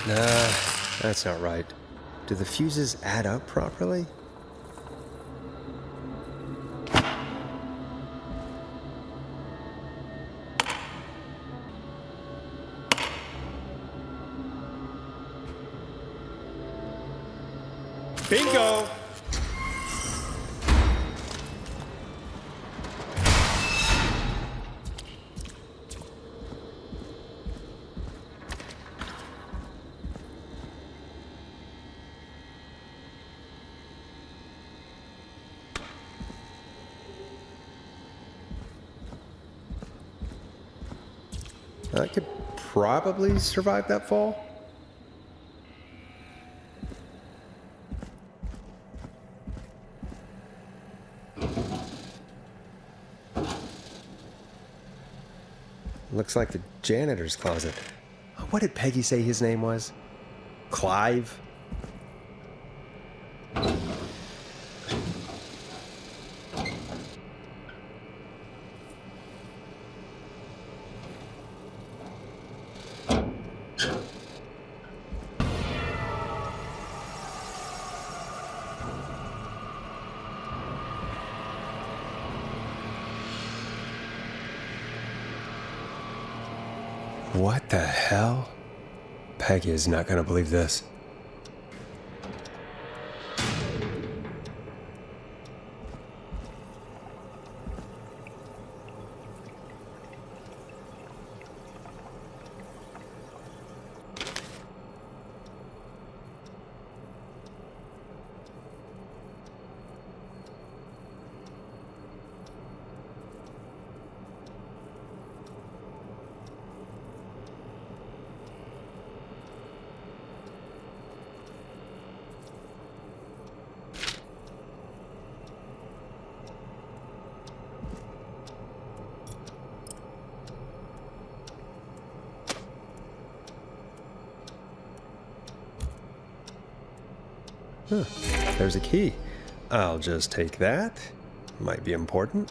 Nah, that's not right. Do the fuses add up properly? Bingo! I could probably survive that fall. Looks like the janitor's closet. What did Peggy say his name was? Clive? What the hell? Peggy is not going to believe this. Huh, there's a key. I'll just take that. Might be important.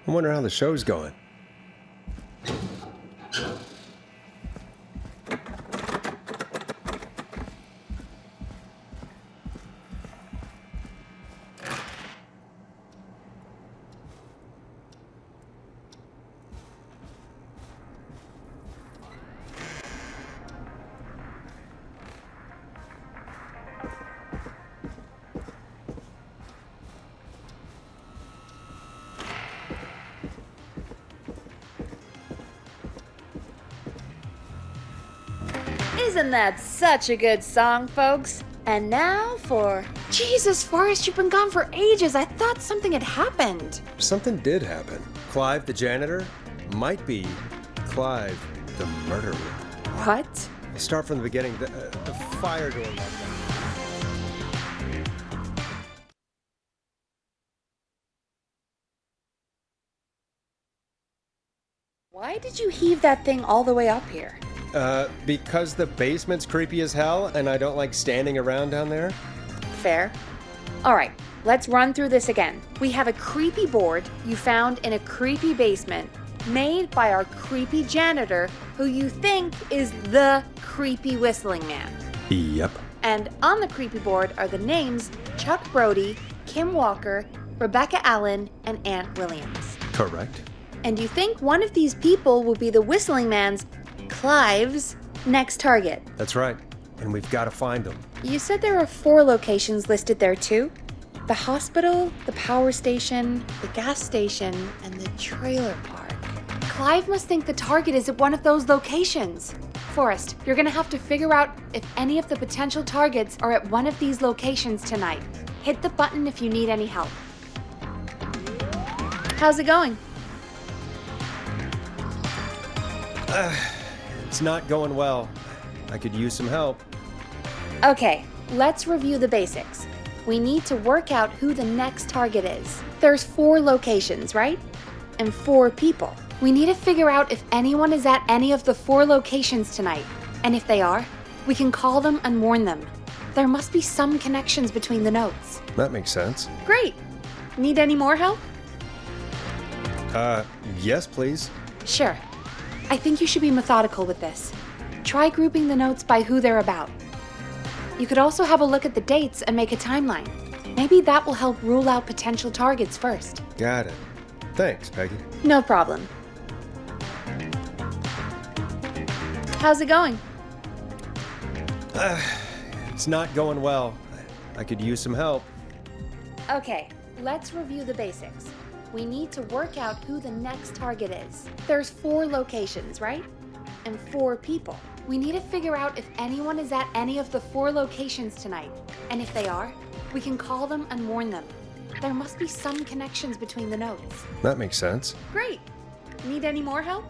I wonder how the show's going. Isn't that such a good song, folks? And now for... Jesus, Forrest, you've been gone for ages. I thought something had happened. Something did happen. Clive the janitor might be Clive the murderer. What? Start from the beginning. The fire door locked down. Why did you heave that thing all the way up here? Because the basement's creepy as hell, and I don't like standing around down there. Fair. Alright, let's run through this again. We have a creepy board you found in a creepy basement, made by our creepy janitor, who you think is the creepy whistling man. Yep. And on the creepy board are the names Chuck Brody, Kim Walker, Rebecca Allen, and Aunt Williams. Correct. And you think one of these people will be the whistling man's, Clive's, next target. That's right. And we've got to find them. You said there are 4 locations listed there too? The hospital, the power station, the gas station, and the trailer park. Clive must think the target is at one of those locations. Forrest, you're gonna have to figure out if any of the potential targets are at one of these locations tonight. Hit the button if you need any help. How's it going? It's not going well. I could use some help. Okay, let's review the basics. We need to work out who the next target is. There's 4 locations, right? And 4 people. We need to figure out if anyone is at any of the 4 locations tonight. And if they are, we can call them and warn them. There must be some connections between the notes. That makes sense. Great. Need any more help? Yes, please. Sure. I think you should be methodical with this. Try grouping the notes by who they're about. You could also have a look at the dates and make a timeline. Maybe that will help rule out potential targets first. Got it. Thanks, Peggy. No problem. How's it going? It's not going well. I could use some help. Okay, let's review the basics. We need to work out who the next target is. There's 4 locations, right? And 4 people. We need to figure out if anyone is at any of the 4 locations tonight. And if they are, we can call them and warn them. There must be some connections between the notes. That makes sense. Great. Need any more help?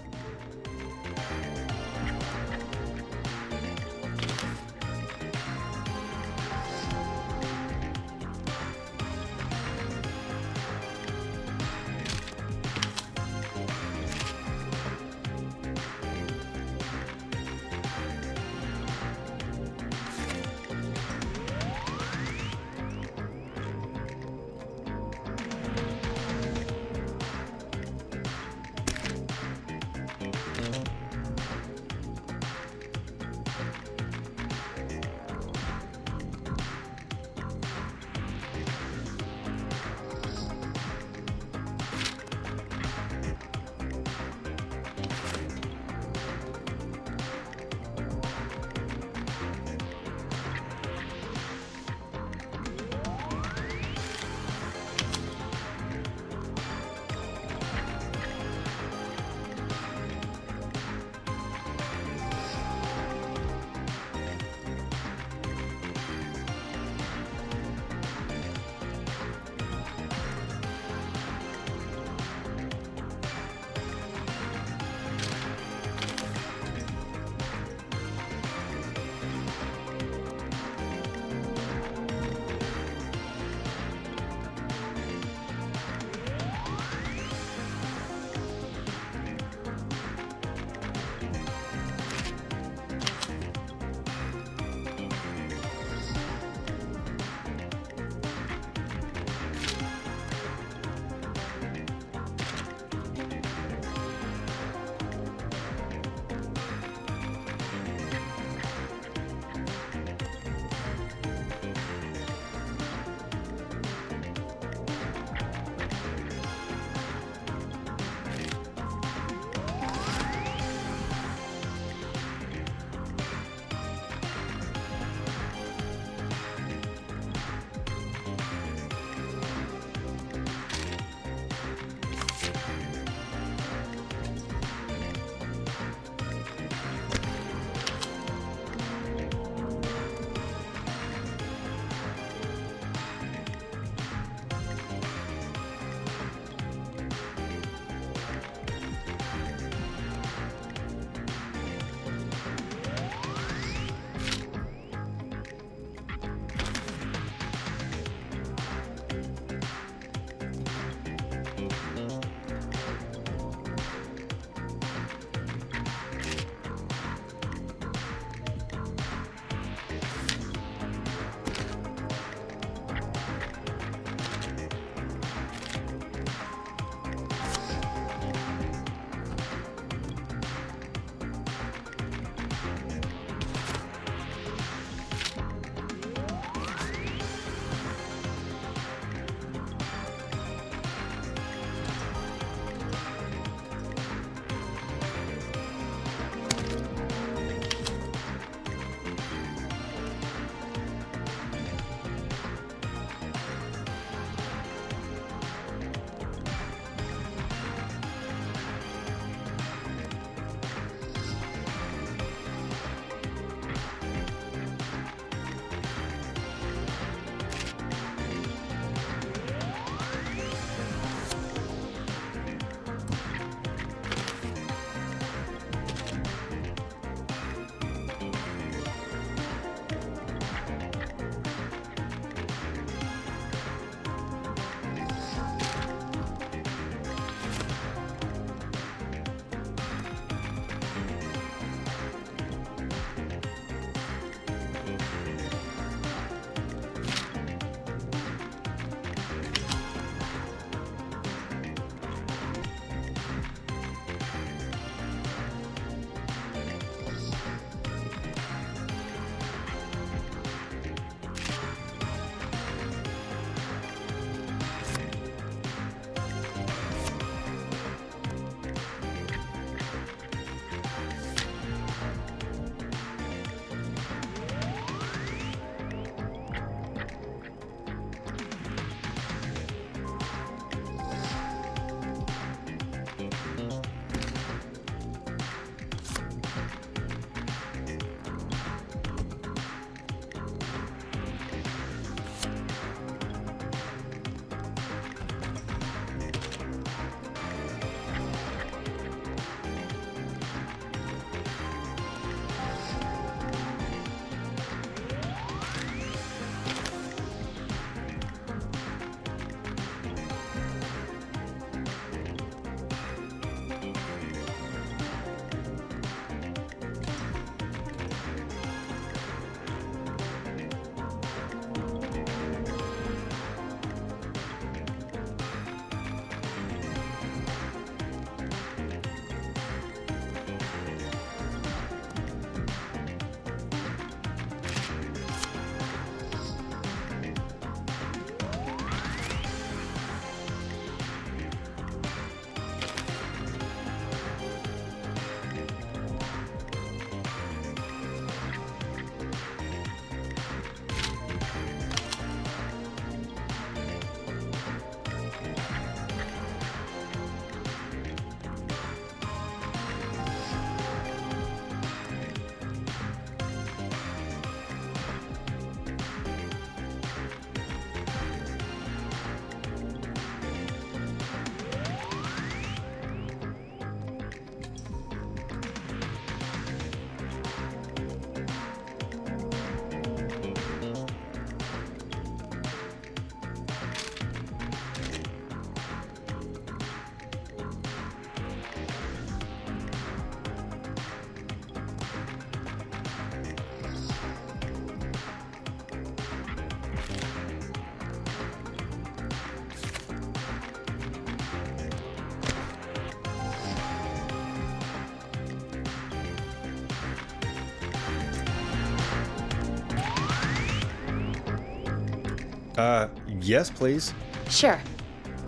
Yes, please. Sure.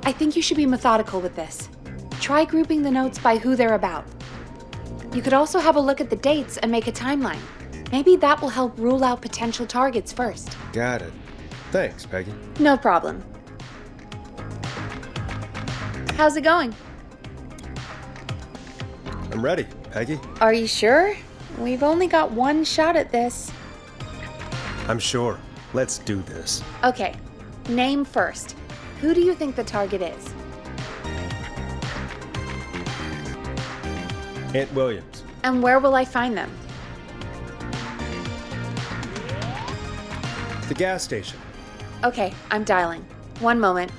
I think you should be methodical with this. Try grouping the notes by who they're about. You could also have a look at the dates and make a timeline. Maybe that will help rule out potential targets first. Got it. Thanks, Peggy. No problem. How's it going? I'm ready, Peggy. Are you sure? We've only got one shot at this. I'm sure. Let's do this. Okay, name first. Who do you think the target is? Aunt Williams. And where will I find them? The gas station. Okay, I'm dialing. One moment.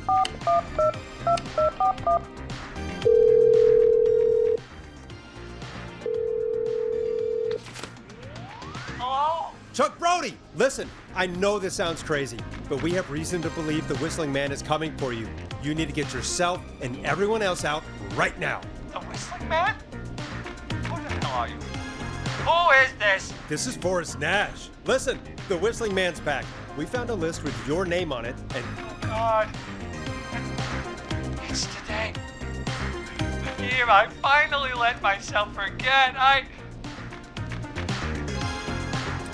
Hello? Chuck Brody! Listen, I know this sounds crazy, but we have reason to believe the Whistling Man is coming for you. You need to get yourself and everyone else out right now. The Whistling Man? Who the hell are you? Who is this? This is Forrest Nash. Listen, the Whistling Man's back. We found a list with your name on it, and... Oh, God. It's today. The year I finally let myself forget.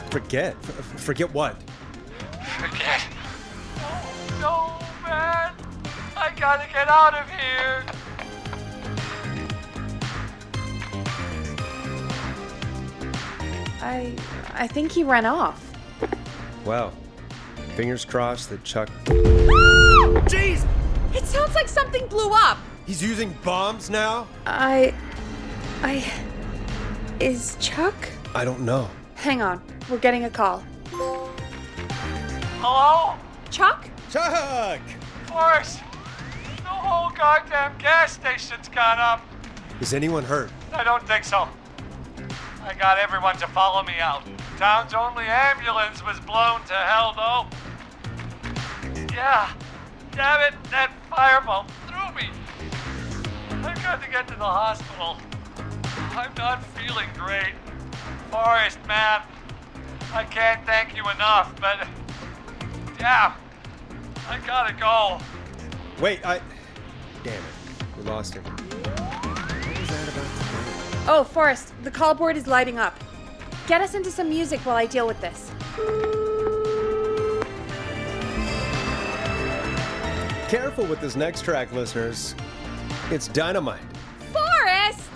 Forget? Forget what? Forget? Oh, no, man. I gotta get out of here. I think he ran off. Well, fingers crossed that Chuck... Jeez! It sounds like something blew up! He's using bombs now? Is Chuck? I don't know. Hang on, we're getting a call. Hello? Chuck? Chuck! Forrest! The whole goddamn gas station's gone up. Is anyone hurt? I don't think so. I got everyone to follow me out. Town's only ambulance was blown to hell, though. Yeah. Damn it, that fireball threw me. I've got to get to the hospital. I'm not feeling great. Forrest, man, I can't thank you enough, but... yeah, I gotta go. Wait, Damn it. We lost him. What was that about? Oh, Forrest, the call board is lighting up. Get us into some music while I deal with this. Careful with this next track, listeners. It's dynamite. Forrest!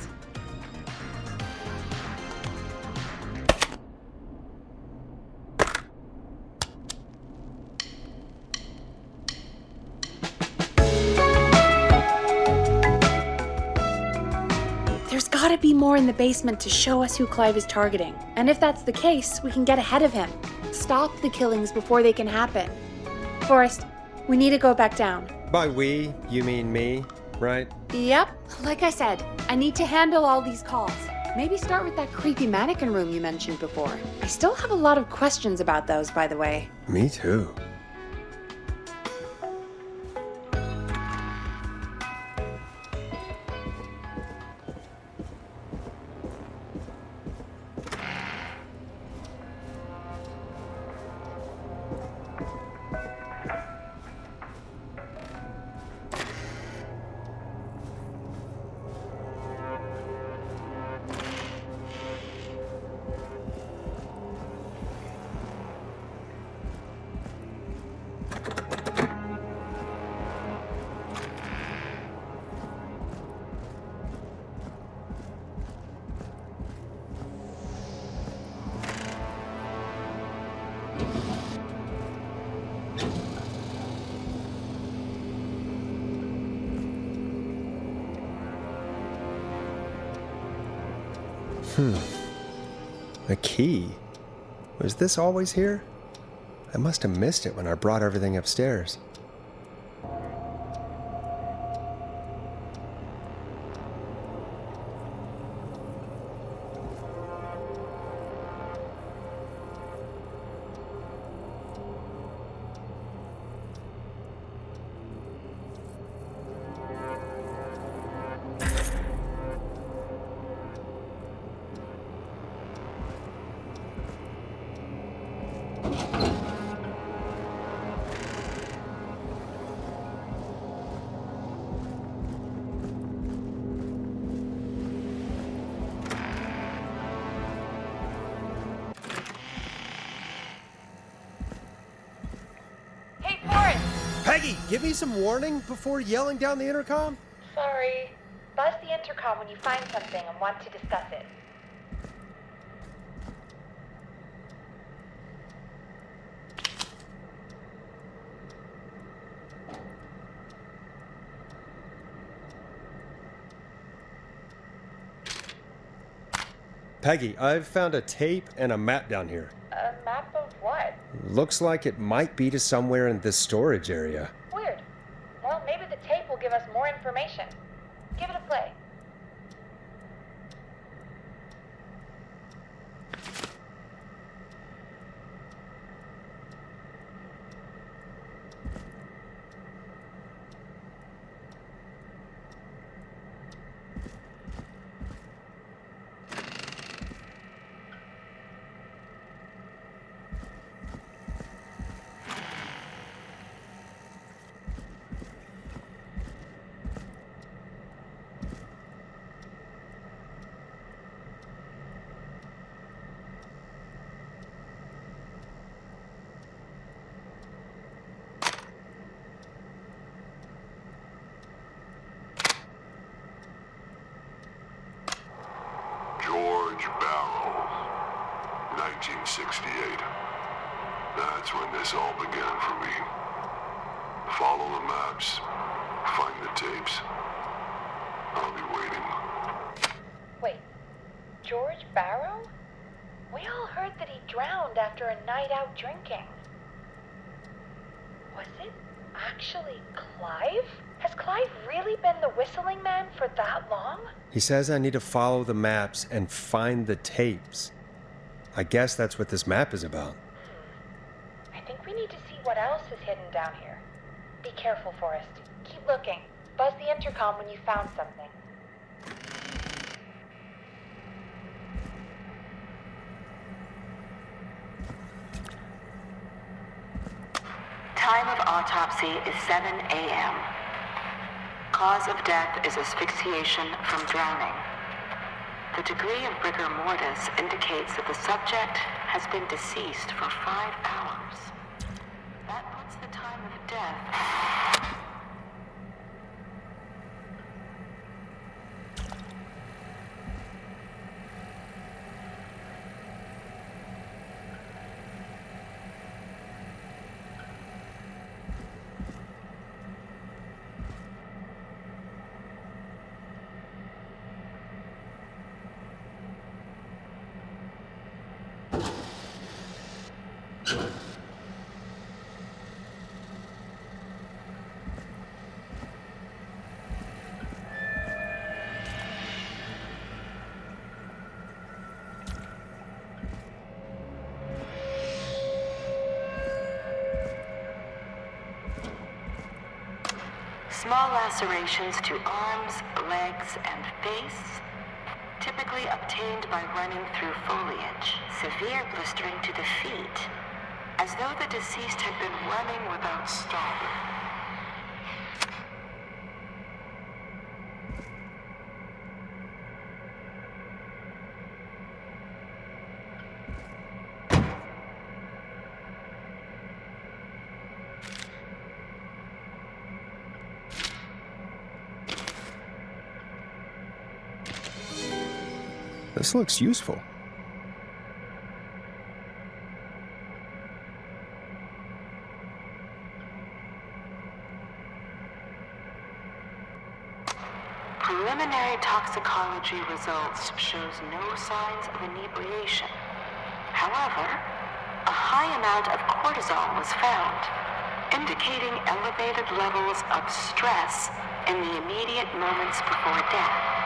There's gotta be more in the basement to show us who Clive is targeting. And if that's the case, we can get ahead of him. Stop the killings before they can happen. Forrest, we need to go back down. By we, you mean me, right? Yep. Like I said, I need to handle all these calls. Maybe start with that creepy mannequin room you mentioned before. I still have a lot of questions about those, by the way. Me too. A key? Was this always here? I must have missed it when I brought everything upstairs. give me some warning before yelling down the intercom? Sorry. Buzz the intercom when you find something and want to discuss it. Peggy, I've found a tape and a map down here. A map of what? Looks like it might be to somewhere in this storage area. Weird. Well, maybe the tape will give us more information. Give it a play. George Barrow, 1968. That's when this all began for me. Follow the maps, find the tapes. I'll be waiting. Wait, George Barrow? We all heard that he drowned after a night out drinking. Was it actually Clive? Has Clive really been the whistling man for that long? He says I need to follow the maps and find the tapes. I guess that's what this map is about. I think we need to see what else is hidden down here. Be careful, Forrest. Keep looking. Buzz the intercom when you found something. Time of autopsy is 7 a.m. Cause of death is asphyxiation from drowning. The degree of rigor mortis indicates that the subject has been deceased for 5 hours. That puts the time of death... Small lacerations to arms, legs, and face, typically obtained by running through foliage. Severe blistering to the feet, as though the deceased had been running without stopping. This looks useful. Preliminary toxicology results shows no signs of inebriation. However, a high amount of cortisol was found, indicating elevated levels of stress in the immediate moments before death.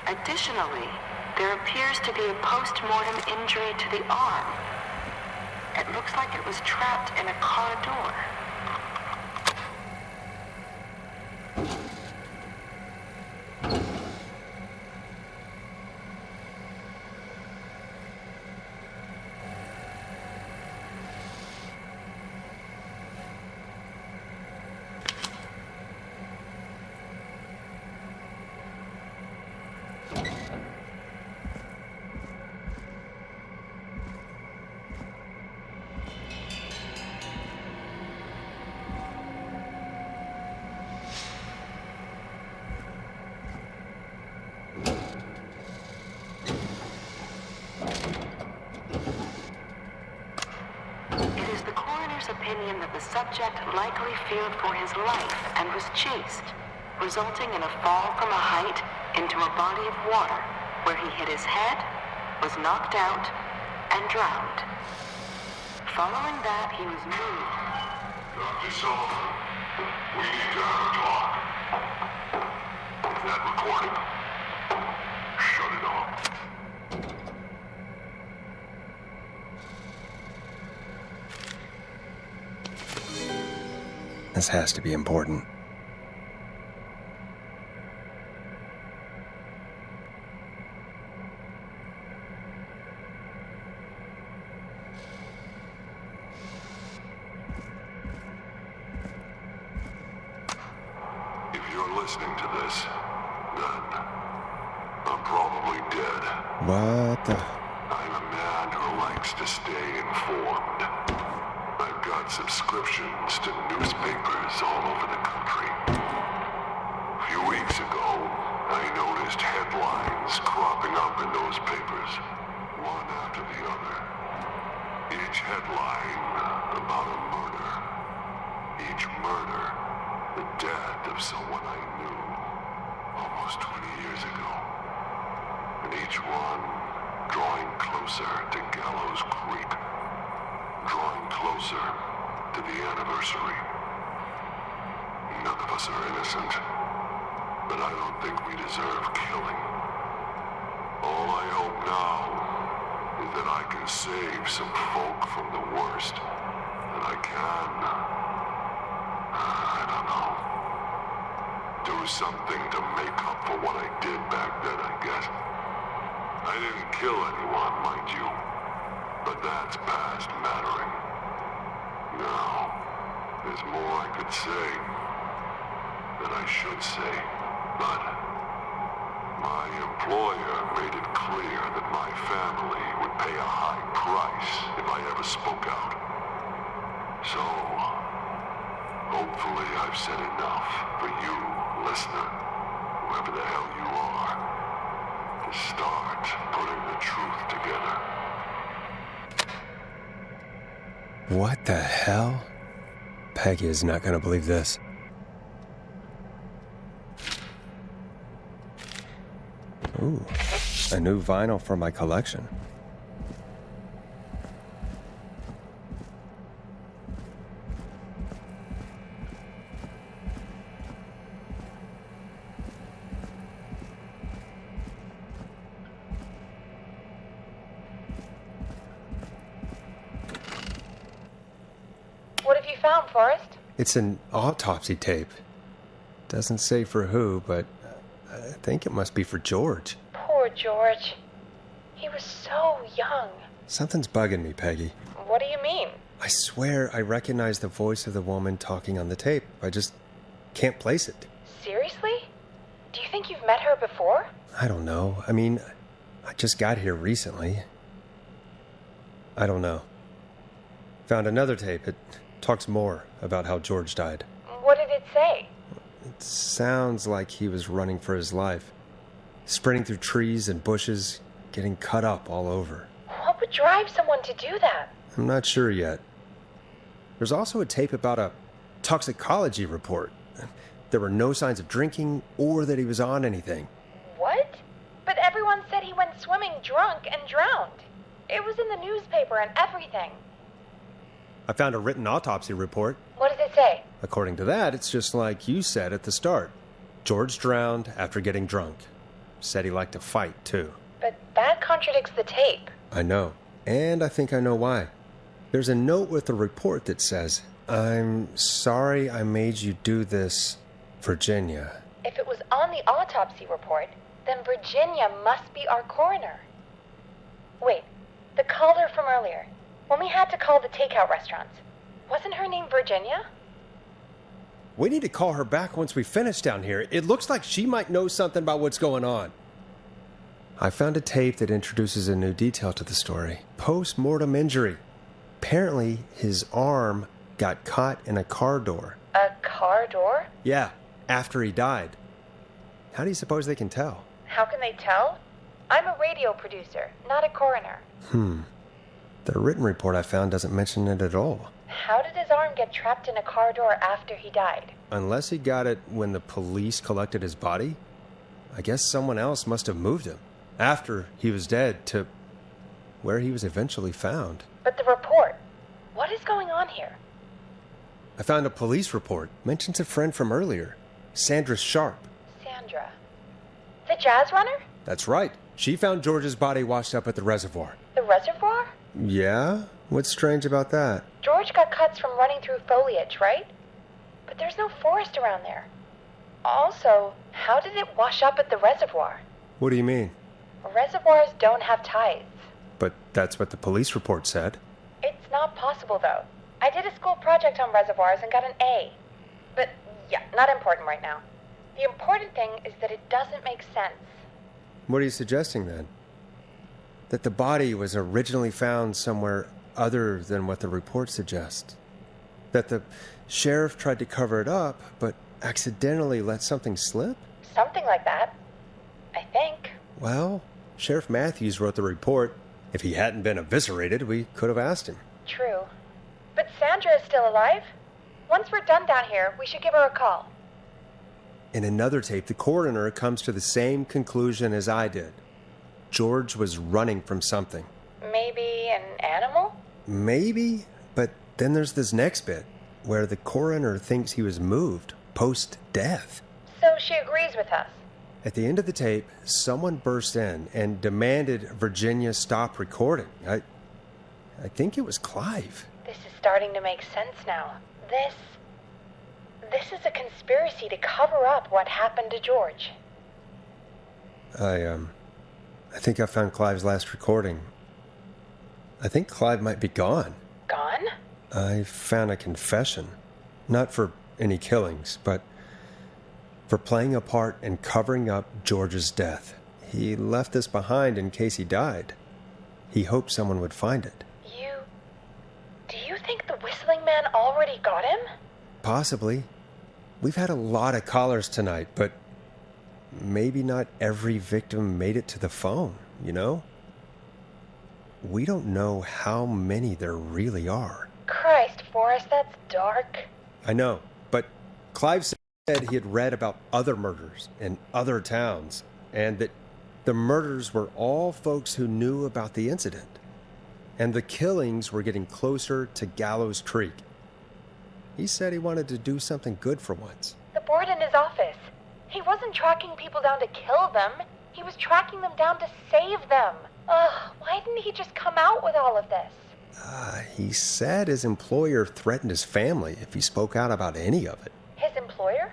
Additionally, there appears to be a post-mortem injury to the arm. It looks like it was trapped in a car door. Opinion that the subject likely feared for his life and was chased, resulting in a fall from a height into a body of water where he hit his head, was knocked out, and drowned. Following that, he was moved. Dr. Sullivan, we need to have a talk. Is that recording? Shut it off. This has to be important. If you're listening to this, then I'm probably dead. What the? I'm a man who likes to stay informed. I've got subscriptions to newspapers all over the country. A few weeks ago, I noticed headlines cropping up in those papers, one after the other. Each headline about a murder. Each murder, the death of someone I knew almost 20 years ago. And each one drawing closer to Gallows Creek. Drawing closer to the anniversary. None of us are innocent, but I don't think we deserve killing. All I hope now is that I can save some folk from the worst, that I can, I don't know, do something to make up for what I did back then, I guess. I didn't kill anyone, mind you. But that's past mattering. Now, there's more I could say, that I should say, but my employer made it clear that my family would pay a high price if I ever spoke out. So, hopefully I've said enough for you, listener, whoever the hell you are, to start putting the truth together. What the hell? Peggy is not going to believe this. Ooh, a new vinyl for my collection. What have you found, Forrest? It's an autopsy tape. Doesn't say for who, but I think it must be for George. Poor George. He was so young. Something's bugging me, Peggy. What do you mean? I swear I recognize the voice of the woman talking on the tape. I just can't place it. Seriously? Do you think you've met her before? I don't know. I mean, I just got here recently. I don't know. Found another tape. It talks more about how George died. What did it say? It sounds like he was running for his life. Sprinting through trees and bushes, getting cut up all over. What would drive someone to do that? I'm not sure yet. There's also a tape about a toxicology report. There were no signs of drinking or that he was on anything. What? But everyone said he went swimming drunk and drowned. It was in the newspaper and everything. I found a written autopsy report. What does it say? According to that, it's just like you said at the start. George drowned after getting drunk. Said he liked to fight, too. But that contradicts the tape. I know. And I think I know why. There's a note with a report that says, "I'm sorry I made you do this, Virginia." If it was on the autopsy report, then Virginia must be our coroner. Wait, the caller from earlier, when we had to call the takeout restaurants, wasn't her name Virginia? We need to call her back once we finish down here. It looks like she might know something about what's going on. I found a tape that introduces a new detail to the story. Post-mortem injury. Apparently, his arm got caught in a car door. A car door? Yeah, after he died. How do you suppose they can tell? How can they tell? I'm a radio producer, not a coroner. The written report I found doesn't mention it at all. How did his arm get trapped in a car door after he died? Unless he got it when the police collected his body, I guess someone else must have moved him after he was dead to where he was eventually found. But the report, what is going on here? I found a police report. Mentions a friend from earlier, Sandra Sharp. Sandra. The jazz runner? That's right. She found George's body washed up at the reservoir. The reservoir? Yeah? What's strange about that? George got cuts from running through foliage, right? But there's no forest around there. Also, how did it wash up at the reservoir? What do you mean? Reservoirs don't have tides. But that's what the police report said. It's not possible, though. I did a school project on reservoirs and got an A. But, yeah, not important right now. The important thing is that it doesn't make sense. What are you suggesting, then? That the body was originally found somewhere other than what the report suggests? That the sheriff tried to cover it up, but accidentally let something slip? Something like that. I think. Well, Sheriff Matthews wrote the report. If he hadn't been eviscerated, we could have asked him. True. But Sandra is still alive. Once we're done down here, we should give her a call. In another tape, the coroner comes to the same conclusion as I did. George was running from something. Maybe an animal? Maybe, but then there's this next bit, where the coroner thinks he was moved post-death. So she agrees with us. At the end of the tape, someone burst in and demanded Virginia stop recording. I think it was Clive. This is starting to make sense now. This is a conspiracy to cover up what happened to George. I think I found Clive's last recording. I think Clive might be gone. Gone? I found a confession. Not for any killings, but for playing a part in covering up George's death. He left this behind in case he died. He hoped someone would find it. Do you think the whistling man already got him? Possibly. We've had a lot of callers tonight, but maybe not every victim made it to the phone, you know? We don't know how many there really are. Christ, Forrest, that's dark. I know, but Clive said he had read about other murders in other towns, and that the murders were all folks who knew about the incident. And the killings were getting closer to Gallows Creek. He said he wanted to do something good for once. The board in his office. He wasn't tracking people down to kill them. He was tracking them down to save them. Ugh, why didn't he just come out with all of this? He said his employer threatened his family if he spoke out about any of it. His employer?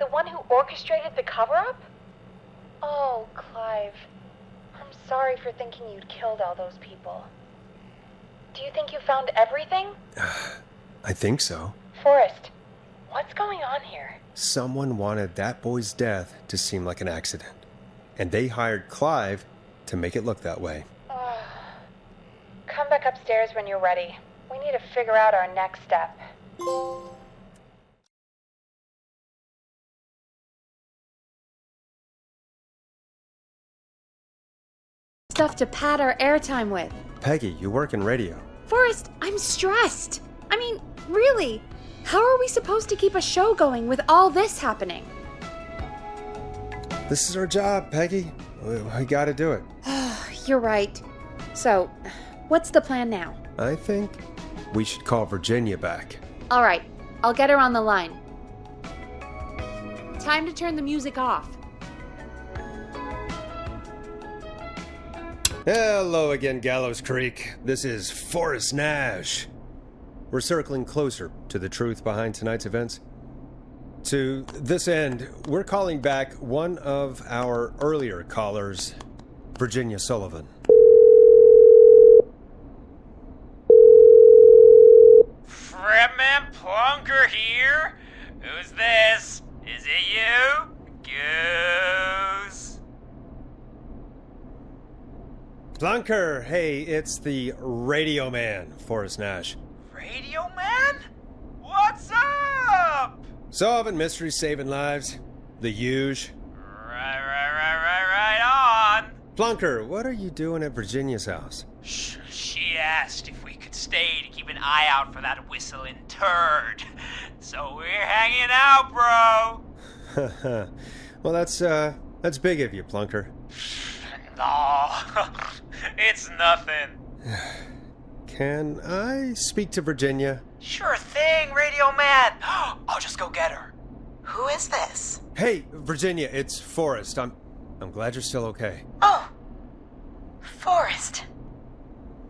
The one who orchestrated the cover-up? Oh, Clive. I'm sorry for thinking you'd killed all those people. Do you think you found everything? I think so. Forrest, what's going on here? Someone wanted that boy's death to seem like an accident. And they hired Clive to make it look that way. Come back upstairs when you're ready. We need to figure out our next step. Stuff to pad our airtime with. Peggy, you work in radio. Forrest, I'm stressed. I mean, really, how are we supposed to keep a show going with all this happening? This is our job, Peggy. We gotta do it. You're right. So, what's the plan now? I think we should call Virginia back. All right, I'll get her on the line. Time to turn the music off. Hello again, Gallows Creek. This is Forrest Nash. We're circling closer to the truth behind tonight's events. To this end, we're calling back one of our earlier callers, Virginia Sullivan. Fretman Plunker here? Who's this? Is it you? Goose. Plunker, hey, it's the Radio Man, Forrest Nash. Radio Man? What's up? Solving mysteries, saving lives. The huge. Right on. Plunker, what are you doing at Virginia's house? She asked if we could stay to keep an eye out for that whistling turd. So we're hanging out, bro. Well, that's big of you, Plunker. No, it's nothing. Can I speak to Virginia? Sure thing, Radio Man. I'll just go get her. Who is this? Hey, Virginia, it's Forrest. I'm glad you're still okay. Oh, Forrest.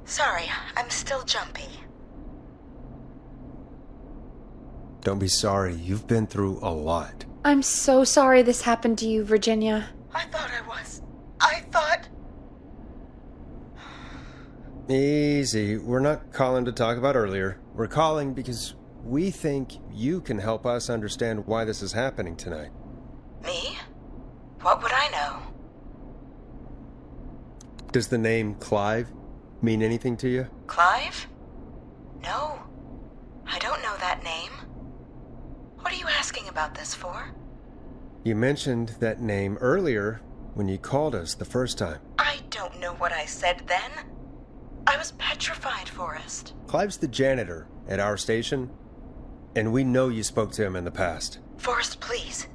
Sorry, I'm still jumpy. Don't be sorry. You've been through a lot. I'm so sorry this happened to you, Virginia. I thought I was. I thought... Easy. We're not calling to talk about earlier. We're calling because we think you can help us understand why this is happening tonight. Me? What would I know? Does the name Clive mean anything to you? Clive? No. I don't know that name. What are you asking about this for? You mentioned that name earlier when you called us the first time. I don't know what I said then. I was petrified, Forrest. Clive's the janitor at our station, and we know you spoke to him in the past. Forrest, please.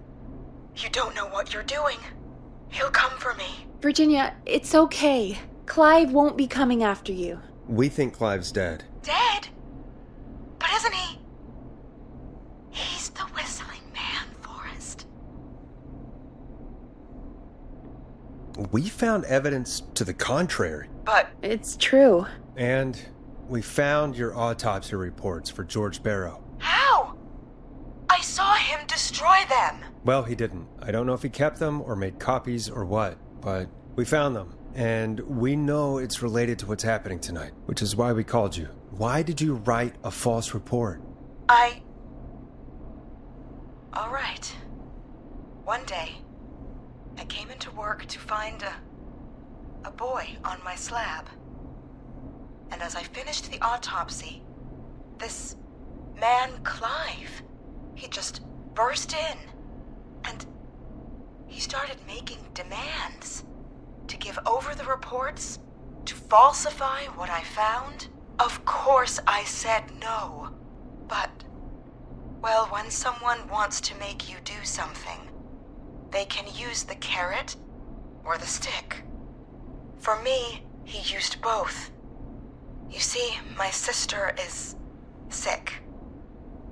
You don't know what you're doing. He'll come for me. Virginia, it's okay. Clive won't be coming after you. We think Clive's dead. Dead? But isn't he? He's the whistling man, Forrest. We found evidence to the contrary. But... It's true. And we found your autopsy reports for George Barrow. How? I saw him destroy them. Well, he didn't. I don't know if he kept them or made copies or what, but we found them. And we know it's related to what's happening tonight, which is why we called you. Why did you write a false report? All right. One day, I came into work to find a boy on my slab. And as I finished the autopsy, this man, Clive, he just burst in. And he started making demands to give over the reports, to falsify what I found. Of course I said no. But, well, when someone wants to make you do something, they can use the carrot or the stick. For me, he used both. You see, my sister is sick.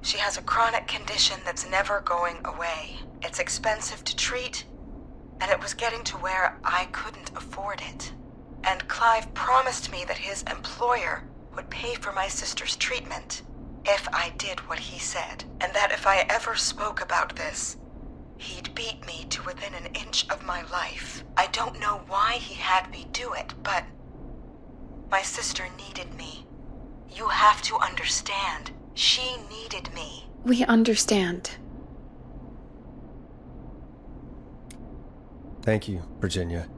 She has a chronic condition that's never going away. It's expensive to treat, and it was getting to where I couldn't afford it. And Clive promised me that his employer would pay for my sister's treatment if I did what he said, and that if I ever spoke about this, he'd beat me to within an inch of my life. I don't know why he had me do it, but my sister needed me. You have to understand. She needed me. We understand. Thank you, Virginia.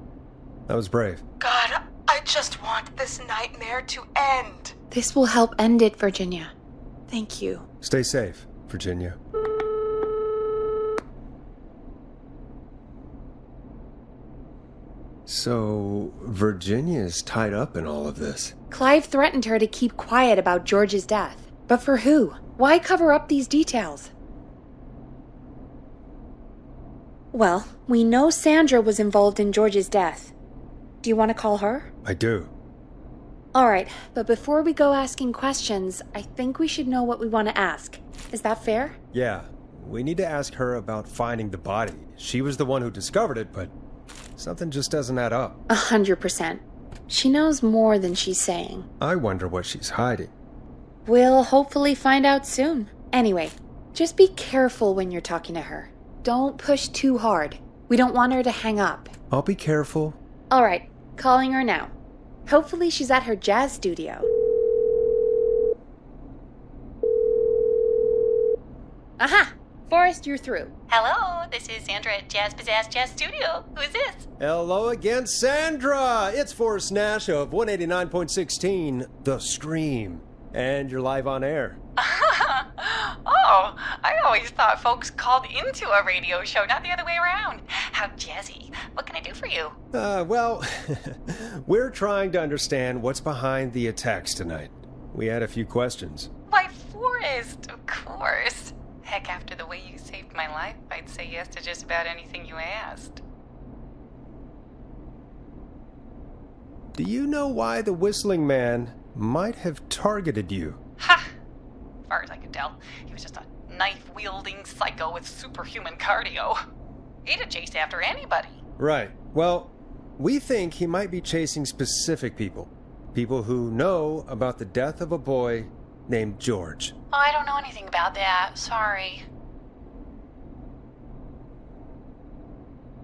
That was brave. God, I just want this nightmare to end. This will help end it, Virginia. Thank you. Stay safe, Virginia. So, Virginia's tied up in all of this. Clive threatened her to keep quiet about George's death. But for who? Why cover up these details? Well, we know Sandra was involved in George's death. Do you want to call her? I do. Alright, but before we go asking questions, I think we should know what we want to ask. Is that fair? Yeah, we need to ask her about finding the body. She was the one who discovered it, but something just doesn't add up. 100%. She knows more than she's saying. I wonder what she's hiding. We'll hopefully find out soon. Anyway, just be careful when you're talking to her. Don't push too hard. We don't want her to hang up. I'll be careful. All right, calling her now. Hopefully she's at her jazz studio. Aha! Forrest, you're through. Hello, this is Sandra at Jazz Pizzazz Jazz Studio. Who is this? Hello again, Sandra! It's Forrest Nash of 189.16, The Scream. And you're live on air. Oh, I always thought folks called into a radio show, not the other way around. How jazzy. What can I do for you? Well, we're trying to understand what's behind the attacks tonight. We had a few questions. Why, Forrest, of course. Heck, after the way you saved my life, I'd say yes to just about anything you asked. Do you know why the Whistling Man might have targeted you? Ha! As far as I could tell, he was just a knife-wielding psycho with superhuman cardio. He'd have chased after anybody. Right. Well, we think he might be chasing specific people. People who know about the death of a boy named George. Oh, I don't know anything about that. Sorry.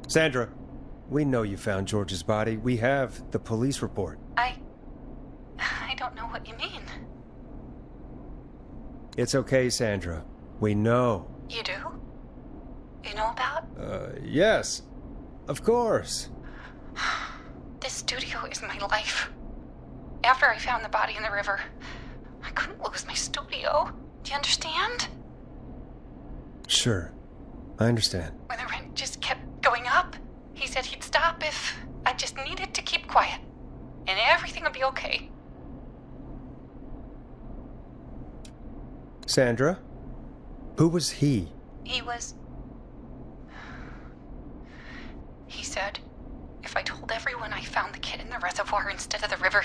Sandra, we know you found George's body. We have the police report. I don't know what you mean. It's okay, Sandra. We know. You do? You know about? Yes. Of course. This studio is my life. After I found the body in the river, I couldn't lose my studio. Do you understand? Sure. I understand. When the rent just kept going up, he said he'd stop if I just needed to keep quiet. And everything would be okay. Sandra? Who was he? He said if I told everyone I found the kid in the reservoir instead of the river,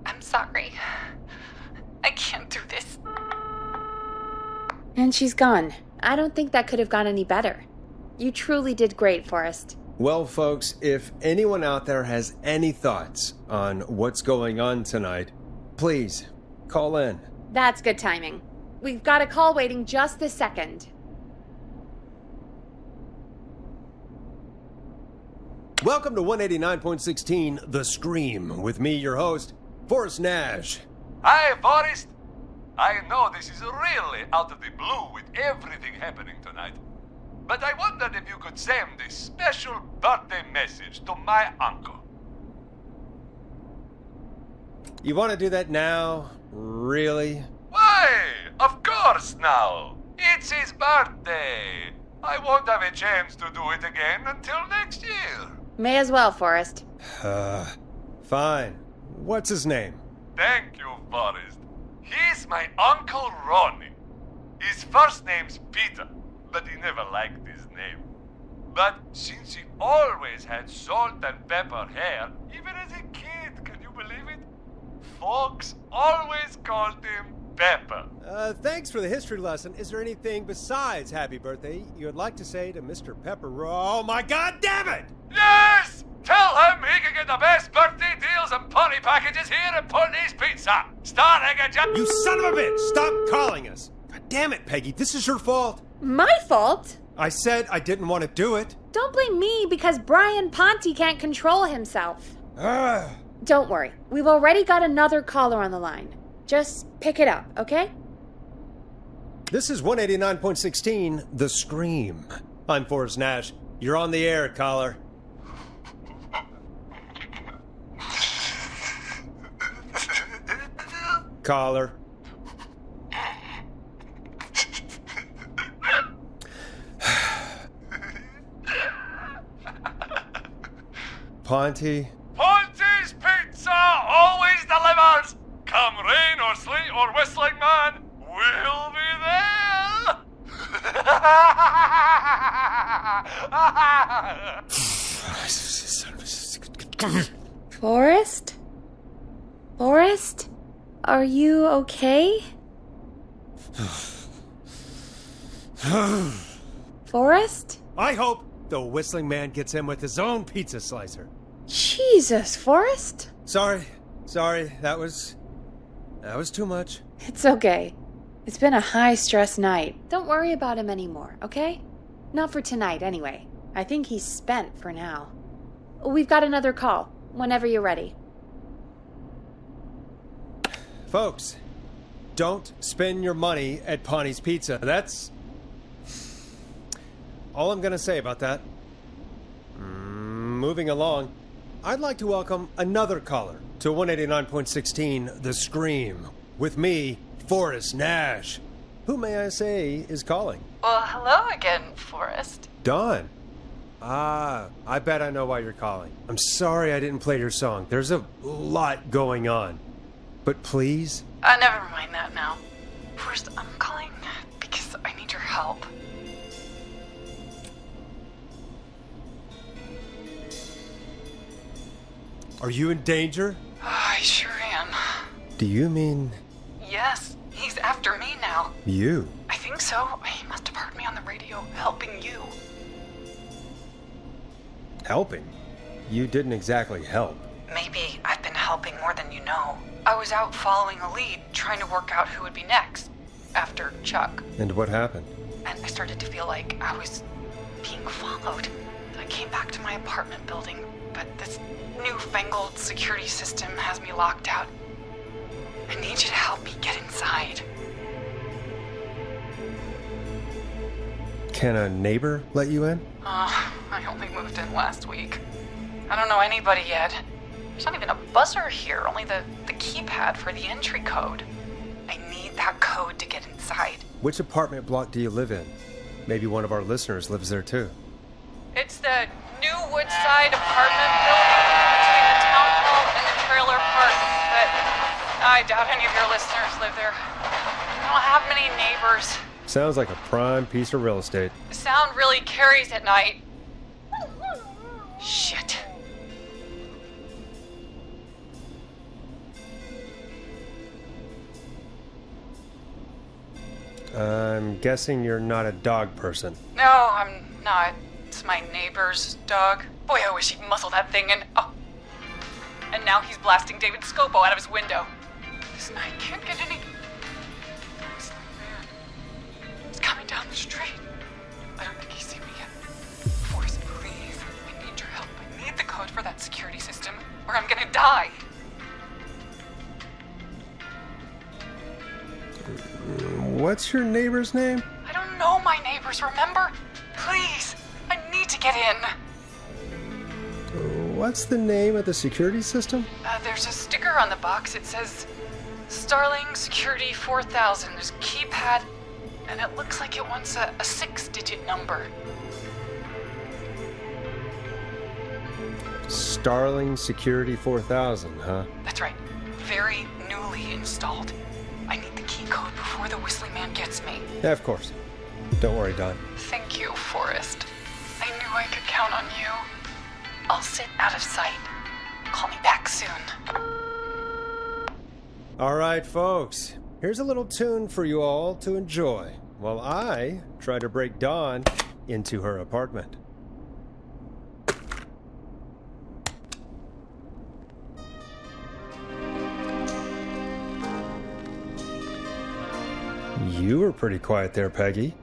I'm sorry. I can't do this. And she's gone. I don't think that could have gone any better. You truly did great, Forrest. Well, folks, if anyone out there has any thoughts on what's going on tonight, please call in. That's good timing. We've got a call waiting just this second. Welcome to 189.16, The Scream, with me, your host, Forrest Nash. Hi, Forrest. I know this is really out of the blue with everything happening tonight, but I wondered if you could send a special birthday message to my uncle. You want to do that now? Really? Why? Of course now. It's his birthday. I won't have a chance to do it again until next year. May as well, Forrest. Fine. What's his name? Thank you, Forrest. He's my Uncle Ronnie. His first name's Peter, but he never liked his name. But since he always had salt and pepper hair, even as a kid, can you believe it? Folks always called him Pepper. Thanks for the history lesson. Is there anything besides happy birthday you would like to say to Mr. Pepper? Oh my god damn it! Yes! Tell him he can get the best birthday deals and party packages here at Pony's Pizza. Starting at You son of a bitch! Stop calling us! God damn it, Peggy, this is your fault. My fault? I said I didn't want to do it. Don't blame me because Brian Ponte can't control himself. Don't worry. We've already got another caller on the line. Just pick it up, okay? This is 189.16, The Scream. I'm Forrest Nash. You're on the air, caller. Caller. Ponte? Ponte's Pizza always delivers! Come rain or sleet or whistling man, we'll be there! Forrest? Forrest? Are you okay? Forrest? I hope the whistling man gets in with his own pizza slicer. Jesus, Forrest. Sorry, that was too much. It's okay. It's been a high-stress night. Don't worry about him anymore, okay? Not for tonight, anyway. I think he's spent for now. We've got another call, whenever you're ready. Folks, don't spend your money at Pawnee's Pizza. That's all I'm gonna say about that. Moving along, I'd like to welcome another caller to 189.16 The Scream. With me, Forrest Nash. Who, may I say, is calling? Well, hello again, Forrest. Dawn. I bet I know why you're calling. I'm sorry I didn't play your song. There's a lot going on. But please? Never mind that now. Forrest, I'm calling because I need your help. Are you in danger? I sure am. Do you mean... Yes, he's after me now. You? I think so. He must have heard me on the radio helping you. Helping? You didn't exactly help. Maybe I've been helping more than you know. I was out following a lead, trying to work out who would be next, after Chuck. And what happened? And I started to feel like I was being followed. I came back to my apartment building, but this newfangled security system has me locked out. I need you to help me get inside. Can a neighbor let you in? I only moved in last week. I don't know anybody yet. There's not even a buzzer here, only the keypad for the entry code. I need that code to get inside. Which apartment block do you live in? Maybe one of our listeners lives there too. It's the new Woodside apartment building between the town hall and the trailer park, but I doubt any of your listeners live there. I don't have many neighbors. Sounds like a prime piece of real estate. The sound really carries at night. Shit. I'm guessing you're not a dog person. No, I'm not. It's my neighbor's dog. Boy, I wish he'd muzzle that thing and... Oh. And now he's blasting David Scopo out of his window. This night can't get any... This man. He's coming down the street. I don't think he's seen me yet. Forrest, please. I need your help. I need the code for that security system, or I'm gonna die. What's your neighbor's name? I don't know my neighbors, remember? Please, I need to get in. What's the name of the security system? There's a sticker on the box. It says Starling Security 4000. There's a keypad, and it looks like it wants a 6-digit number. Starling Security 4000, huh? That's right. Very newly installed. I need the key code before the whistling man gets me. Yeah, of course. Don't worry, Don. Thank you, Forrest. I knew I could count on you. I'll sit out of sight. Call me back soon. All right, folks. Here's a little tune for you all to enjoy while I try to break Dawn into her apartment. You were pretty quiet there, Peggy.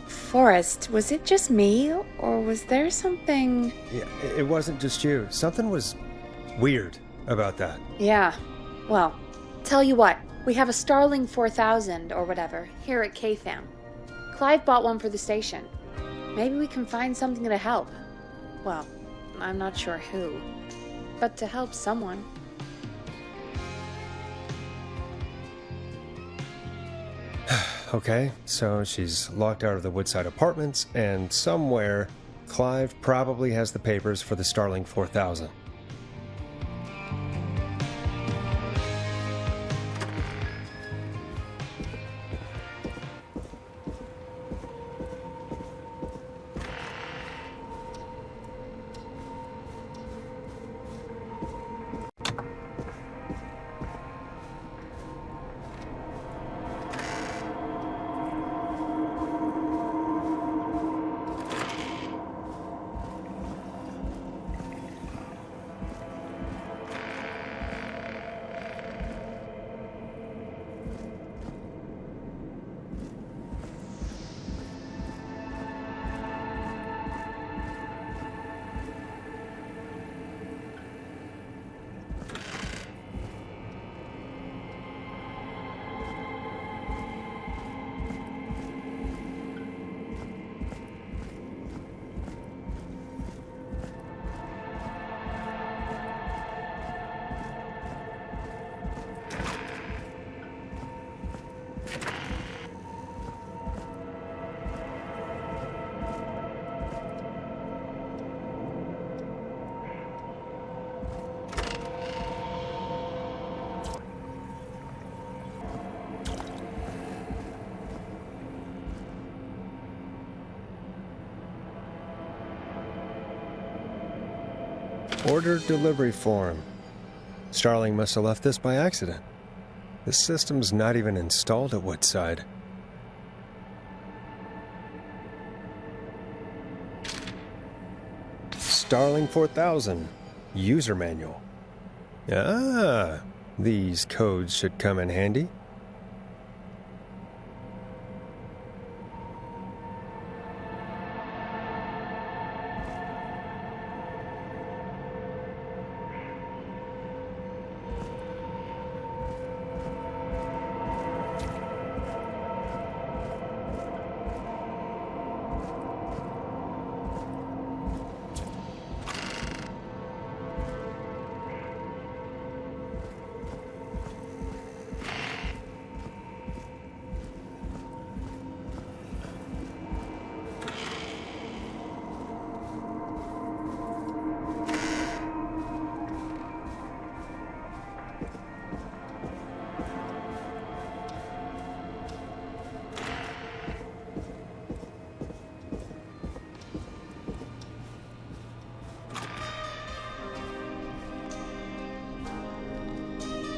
Forrest, was it just me, or was there something... Yeah, it wasn't just you. Something was weird about that. Yeah. Well, tell you what. We have a Starling 4000, or whatever, here at KFAM. Clive bought one for the station. Maybe we can find something to help. Well, I'm not sure who. But to help someone. Okay, so she's locked out of the Woodside Apartments, and somewhere, Clive probably has the papers for the Starling 4000. Order delivery form. Starling must have left this by accident. The system's not even installed at Woodside. Starling 4000. User manual. Ah, these codes should come in handy.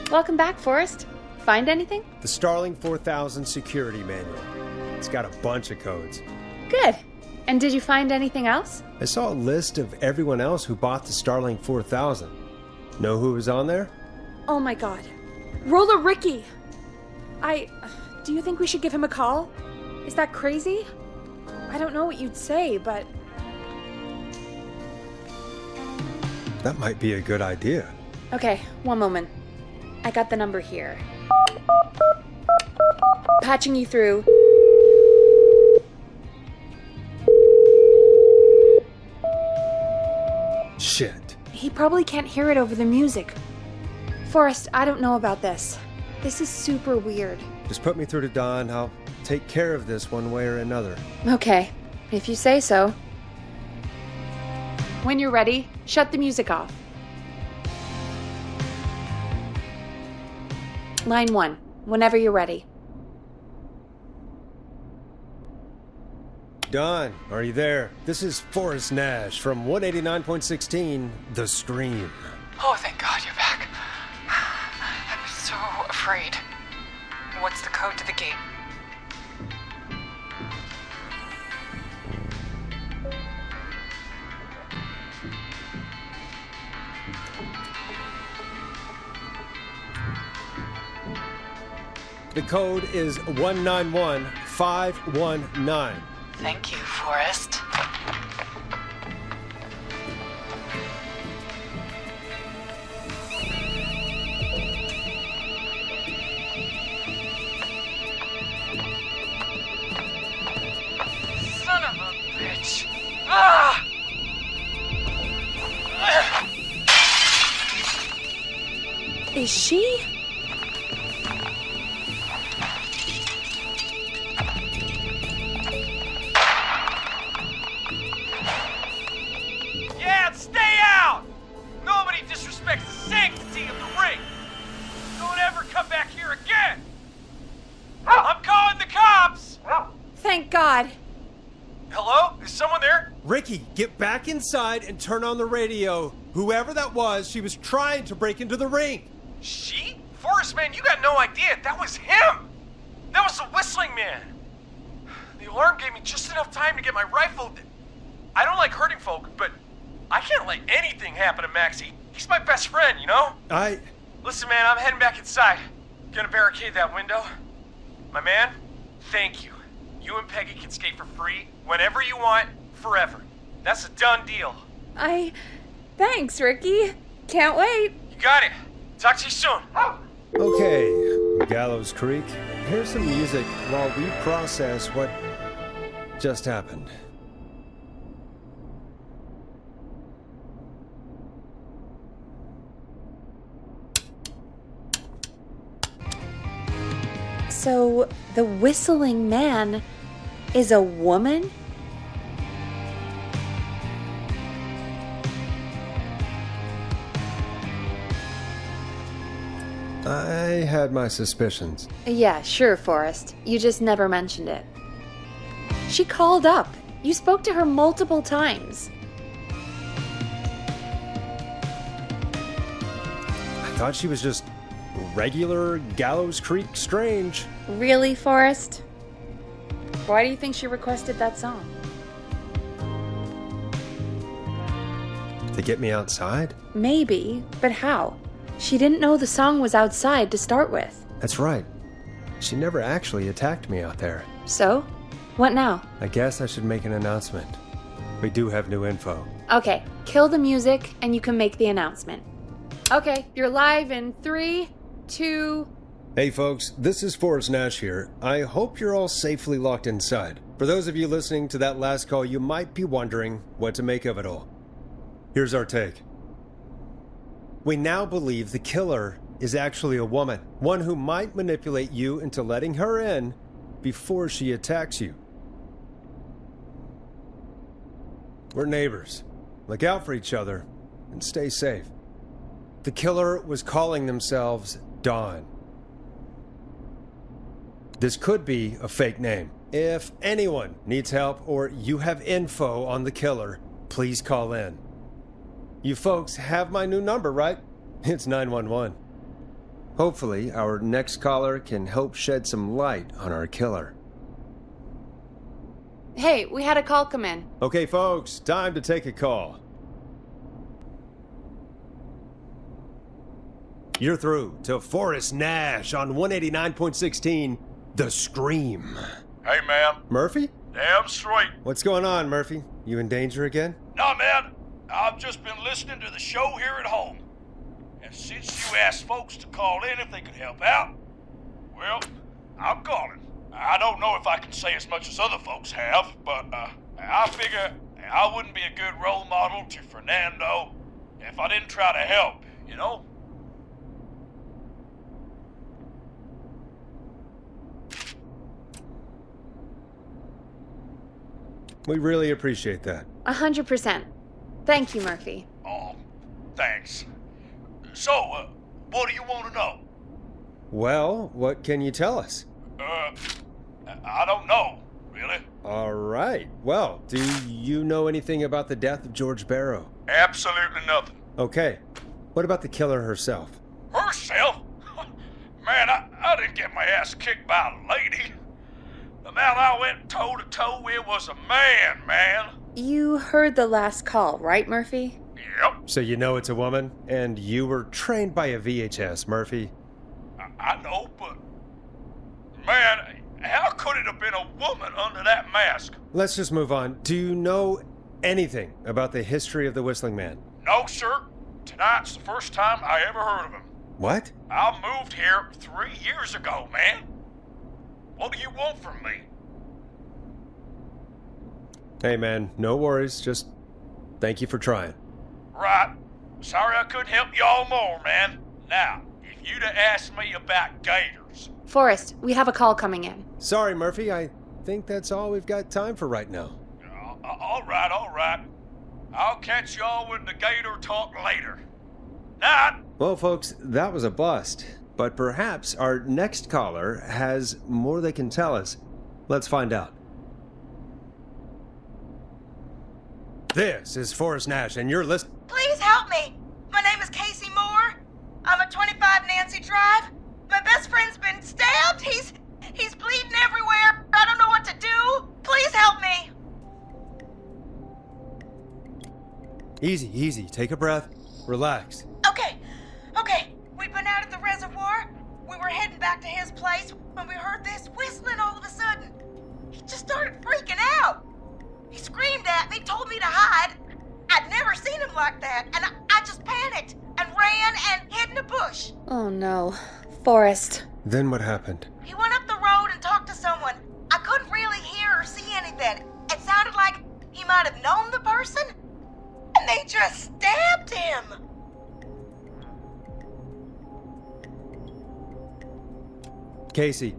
Welcome back, Forrest. Find anything? The Starling 4000 security manual. It's got a bunch of codes. Good. And did you find anything else? I saw a list of everyone else who bought the Starling 4000. Know who was on there? Oh my god. Roller Ricky! Do you think we should give him a call? Is that crazy? I don't know what you'd say, but... That might be a good idea. Okay, one moment. I got the number here. Patching you through. Shit. He probably can't hear it over the music. Forrest, I don't know about this. This is super weird. Just put me through to Don. I'll take care of this one way or another. Okay, if you say so. When you're ready, shut the music off. Line 1, whenever you're ready. Don, are you there? This is Forrest Nash from 189.16, The Scream. Oh, thank God you're back. I'm so afraid. What's the code to the gate? The code is 191519. Thank you, Forrest. Son of a bitch. Ah! Is she? Yeah, stay out! Nobody disrespects the sanctity of the ring. Don't ever come back here again. I'm calling the cops! Thank God. Hello? Is someone there? Ricky, get back inside and turn on the radio. Whoever that was, she was trying to break into the ring. She? Forrest, man, you got no idea. That was him! That was the whistling man. The alarm gave me just enough time to get my rifle. I don't like hurting folk, but I can't let anything happen to Maxie. He's my best friend, you know? Listen, man, I'm heading back inside. Gonna barricade that window. My man, thank you. You and Peggy can skate for free whenever you want, forever. That's a done deal. Thanks, Ricky. Can't wait. You got it. Talk to you soon. Okay, Gallows Creek. Here's some music while we process what just happened. So, the whistling man is a woman? I had my suspicions. Yeah, sure, Forrest. You just never mentioned it. She called up. You spoke to her multiple times. thought she was just regular Gallows Creek strange. Really, Forrest? Why do you think she requested that song? To get me outside? Maybe, but how? She didn't know the song was outside to start with. That's right. She never actually attacked me out there. So? What now? I guess I should make an announcement. We do have new info. Okay, kill the music and you can make the announcement. Okay, you're live in 3, 2... Hey folks, this is Forrest Nash here. I hope you're all safely locked inside. For those of you listening to that last call, you might be wondering what to make of it all. Here's our take. We now believe the killer is actually a woman, one who might manipulate you into letting her in before she attacks you. We're neighbors. Look out for each other and stay safe. The killer was calling themselves Dawn. This could be a fake name. If anyone needs help or you have info on the killer, please call in. You folks have my new number, right? It's 911. Hopefully, our next caller can help shed some light on our killer. Hey, we had a call come in. Okay, folks, time to take a call. You're through to Forrest Nash on 189.16, The Scream. Hey, man. Murphy? Damn straight. What's going on, Murphy? You in danger again? Nah, man. I've just been listening to the show here at home. And since you asked folks to call in if they could help out, well, I'm calling. I don't know if I can say as much as other folks have, but I figure I wouldn't be a good role model to Fernando if I didn't try to help, you know? We really appreciate that. 100%. Thank you, Murphy. Oh, thanks. So, what do you want to know? Well, what can you tell us? I don't know, really. All right. Well, do you know anything about the death of George Barrow? Absolutely nothing. Okay. What about the killer herself? Herself? Man, I didn't get my ass kicked by a lady. The man I went toe-to-toe with was a man. You heard the last call, right, Murphy? Yep. So you know it's a woman, and you were trained by a VHS, Murphy. I know, but... Man, how could it have been a woman under that mask? Let's just move on. Do you know anything about the history of the Whistling Man? No, sir. Tonight's the first time I ever heard of him. What? I moved here 3 years ago, man. What do you want from me? Hey, man, no worries. Just thank you for trying. Right. Sorry I couldn't help you all more, man. Now, if you'd have asked me about gators... Forrest, we have a call coming in. Sorry, Murphy. I think that's all we've got time for right now. All right. I'll catch y'all with the gator talk later. Night. Well, folks, that was a bust. But perhaps our next caller has more they can tell us. Let's find out. This is Forrest Nash, and you're listening... Please help me. My name is Casey Moore. I'm at 25 Nancy Drive. My best friend's been stabbed. He's bleeding everywhere. I don't know what to do. Please help me. Easy. Take a breath. Relax. Okay. We'd been out at the reservoir. We were heading back to his place when we heard this whistling all of a sudden. He just started freaking out. He screamed at me, told me to hide. I'd never seen him like that, and I just panicked and ran and hid in a bush. Oh no. Forrest. Then what happened? He went up the road and talked to someone. I couldn't really hear or see anything. It sounded like he might have known the person, and they just stabbed him. Casey,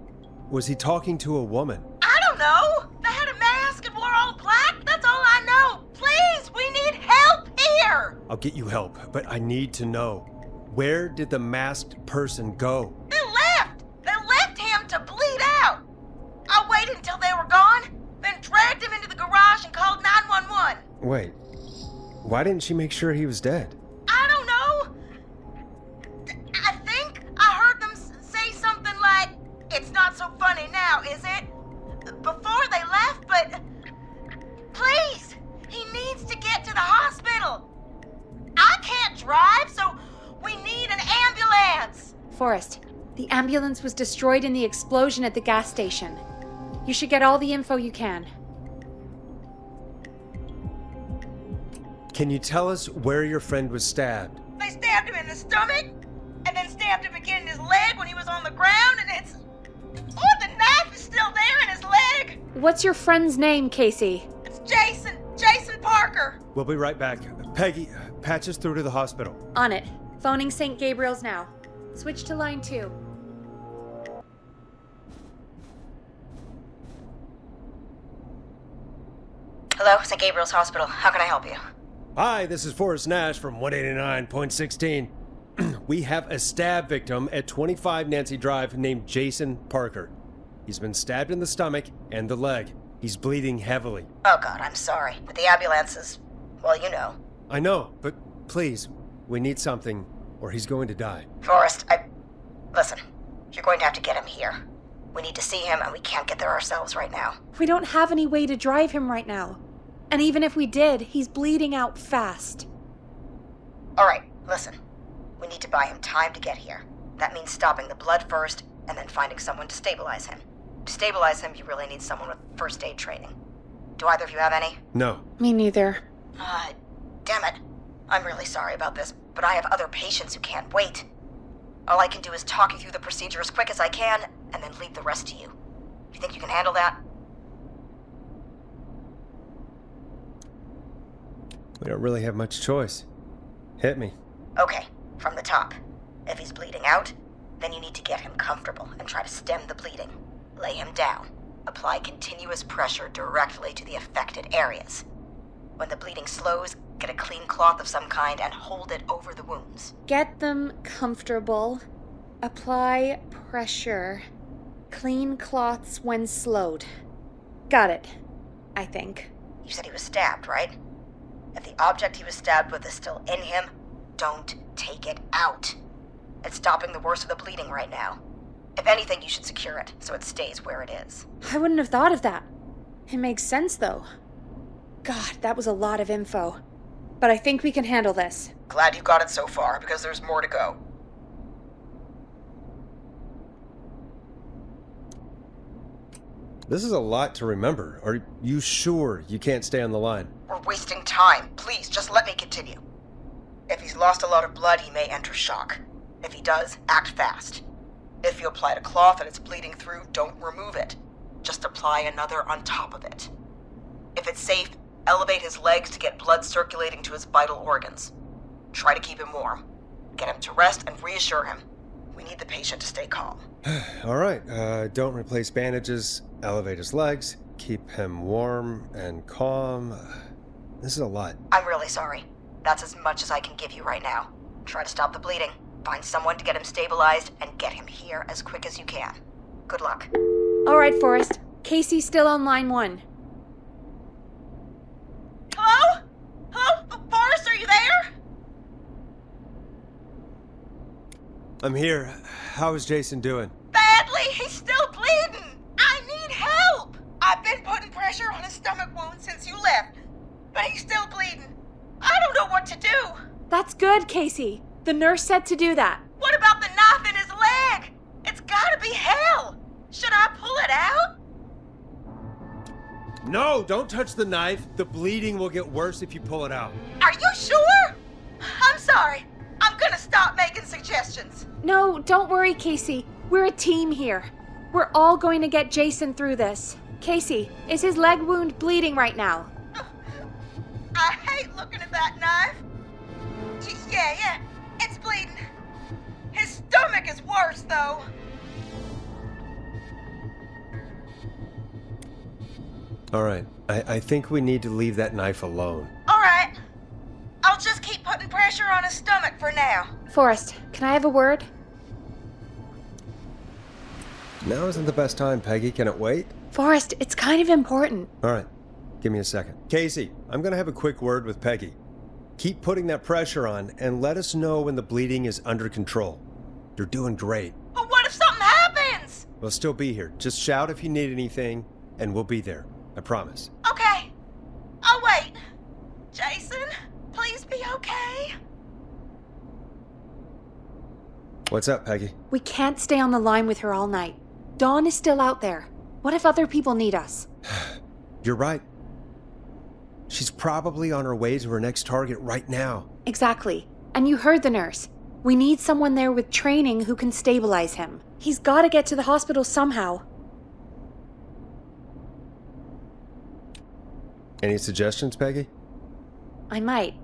was he talking to a woman? I don't know. They had a mask and wore all black. That's all I know. Please, we need help here. I'll get you help, but I need to know. Where did the masked person go? They left him to bleed out. I waited until they were gone, then dragged him into the garage and called 911. Wait, why didn't she make sure he was dead? I don't know. drive, so we need an ambulance! Forrest, the ambulance was destroyed in the explosion at the gas station. You should get all the info you can. Can you tell us where your friend was stabbed? They stabbed him in the stomach, and then stabbed him again in his leg when he was on the ground, and it's... Oh, the knife is still there in his leg! What's your friend's name, Casey? It's Jason Parker! We'll be right back. Peggy, patch us through to the hospital. On it. Phoning St. Gabriel's now. Switch to line 2. Hello, St. Gabriel's Hospital. How can I help you? Hi, this is Forrest Nash from 189.16. We have a stab victim at 25 Nancy Drive named Jason Parker. He's been stabbed in the stomach and the leg. He's bleeding heavily. Oh God, I'm sorry. But the ambulance is... well, you know. I know, but please, we need something, or he's going to die. Forrest, listen, you're going to have to get him here. We need to see him, and we can't get there ourselves right now. We don't have any way to drive him right now. And even if we did, he's bleeding out fast. All right, listen. We need to buy him time to get here. That means stopping the blood first, and then finding someone to stabilize him. To stabilize him, you really need someone with first aid training. Do either of you have any? No. Me neither. Damn it. I'm really sorry about this, but I have other patients who can't wait. All I can do is talk you through the procedure as quick as I can, and then leave the rest to you. You think you can handle that? We don't really have much choice. Hit me. Okay, from the top. If he's bleeding out, then you need to get him comfortable and try to stem the bleeding. Lay him down. Apply continuous pressure directly to the affected areas. When the bleeding slows, get a clean cloth of some kind and hold it over the wounds. Get them comfortable. Apply pressure. Clean cloths when slowed. Got it, I think. You said he was stabbed, right? If the object he was stabbed with is still in him, don't take it out. It's stopping the worst of the bleeding right now. If anything, you should secure it so it stays where it is. I wouldn't have thought of that. It makes sense, though. God, that was a lot of info. But I think we can handle this. Glad you got it so far, because there's more to go. This is a lot to remember. Are you sure you can't stay on the line? We're wasting time. Please, just let me continue. If he's lost a lot of blood, he may enter shock. If he does, act fast. If you applied a cloth and it's bleeding through, don't remove it. Just apply another on top of it. If it's safe, elevate his legs to get blood circulating to his vital organs. Try to keep him warm. Get him to rest and reassure him. We need the patient to stay calm. All right, don't replace bandages, elevate his legs, keep him warm and calm. This is a lot. I'm really sorry. That's as much as I can give you right now. Try to stop the bleeding, find someone to get him stabilized, and get him here as quick as you can. Good luck. All right, Forrest. Casey's still on line 1. Hello? Hello? Forrest, are you there? I'm here. How is Jason doing? Badly. He's still bleeding. I need help. I've been putting pressure on his stomach wound since you left, but he's still bleeding. I don't know what to do. That's good, Casey. The nurse said to do that. What about the knife in his leg? It's gotta be hell. Should I pull it out? No, don't touch the knife. The bleeding will get worse if you pull it out. Are you sure? I'm sorry. I'm gonna stop making suggestions. No, don't worry, Casey. We're a team here. We're all going to get Jason through this. Casey, is his leg wound bleeding right now? I hate looking at that knife. Yeah, it's bleeding. His stomach is worse, though. All right, I think we need to leave that knife alone. All right. I'll just keep putting pressure on his stomach for now. Forrest, can I have a word? Now isn't the best time, Peggy. Can it wait? Forrest, it's kind of important. All right, give me a second. Casey, I'm going to have a quick word with Peggy. Keep putting that pressure on and let us know when the bleeding is under control. You're doing great. But what if something happens? We'll still be here. Just shout if you need anything, and we'll be there. I promise. Okay. I'll wait. Jason, please be okay. What's up, Peggy? We can't stay on the line with her all night. Dawn is still out there. What if other people need us? You're right. She's probably on her way to her next target right now. Exactly. And you heard the nurse. We need someone there with training who can stabilize him. He's got to get to the hospital somehow. Any suggestions, Peggy? I might.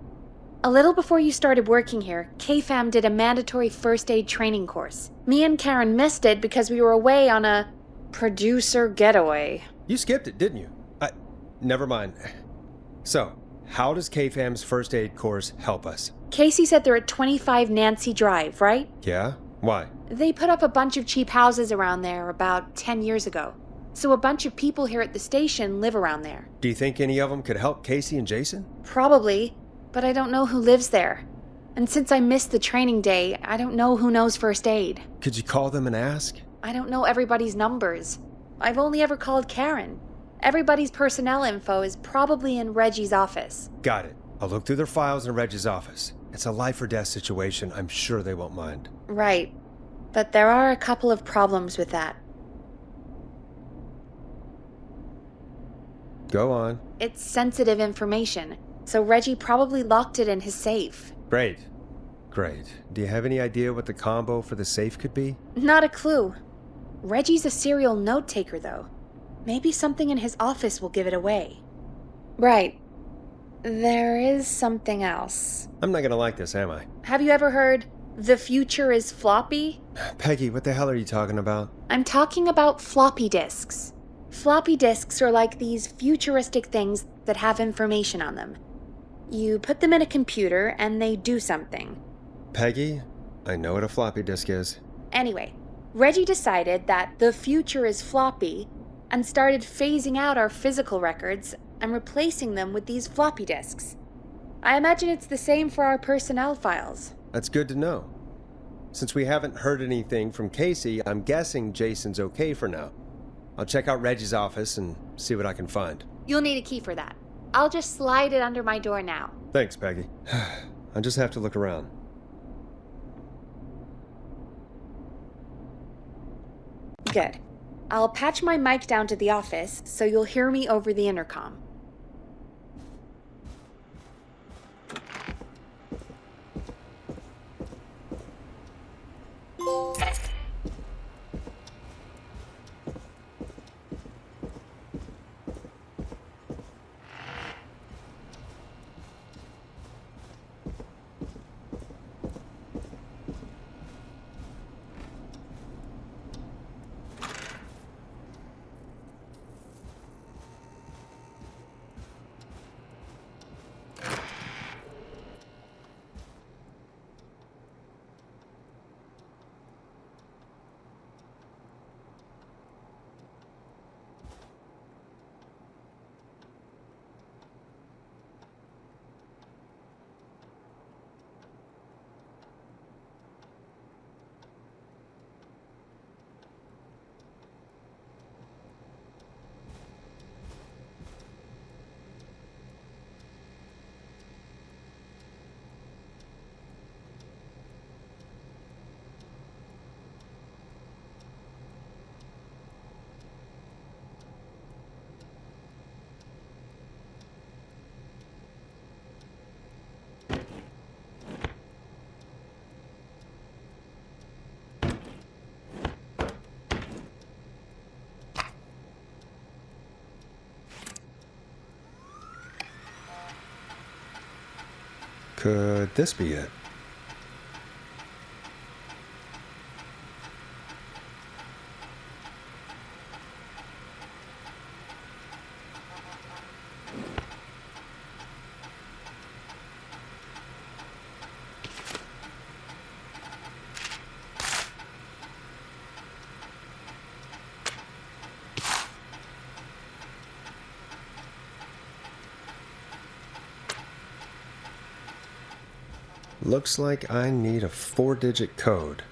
A little before you started working here, KFAM did a mandatory first aid training course. Me and Karen missed it because we were away on a producer getaway. You skipped it, didn't you? Never mind. So, how does KFAM's first aid course help us? Casey said they're at 25 Nancy Drive, right? Yeah? Why? They put up a bunch of cheap houses around there about 10 years ago. So a bunch of people here at the station live around there. Do you think any of them could help Casey and Jason? Probably, but I don't know who lives there. And since I missed the training day, I don't know who knows first aid. Could you call them and ask? I don't know everybody's numbers. I've only ever called Karen. Everybody's personnel info is probably in Reggie's office. Got it. I'll look through their files in Reggie's office. It's a life or death situation. I'm sure they won't mind. Right. But there are a couple of problems with that. Go on. It's sensitive information, so Reggie probably locked it in his safe. Great. Great. Do you have any idea what the combo for the safe could be? Not a clue. Reggie's a serial note-taker, though. Maybe something in his office will give it away. Right. There is something else. I'm not gonna like this, am I? Have you ever heard, the future is floppy? Peggy, what the hell are you talking about? I'm talking about floppy disks. Floppy disks are like these futuristic things that have information on them. You put them in a computer and they do something. Peggy, I know what a floppy disk is. Anyway, Reggie decided that the future is floppy and started phasing out our physical records and replacing them with these floppy disks. I imagine it's the same for our personnel files. That's good to know. Since we haven't heard anything from Casey, I'm guessing Jason's okay for now. I'll check out Reggie's office and see what I can find. You'll need a key for that. I'll just slide it under my door now. Thanks, Peggy. I just have to look around. Good. I'll patch my mic down to the office so you'll hear me over the intercom. Could this be it? Looks like I need a 4-digit code.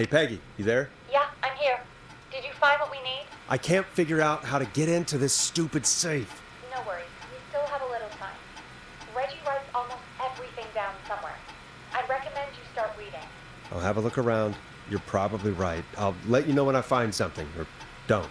Hey, Peggy, you there? Yeah, I'm here. Did you find what we need? I can't figure out how to get into this stupid safe. No worries. We still have a little time. Reggie writes almost everything down somewhere. I'd recommend you start reading. I'll have a look around. You're probably right. I'll let you know when I find something, or don't.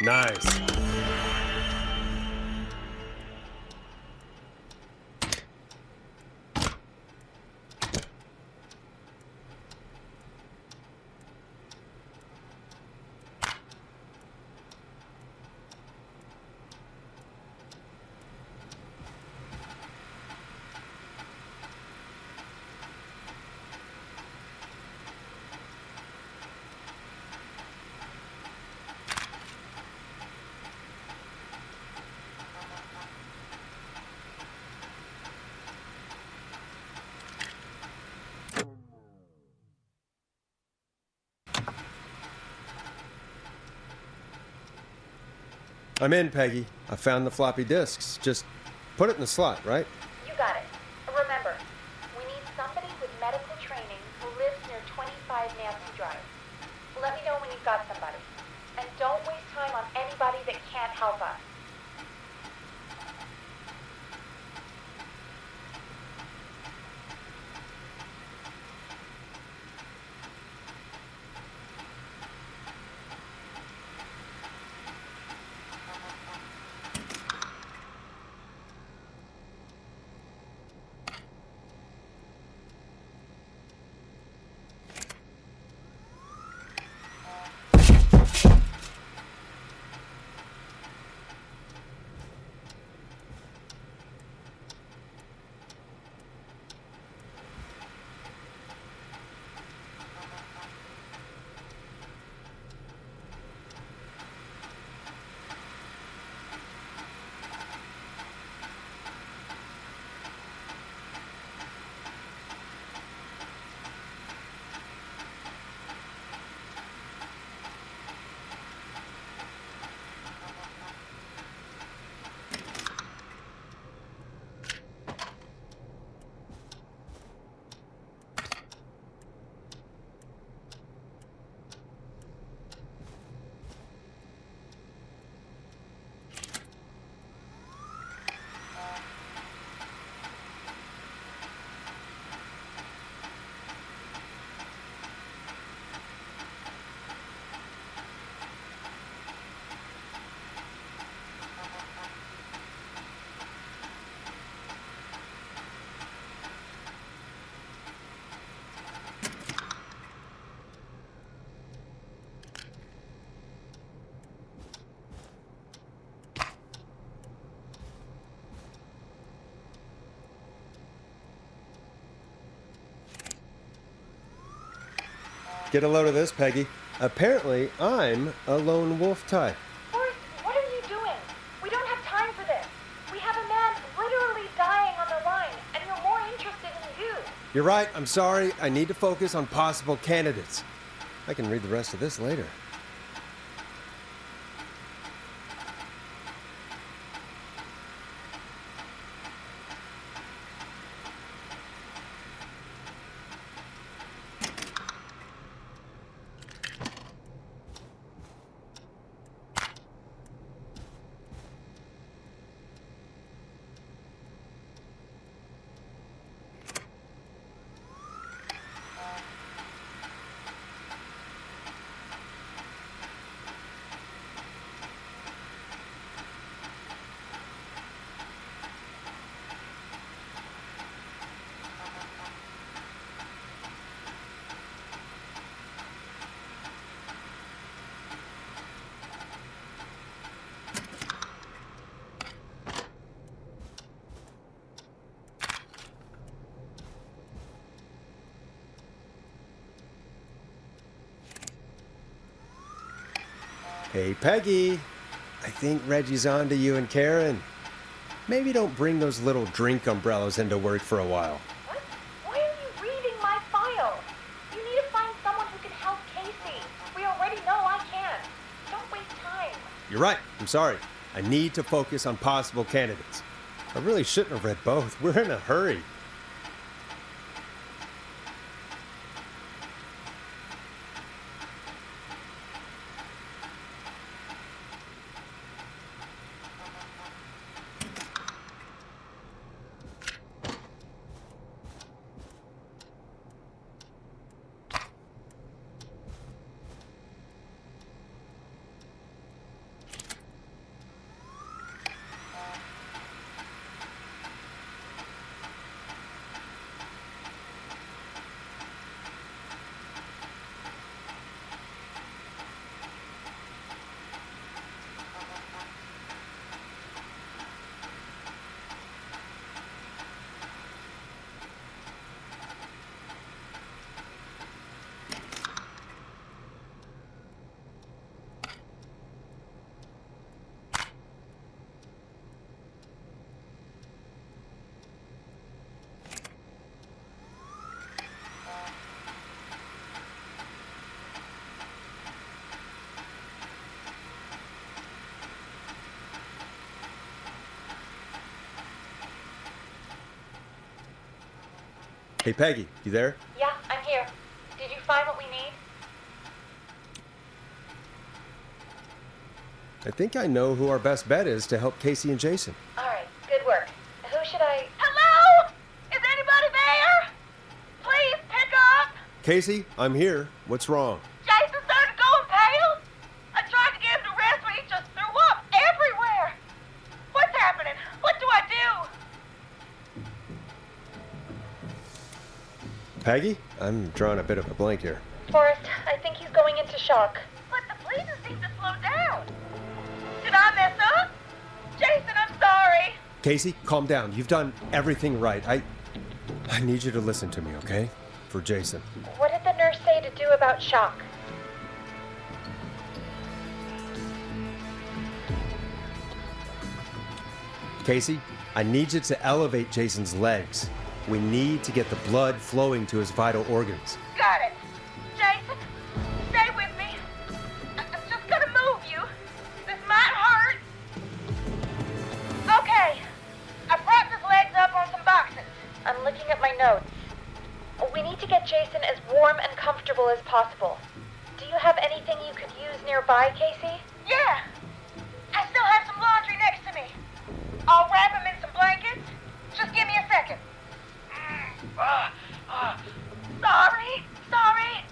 Nice. I'm in, Peggy. I found the floppy disks. Just put it in the slot, right? You got it. Remember, we need somebody with medical training who lives near 25 Nancy Drive. Let me know when you've got somebody. And don't waste time on anybody that can't help us. Get a load of this, Peggy. Apparently, I'm a lone wolf type. Forrest, what are you doing? We don't have time for this. We have a man literally dying on the line, and we're more interested in you. You're right. I'm sorry. I need to focus on possible candidates. I can read the rest of this later. Hey, Peggy. I think Reggie's on to you and Karen. Maybe don't bring those little drink umbrellas into work for a while. What? Why are you reading my file? You need to find someone who can help Casey. We already know I can. Don't waste time. You're right. I'm sorry. I need to focus on possible candidates. I really shouldn't have read both. We're in a hurry. Hey, Peggy, you there? Yeah, I'm here. Did you find what we need? I think I know who our best bet is to help Casey and Jason. All right, good work. Who should I... Hello? Is anybody there? Please pick up. Casey, I'm here. What's wrong? Jason started going pale. I tried to get him to rest, but he just threw up everywhere. What's happening? What do I do? Peggy? I'm drawing a bit of a blank here. Forrest, I think he's going into shock. But the bleeding seems to slow down. Did I mess up? Jason, I'm sorry. Casey, calm down. You've done everything right. I need you to listen to me, okay? For Jason. What did the nurse say to do about shock? Casey, I need you to elevate Jason's legs. We need to get the blood flowing to his vital organs. Got it. Jason, stay with me. I'm just gonna move you. This might hurt. Okay. I propped his legs up on some boxes. I'm looking at my notes. We need to get Jason as warm and comfortable as possible. Do you have anything you could use nearby, Casey? Yeah. I still have some laundry next to me. I'll wrap him in some blankets. Just give me a second. Sorry. Sorry.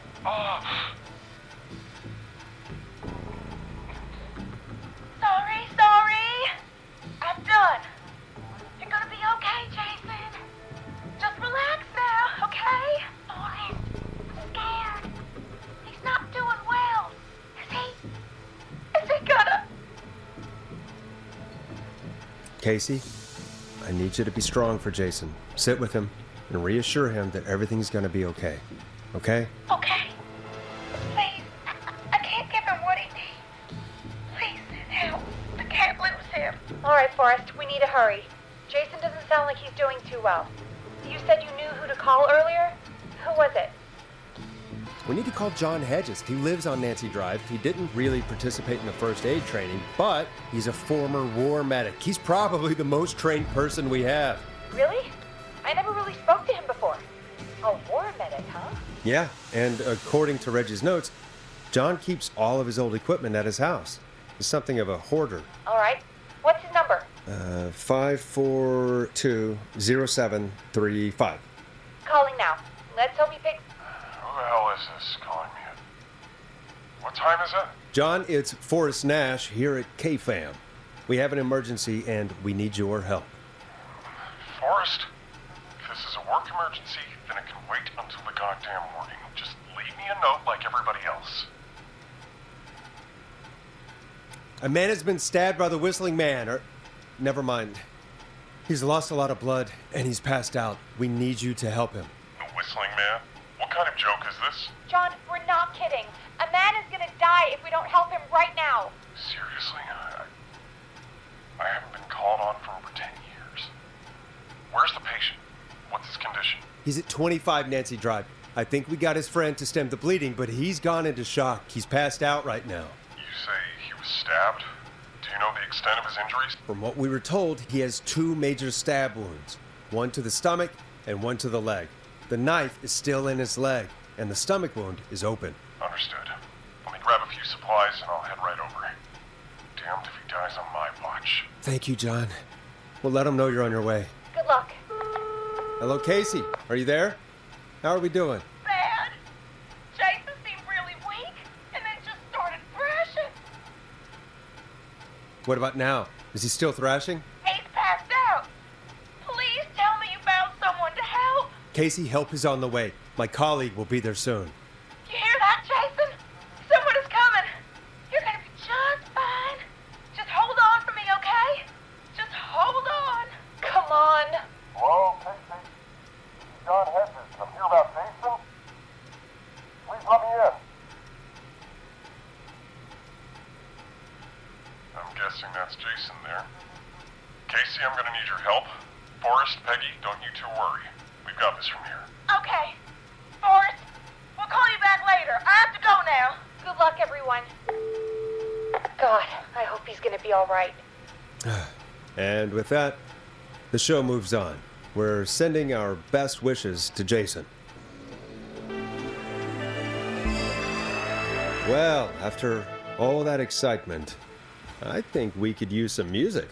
I'm done. You're gonna be okay, Jason. Just relax now, okay? Forrest, I'm scared. He's not doing well. Is he gonna... Casey, I need you to be strong for Jason. Sit with him and reassure him that everything's gonna be okay. Okay? Okay. Please, I can't give him what he needs. Please, help. I can't lose him. All right, Forrest, we need to hurry. Jason doesn't sound like he's doing too well. You said you knew who to call earlier? Who was it? We need to call John Hedges. He lives on Nancy Drive. He didn't really participate in the first aid training, but he's a former war medic. He's probably the most trained person we have. Really? I never really spoke to him before. A war medic, huh? Yeah, and according to Reggie's notes, John keeps all of his old equipment at his house. He's something of a hoarder. All right. What's his number? 5420735. Calling now. Let's hope he picks... Who the hell is this calling me? What time is it? John, it's Forrest Nash here at KFAM. We have an emergency and we need your help. Forrest, if this is a work emergency, then it can wait until the goddamn morning. Just leave me a note like everybody else. A man has been stabbed by the Whistling Man, or... Never mind. He's lost a lot of blood and he's passed out. We need you to help him. The Whistling Man? What kind of joke is this? John, we're not kidding. A man is gonna die if we don't help him right now. Seriously? I haven't been called on for over 10 years. Where's the patient? What's his condition? He's at 25 Nancy Drive. I think we got his friend to stem the bleeding, but he's gone into shock. He's passed out right now. You say he was stabbed? Do you know the extent of his injuries? From what we were told, he has 2 major stab wounds. One to the stomach and one to the leg. The knife is still in his leg, and the stomach wound is open. Understood. Let me grab a few supplies and I'll head right over. Damned if he dies on my watch. Thank you, John. We'll let him know you're on your way. Good luck. Hello, Casey. Are you there? How are we doing? Bad. Jason seemed really weak and then just started thrashing. What about now? Is he still thrashing? He's passed out. Please tell me you found someone to help. Casey, help is on the way. My colleague will be there soon. You hear that, Jason? Someone is coming. You're gonna be just fine. Just hold on for me, okay? Just hold on. Come on. Hello, Casey. John Hedges. I'm here about Jason. Please let me in. I'm guessing that's Jason there. Casey, I'm gonna need your help. Forrest, Peggy, don't you two worry. We've got this from here. Okay. Forrest, we'll call you back later. I have to go now. Good luck, everyone. God, I hope he's gonna be all right. And with that, the show moves on. We're sending our best wishes to Jason. Well, after all that excitement, I think we could use some music.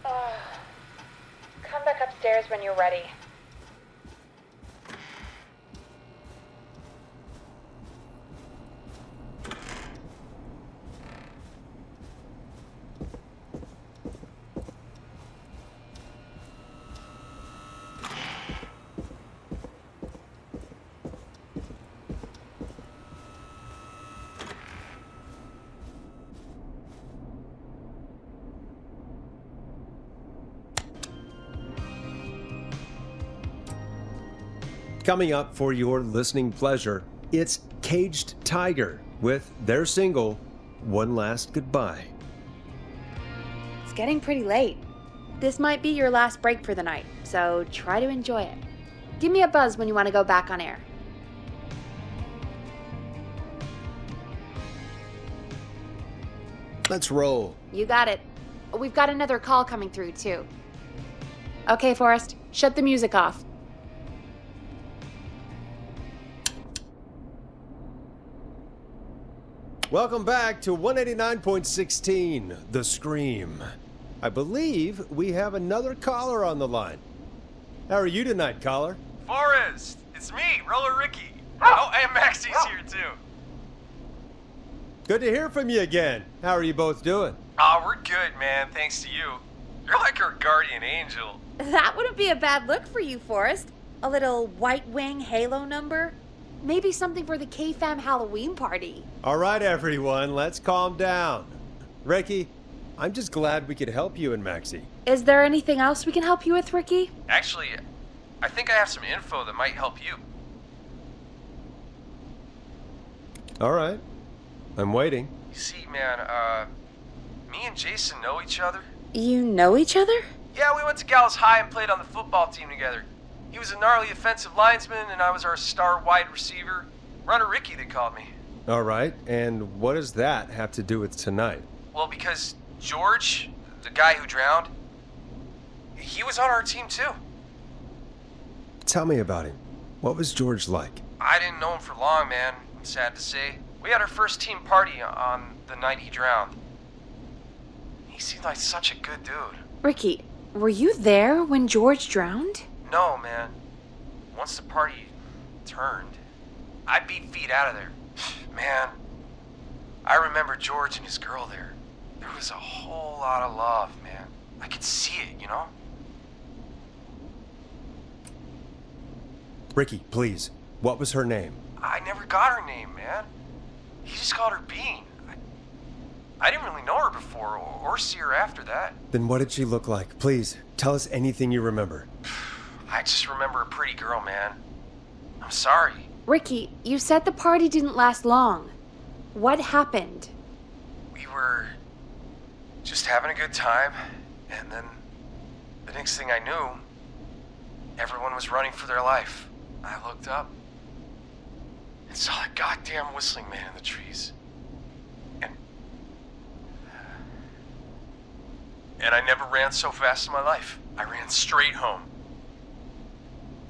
Come back upstairs when you're ready. Coming up for your listening pleasure, it's Caged Tiger with their single, One Last Goodbye. It's getting pretty late. This might be your last break for the night, so try to enjoy it. Give me a buzz when you want to go back on air. Let's roll. You got it. We've got another call coming through, too. Okay, Forrest, shut the music off. Welcome back to 189.16, The Scream. I believe we have another caller on the line. How are you tonight, caller? Forrest, it's me, Roller Ricky. Oh, and Maxie's here too. Good to hear from you again. How are you both doing? Oh, we're good, man, thanks to you. You're like our guardian angel. That wouldn't be a bad look for you, Forrest. A little White Wing Halo number. Maybe something for the K-Fam Halloween party. All right, everyone, let's calm down. Ricky, I'm just glad we could help you and Maxie. Is there anything else we can help you with, Ricky? Actually, I think I have some info that might help you. All right, I'm waiting. You see, man, me and Jason know each other. You know each other? Yeah, we went to Gallows High and played on the football team together. He was a gnarly offensive linesman, and I was our star wide receiver. Runner Ricky, they called me. All right, and what does that have to do with tonight? Well, because George, the guy who drowned, he was on our team too. Tell me about him. What was George like? I didn't know him for long, man. I'm sad to say. We had our first team party on the night he drowned. He seemed like such a good dude. Ricky, were you there when George drowned? No, man. Once the party turned, I beat feet out of there. Man, I remember George and his girl there. There was a whole lot of love, man. I could see it, you know? Ricky, please, what was her name? I never got her name, man. He just called her Bean. I didn't really know her before or see her after that. Then what did she look like? Please, tell us anything you remember. I just remember a pretty girl, man. I'm sorry. Ricky, you said the party didn't last long. What happened? We were just having a good time, and then the next thing I knew, everyone was running for their life. I looked up and saw a goddamn whistling man in the trees. And I never ran so fast in my life. I ran straight home.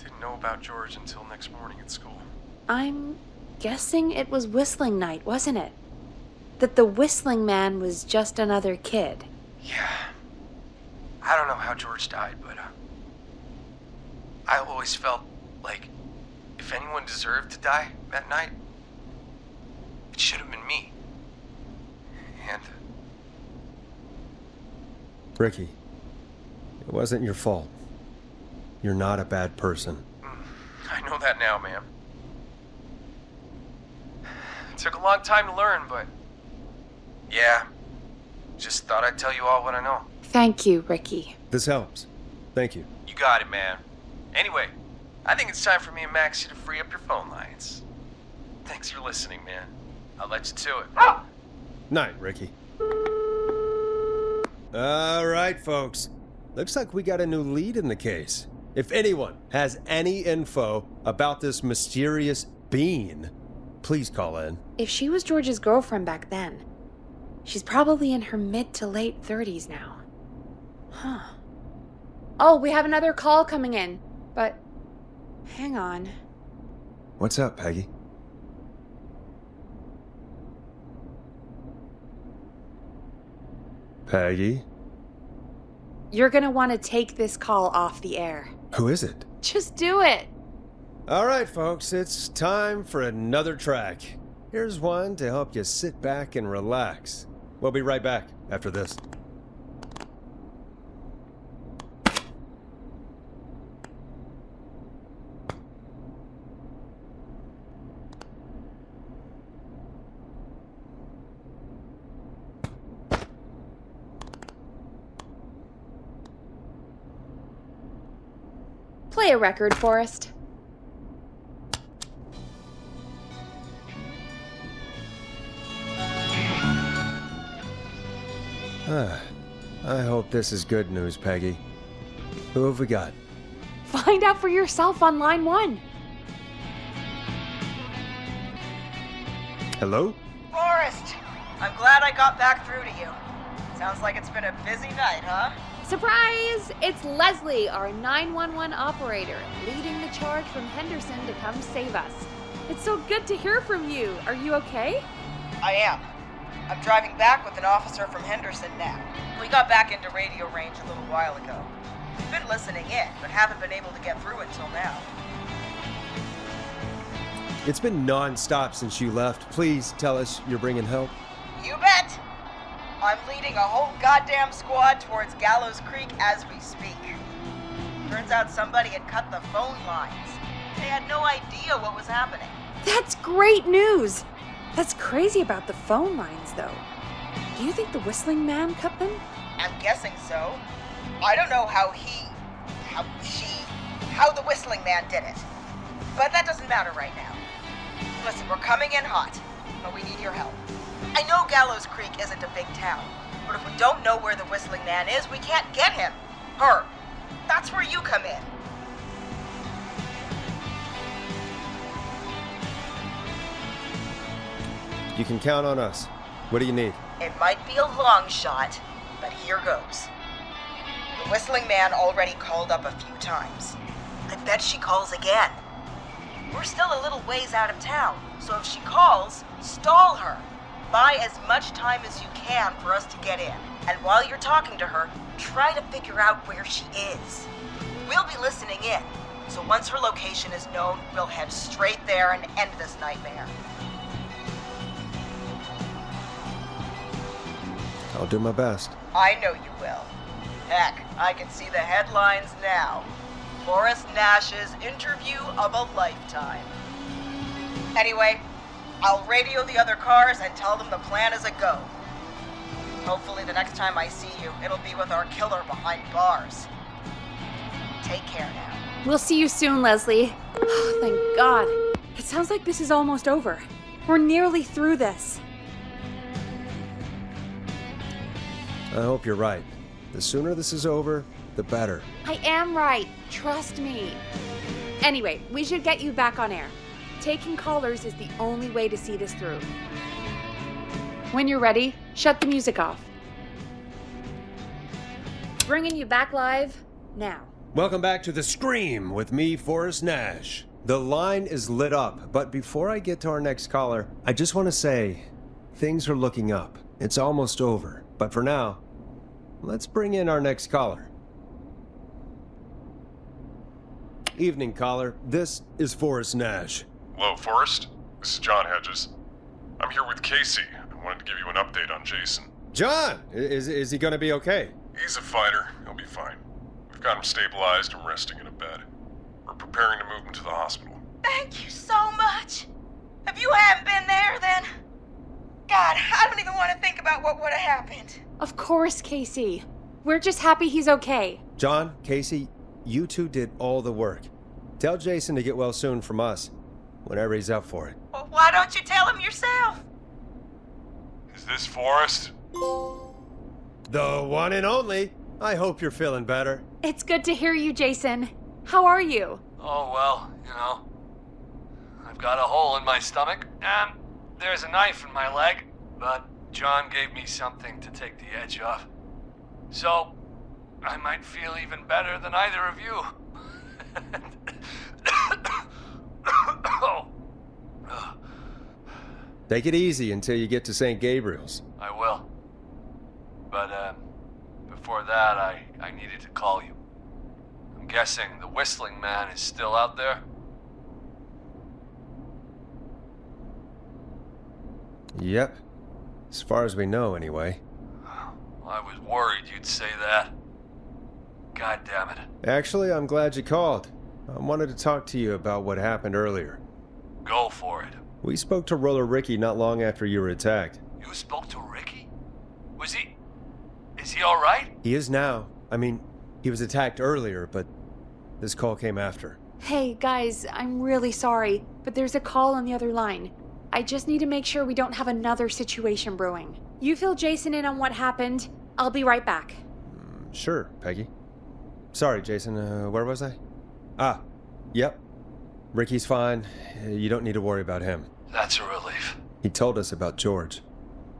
Didn't know about George until next morning at school. I'm guessing it was whistling night, wasn't it? That the whistling man was just another kid. Yeah. I don't know how George died, but I always felt like if anyone deserved to die that night, it should have been me. And Ricky, it wasn't your fault. You're not a bad person. I know that now, ma'am. It took a long time to learn, but yeah, just thought I'd tell you all what I know. Thank you, Ricky. This helps. Thank you. You got it, man. Anyway, I think it's time for me and Maxie to free up your phone lines. Thanks for listening, man. I'll let you to it. Night, Ricky. All right, folks. Looks like we got a new lead in the case. If anyone has any info about this mysterious being, please call in. If she was George's girlfriend back then, she's probably in her mid to late 30s now. Huh. Oh, we have another call coming in, but hang on. What's up, Peggy? Peggy? You're gonna want to take this call off the air. Who is it? Just do it. All right, folks, it's time for another track. Here's one to help you sit back and relax. We'll be right back after this. Play a record, Forrest. I hope this is good news, Peggy. Who have we got? Find out for yourself on line 1. Hello? Forrest! I'm glad I got back through to you. Sounds like it's been a busy night, huh? Surprise! It's Leslie, our 911 operator, leading the charge from Henderson to come save us. It's so good to hear from you. Are you okay? I am. I'm driving back with an officer from Henderson now. We got back into radio range a little while ago. We've been listening in, but haven't been able to get through until now. It's been non-stop since you left. Please tell us you're bringing help. You bet! I'm leading a whole goddamn squad towards Gallows Creek as we speak. Turns out somebody had cut the phone lines. They had no idea what was happening. That's great news! That's crazy about the phone lines, though. Do you think the whistling man cut them? I'm guessing so. I don't know how the whistling man did it. But that doesn't matter right now. Listen, we're coming in hot, but we need your help. I know Gallows Creek isn't a big town, but if we don't know where the whistling man is, we can't get him. Her. That's where you come in. You can count on us. What do you need? It might be a long shot, but here goes. The whistling man already called up a few times. I bet she calls again. We're still a little ways out of town, so if she calls, stall her. Buy as much time as you can for us to get in. And while you're talking to her, try to figure out where she is. We'll be listening in, so once her location is known, we'll head straight there and end this nightmare. I'll do my best. I know you will. Heck, I can see the headlines now. Forrest Nash's interview of a lifetime. Anyway, I'll radio the other cars and tell them the plan is a go. Hopefully the next time I see you, it'll be with our killer behind bars. Take care now. We'll see you soon, Leslie. Oh, thank God. It sounds like this is almost over. We're nearly through this. I hope you're right. The sooner this is over, the better. I am right. Trust me. Anyway, we should get you back on air. Taking callers is the only way to see this through. When you're ready, shut the music off. Bringing you back live now. Welcome back to The Scream with me, Forrest Nash. The line is lit up, but before I get to our next caller, I just want to say, things are looking up. It's almost over, but for now, let's bring in our next caller. Evening, caller. This is Forrest Nash. Hello, Forrest. This is John Hedges. I'm here with Casey. I wanted to give you an update on Jason. John! Is he gonna be okay? He's a fighter. He'll be fine. We've got him stabilized and resting in a bed. We're preparing to move him to the hospital. Thank you so much. If you hadn't been there, then... God, I don't even want to think about what would have happened. Of course, Casey. We're just happy he's okay. John, Casey, you two did all the work. Tell Jason to get well soon from us, whenever he's up for it. Well, why don't you tell him yourself? Is this Forrest? The one and only. I hope you're feeling better. It's good to hear you, Jason. How are you? Oh, well, you know, I've got a hole in my stomach, and there's a knife in my leg, but John gave me something to take the edge off. So, I might feel even better than either of you. Take it easy until you get to St. Gabriel's. I will. But, before that, I needed to call you. I'm guessing the Whistling Man is still out there? Yep. As far as we know, anyway. I was worried you'd say that. God damn it. Actually, I'm glad you called. I wanted to talk to you about what happened earlier. Go for it. We spoke to Roller Ricky not long after you were attacked. You spoke to Ricky? Is he alright? He is now. I mean, he was attacked earlier, but this call came after. Hey, guys, I'm really sorry, but there's a call on the other line. I just need to make sure we don't have another situation brewing. You fill Jason in on what happened. I'll be right back. Sure, Peggy. Sorry, Jason, where was I? Yep. Ricky's fine. You don't need to worry about him. That's a relief. He told us about George.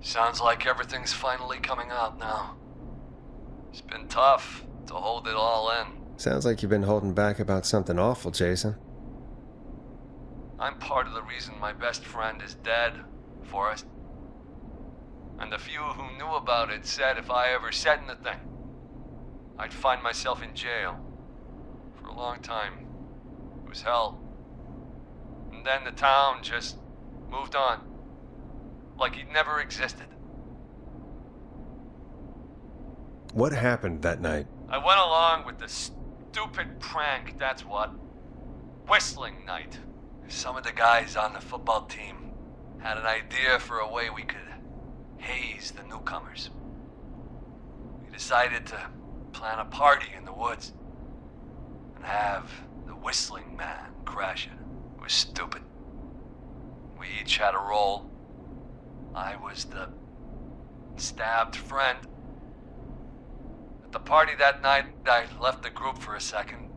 Sounds like everything's finally coming out now. It's been tough to hold it all in. Sounds like you've been holding back about something awful, Jason. I'm part of the reason my best friend is dead, Forrest. And the few who knew about it said if I ever said anything, I'd find myself in jail. For a long time. It was hell. And then the town just moved on. Like he'd never existed. What happened that night? I went along with the stupid prank, that's what. Whistling night. Some of the guys on the football team had an idea for a way we could haze the newcomers. We decided to plan a party in the woods and have the Whistling Man crash it. It was stupid. We each had a role. I was the stabbed friend. At the party that night, I left the group for a second,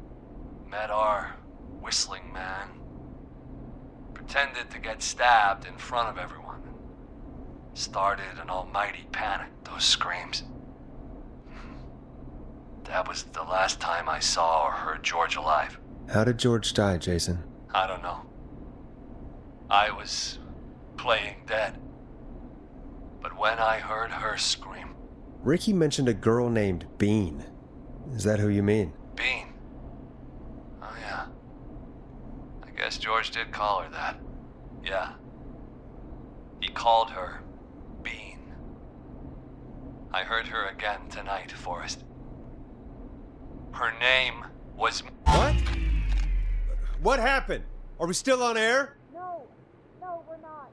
met our Whistling Man, pretended to get stabbed in front of everyone. Started an almighty panic, those screams. That was the last time I saw or heard George alive. How did George die, Jason? I don't know. I was playing dead. But when I heard her scream... Ricky mentioned a girl named Bean. Is that who you mean? Bean? Oh yeah. I guess George did call her that. Yeah. He called her Bean. I heard her again tonight, Forrest. Her name was... What? What happened? Are we still on air? No, we're not.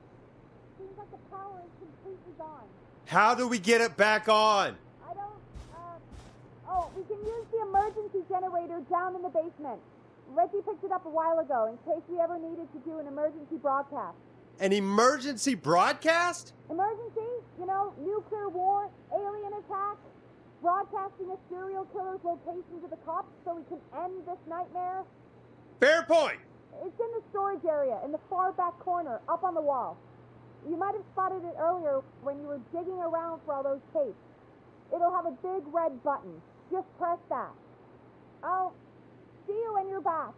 Seems like the power is completely gone. How do we get it back on? I don't, we can use the emergency generator down in the basement. Reggie picked it up a while ago in case we ever needed to do an emergency broadcast. An emergency broadcast? Emergency? You know, nuclear war, alien attack. broadcasting a serial killer's location to the cops so we can end this nightmare? Fair point! It's in the storage area, in the far back corner, up on the wall. You might have spotted it earlier when you were digging around for all those tapes. It'll have a big red button. Just press that. I'll see you when you're back.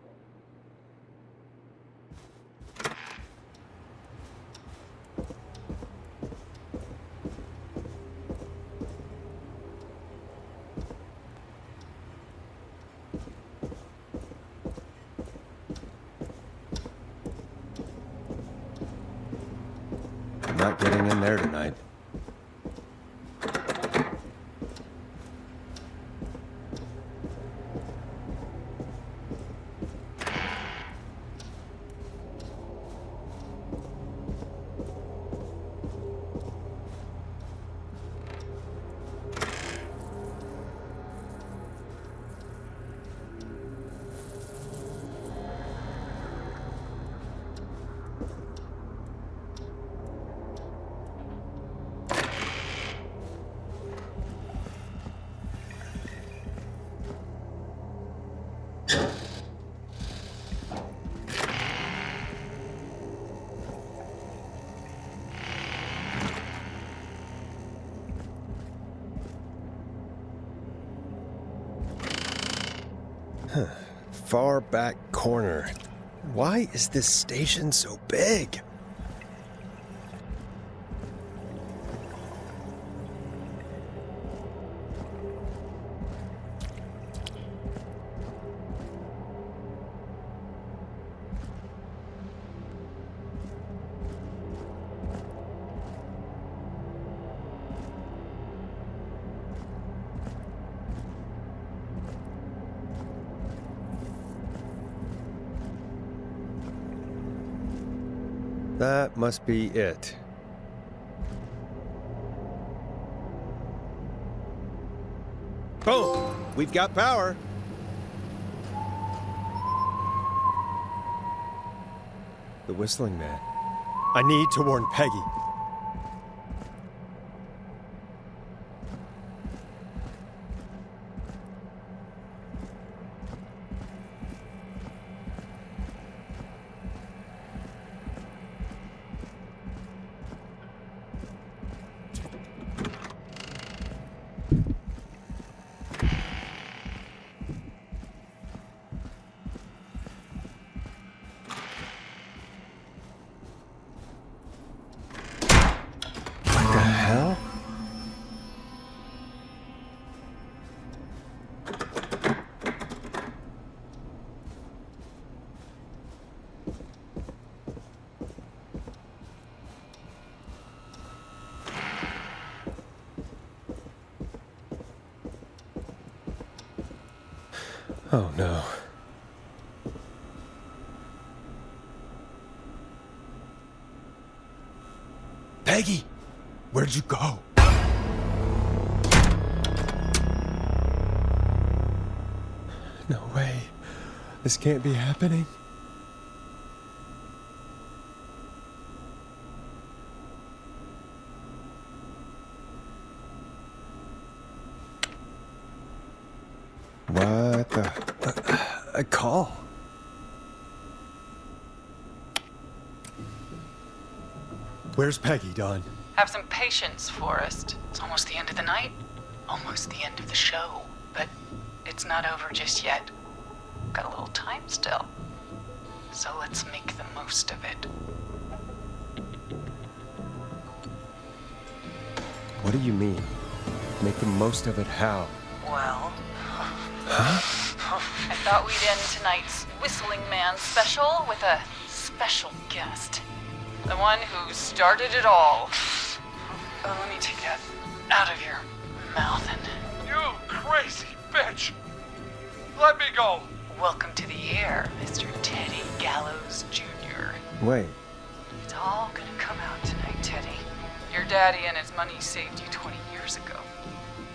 I'm not getting in there tonight. Far back corner. Why is this station so big? That must be it. Boom! We've got power. The whistling man. I need to warn Peggy. Oh no. Peggy! Where'd you go? No way. This can't be happening. What the... A call? Where's Peggy, Dawn? Have some patience, Forrest. It's almost the end of the night. Almost the end of the show. But it's not over just yet. Got a little time still. So let's make the most of it. What do you mean? Make the most of it how? Well... Huh? I thought we'd end tonight's Whistling Man special with a special guest. The one who started it all. Let me take that out of your mouth and... You crazy bitch! Let me go! Welcome to the air, Mr. Teddy Gallows Jr. Wait. It's all gonna come out tonight, Teddy. Your daddy and his money saved you 20 years ago.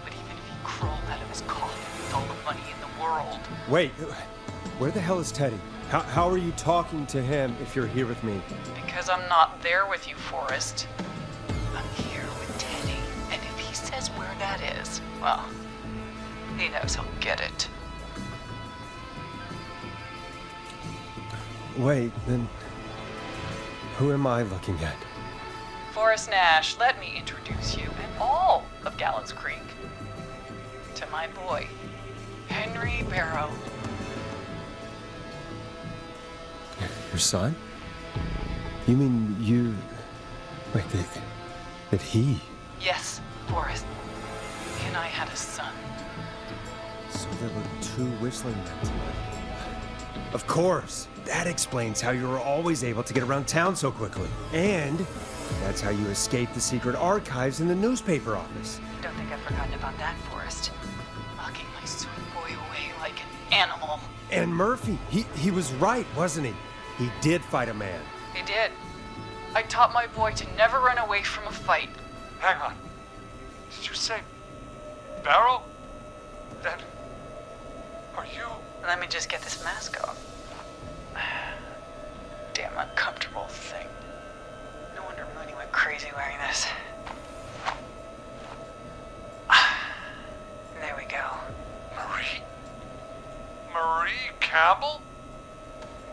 But even if he crawled out of his coffin with all the money in the world... Wait, where the hell is Teddy? How are you talking to him if you're here with me? Because I'm not there with you, Forrest. I'm here with Teddy. And if he says where that is, well, He knows he'll get it. Wait, then who am I looking at? Forrest Nash, let me introduce you and all of Gallows Creek to my boy, Henry Barrow. Your son? You mean you... Wait, that he... Yes, Forrest. He and I had a son. So there were 2 whistling men tonight. Of course! That explains how you were always able to get around town so quickly. And that's how you escaped the secret archives in the newspaper office. Don't think I've forgotten about that, Forrest. Locking my sweet boy away like an animal. And Murphy, he was right, wasn't he? He did fight a man. He did. I taught my boy to never run away from a fight. Hang on. Did you say Barrow? Then are you? Let me just get this mask off. Damn uncomfortable thing. No wonder Mooney went crazy wearing this. There we go. Marie Campbell?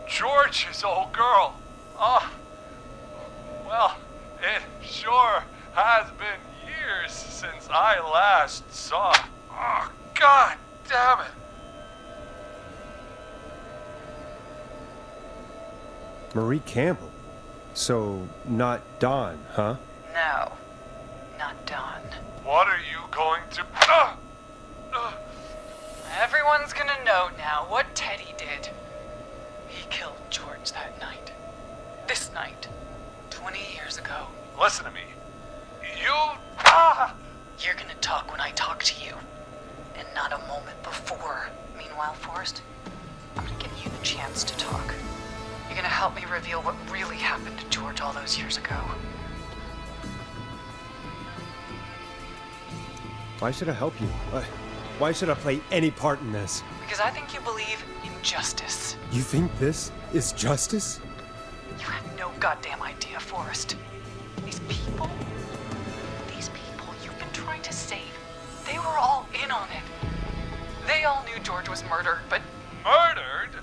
George's old girl. Oh, well, it sure has been years since I last saw. Oh, God damn it. Marie Campbell? So, not Dawn, huh? No, not Dawn. What are you going to... Everyone's gonna know now what Teddy did. He killed George that night. This night. 20 years ago. Listen to me. You... You're gonna talk when I talk to you. And not a moment before. Meanwhile, Forrest, I'm gonna give you the chance to talk. You're gonna help me reveal what really happened to George all those years ago. Why should I help you? Why should I play any part in this? Because I think you believe in justice. You think this is justice? You have no goddamn idea, Forrest. These people you've been trying to save, they were all in on it. They all knew George was murdered, but... Murdered?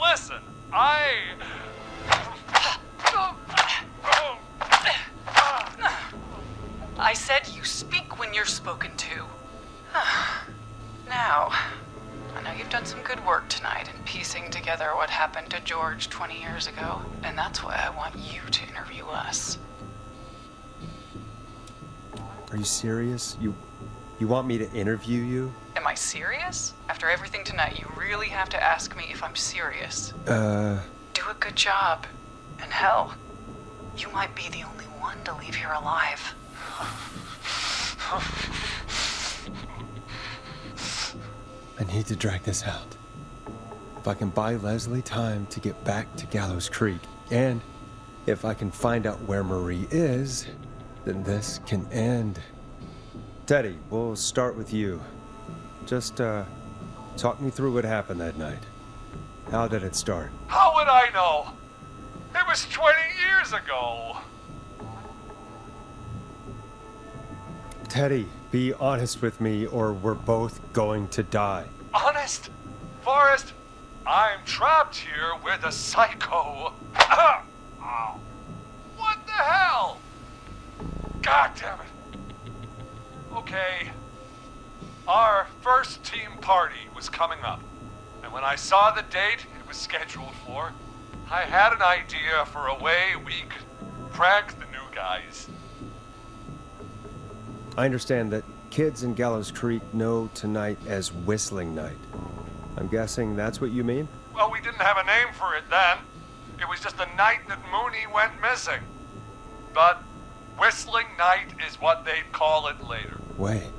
Listen, I said you speak when you're spoken to. Now, I know you've done some good work tonight in piecing together what happened to George 20 years ago, and that's why I want you to interview us. Are you serious? You want me to interview you? Am I serious? After everything tonight, you really have to ask me if I'm serious. Do a good job. And hell, you might be the only one to leave here alive. I need to drag this out. If I can buy Leslie time to get back to Gallows Creek, and if I can find out where Marie is, then this can end. Teddy, we'll start with you. Just, talk me through what happened that night. How did it start? How would I know? It was 20 years ago. Teddy, be honest with me or we're both going to die. Honest? Forrest, I'm trapped here with a psycho. What the hell? God damn it. Okay. Our first team party was coming up. And when I saw the date it was scheduled for, I had an idea for a way we could prank the new guys. I understand that kids in Gallows Creek know tonight as Whistling Night. I'm guessing that's what you mean? Well, we didn't have a name for it then. It was just the night that Mooney went missing. But Whistling Night is what they'd call it later. Wait.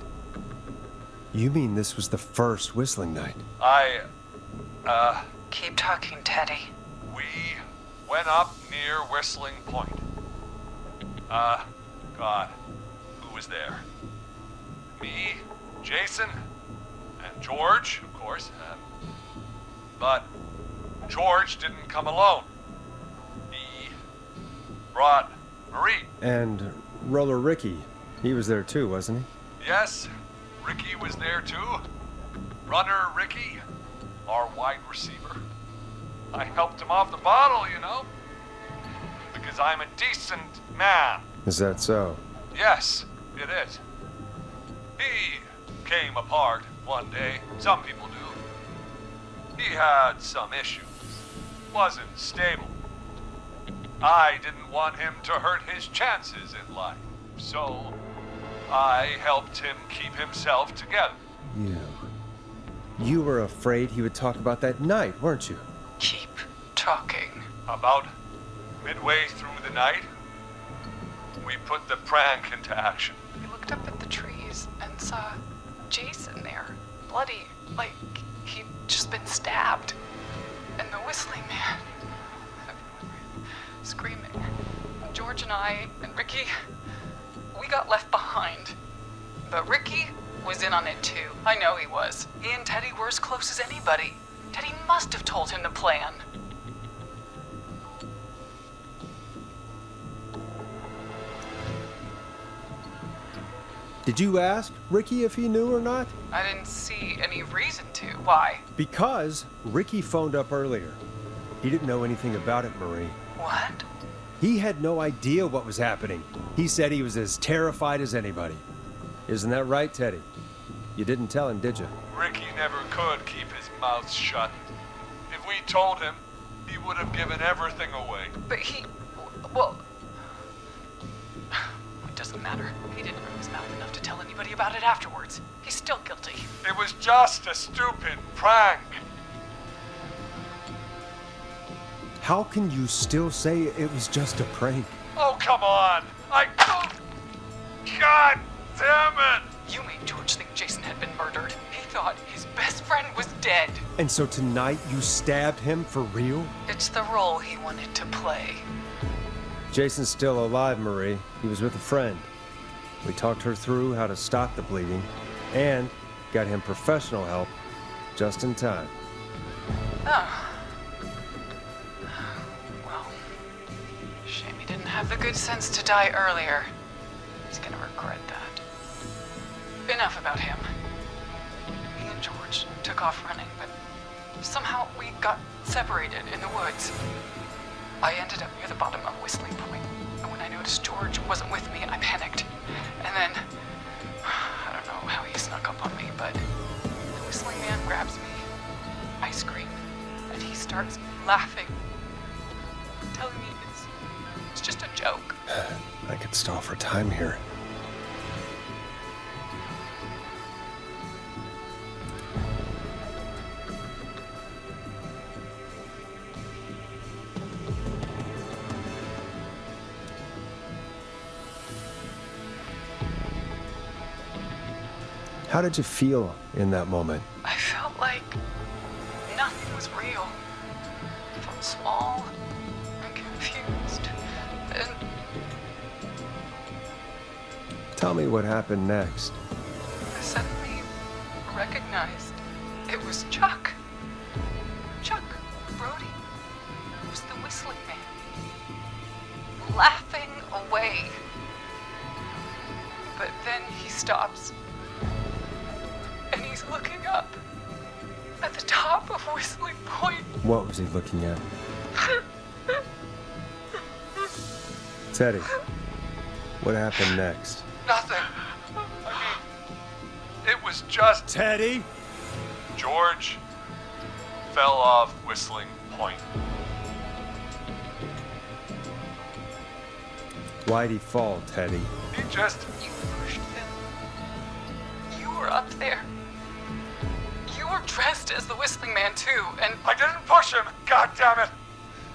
You mean this was the first Whistling Night? Keep talking, Teddy. We went up near Whistling Point. God, who was there? Me, Jason, and George, of course. But George didn't come alone. He brought Marie. And Roller Ricky, he was there too, wasn't he? Yes, Ricky was there too. Runner Ricky, our wide receiver. I helped him off the bottle, you know. Because I'm a decent man. Is that so? Yes, it is. He came apart one day. Some people do. He had some issues. Wasn't stable. I didn't want him to hurt his chances in life. So, I helped him keep himself together. You were afraid he would talk about that night, weren't you? Keep talking. About midway through the night, we put the prank into action. We looked up at the trees and saw Jason there, bloody, like he'd just been stabbed. And the whistling man, screaming. George and I and Ricky, we got left behind. But Ricky was in on it too. I know he was. He and Teddy were as close as anybody. Teddy must have told him the plan. Did you ask Ricky if he knew or not? I didn't see any reason to. Why? Because Ricky phoned up earlier. He didn't know anything about it, Marie. What? He had no idea what was happening. He said he was as terrified as anybody. Isn't that right, Teddy? You didn't tell him, did you? Ricky never could keep his mouth shut. If we told him, he would have given everything away. But he... well... it doesn't matter. He didn't open his mouth enough to tell anybody about it afterwards. He's still guilty. It was just a stupid prank. How can you still say it was just a prank? Oh, come on! God damn it! You made George think Jason had been murdered. He thought his best friend was dead. And so tonight you stabbed him for real? It's the role he wanted to play. Jason's still alive, Marie. He was with a friend. We talked her through how to stop the bleeding and got him professional help just in time. Oh. Well, shame he didn't have the good sense to die earlier. He's gonna regret that. Enough about him. Me and George took off running, but somehow we got separated in the woods. I ended up near the bottom of Whistling Point, and when I noticed George wasn't with me, I panicked. And then, I don't know how he snuck up on me, but the whistling man grabs me. I scream, and he starts laughing, telling me it's just a joke. I could stall for time here. How did you feel in that moment? I felt like nothing was real. I felt small and confused. And Tell me what happened next. I suddenly recognized it was Chuck. Chuck Brody was the whistling man, laughing away. But then he stops. And he's looking up at the top of Whistling Point. What was he looking at? Teddy, what happened next? Nothing. I mean, it was just... Teddy? George fell off Whistling Point. Why'd he fall, Teddy? He just... You pushed him. You were up there. You were dressed as the Whistling Man, too, and... I didn't push him, God damn it!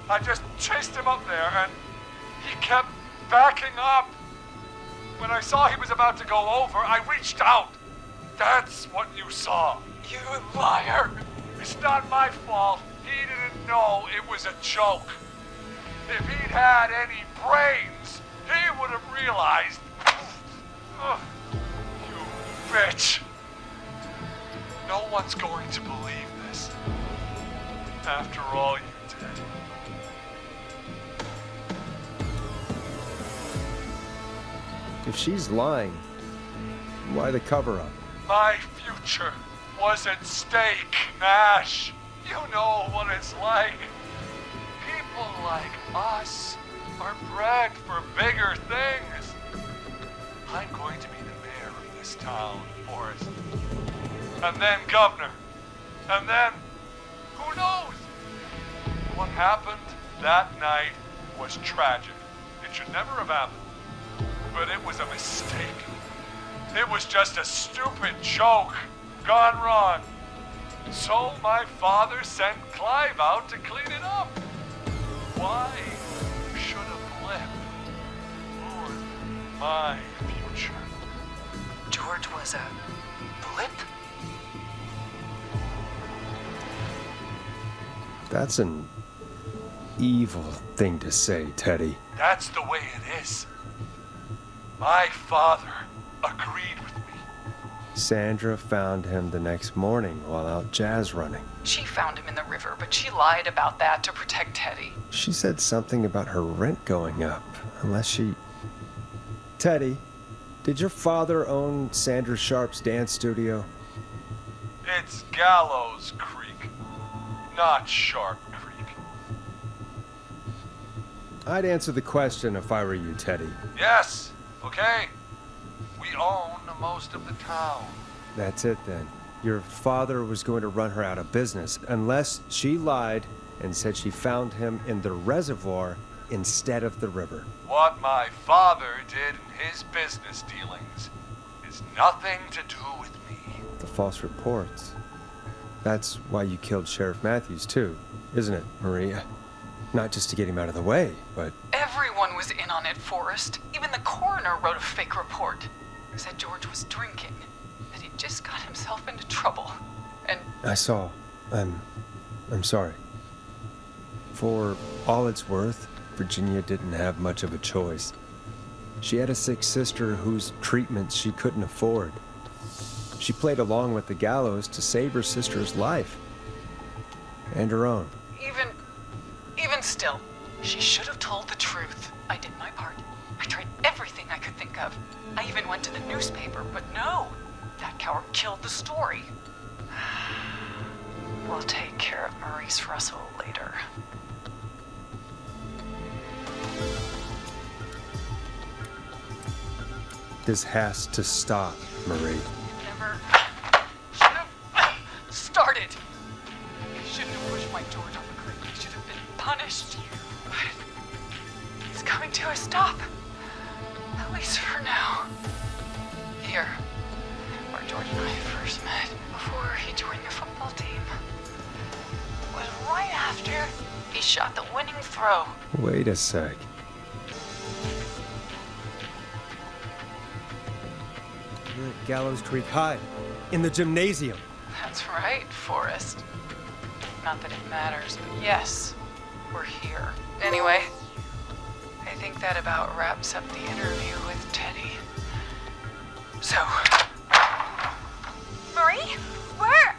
I just chased him up there, and he kept backing up. When I saw he was about to go over, I reached out. That's what you saw. You liar. It's not my fault. He didn't know it was a joke. If he'd had any brains, he would have realized. You bitch. No one's going to believe this. After all you did. If she's lying, why the cover-up? My future was at stake, Nash. You know what it's like. People like us are bred for bigger things. I'm going to be the mayor of this town, Forrest. And then governor. And then, who knows? What happened that night was tragic. It should never have happened. But it was a mistake. It was just a stupid joke gone wrong. So my father sent Clive out to clean it up. Why should a blip ruin my future? George was a blip? That's an evil thing to say, Teddy. That's the way it is. My father agreed with me. Sandra found him the next morning while out jazz running. She found him in the river, but she lied about that to protect Teddy. She said something about her rent going up, unless she... Teddy, did your father own Sandra Sharp's dance studio? It's Gallows Creek, not Sharp Creek. I'd answer the question if I were you, Teddy. Yes, okay. We own most of the town. That's it then. Your father was going to run her out of business unless she lied and said she found him in the reservoir instead of the river. What my father did in his business dealings is nothing to do with me. The false reports. That's why you killed Sheriff Matthews too, isn't it, Maria? Not just to get him out of the way, but... Everyone was in on it, Forrest. Even the coroner wrote a fake report. Said George was drinking, that he just got himself into trouble, and... I saw. I'm sorry. For all it's worth, Virginia didn't have much of a choice. She had a sick sister whose treatment she couldn't afford. She played along with the gallows to save her sister's life. And her own. Even still, she should have told the truth. I did my part. I tried everything I could think of. I even went to the newspaper, but no. That coward killed the story. We'll take care of Maurice Russell later. This has to stop, Marie. Never should have started. I shouldn't have pushed my George off a cliff. He should have been punished. But he's coming to a stop. At least for now. Here, where George and I first met, before he joined the football team, was right after he shot the winning throw. Wait a sec. We're at Gallows Creek High, in the gymnasium. That's right, Forrest. Not that it matters, but yes, we're here. Anyway, I think that about wraps up the interview with Teddy. So... Marie? Where?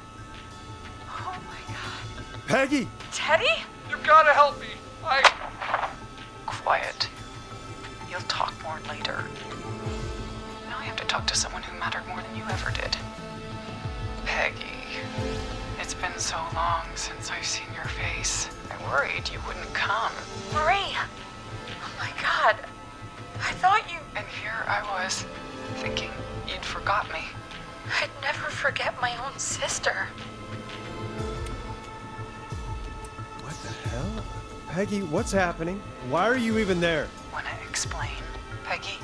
Oh my god. Peggy! Teddy? You gotta help me. Quiet. You'll talk more later. Now I have to talk to someone who mattered more than you ever did. Peggy. It's been so long since I've seen your face. I worried you wouldn't come. Marie! Oh my god. I thought you... And here I was, thinking you'd forgot me. I'd never forget my own sister. What the hell? Peggy, what's happening? Why are you even there? Wanna explain, Peggy?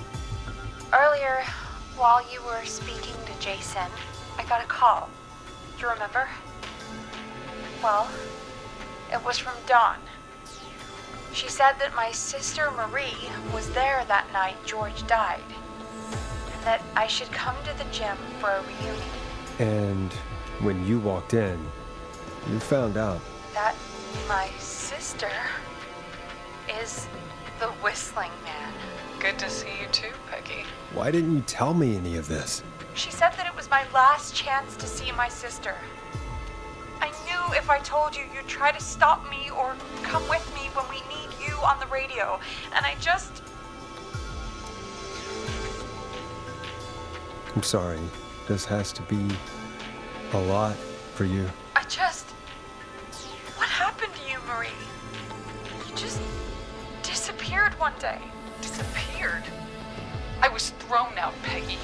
Earlier, while you were speaking to Jason, I got a call. Do you remember? Well, it was from Dawn. She said that my sister Marie was there that night George died, and that I should come to the gym for a reunion. And when you walked in, you found out. That my sister is the Whistling Man. Good to see you too, Peggy. Why didn't you tell me any of this? She said that it was my last chance to see my sister. I knew if I told you, you'd try to stop me or come with me when we need you on the radio. And I just... I'm sorry. This has to be a lot for you. What happened to you, Marie? You just disappeared one day. Disappeared? I was thrown out, Peggy.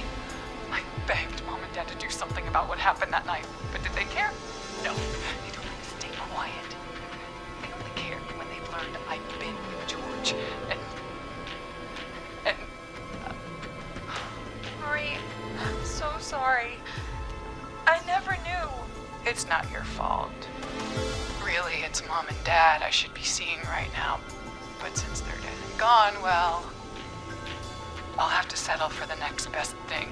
I begged Mom and Dad to do something about what happened that night, but did they care? No, they told me to stay quiet. They only cared when they learned I'd been with George, and Marie, I'm so sorry. I never knew. it's not your fault. Really, it's Mom and Dad I should be seeing right now, but since they're dead and gone, well, I'll have to settle for the next best thing.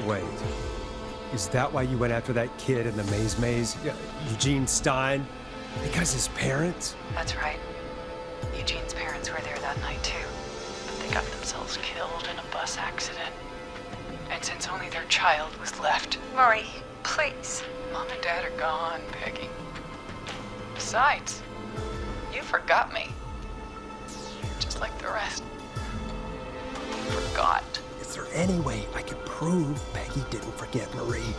Wait. Is that why you went after that kid in the maze? Eugene Stein? Because his parents? That's right. Eugene's parents were there that night too, but they got themselves killed in a bus accident. And since only their child was left... Marie, please. Mom and Dad are gone, Peggy. Besides, you forgot me. Just like the rest. You forgot. Is there any way I can prove Peggy didn't forget Marie?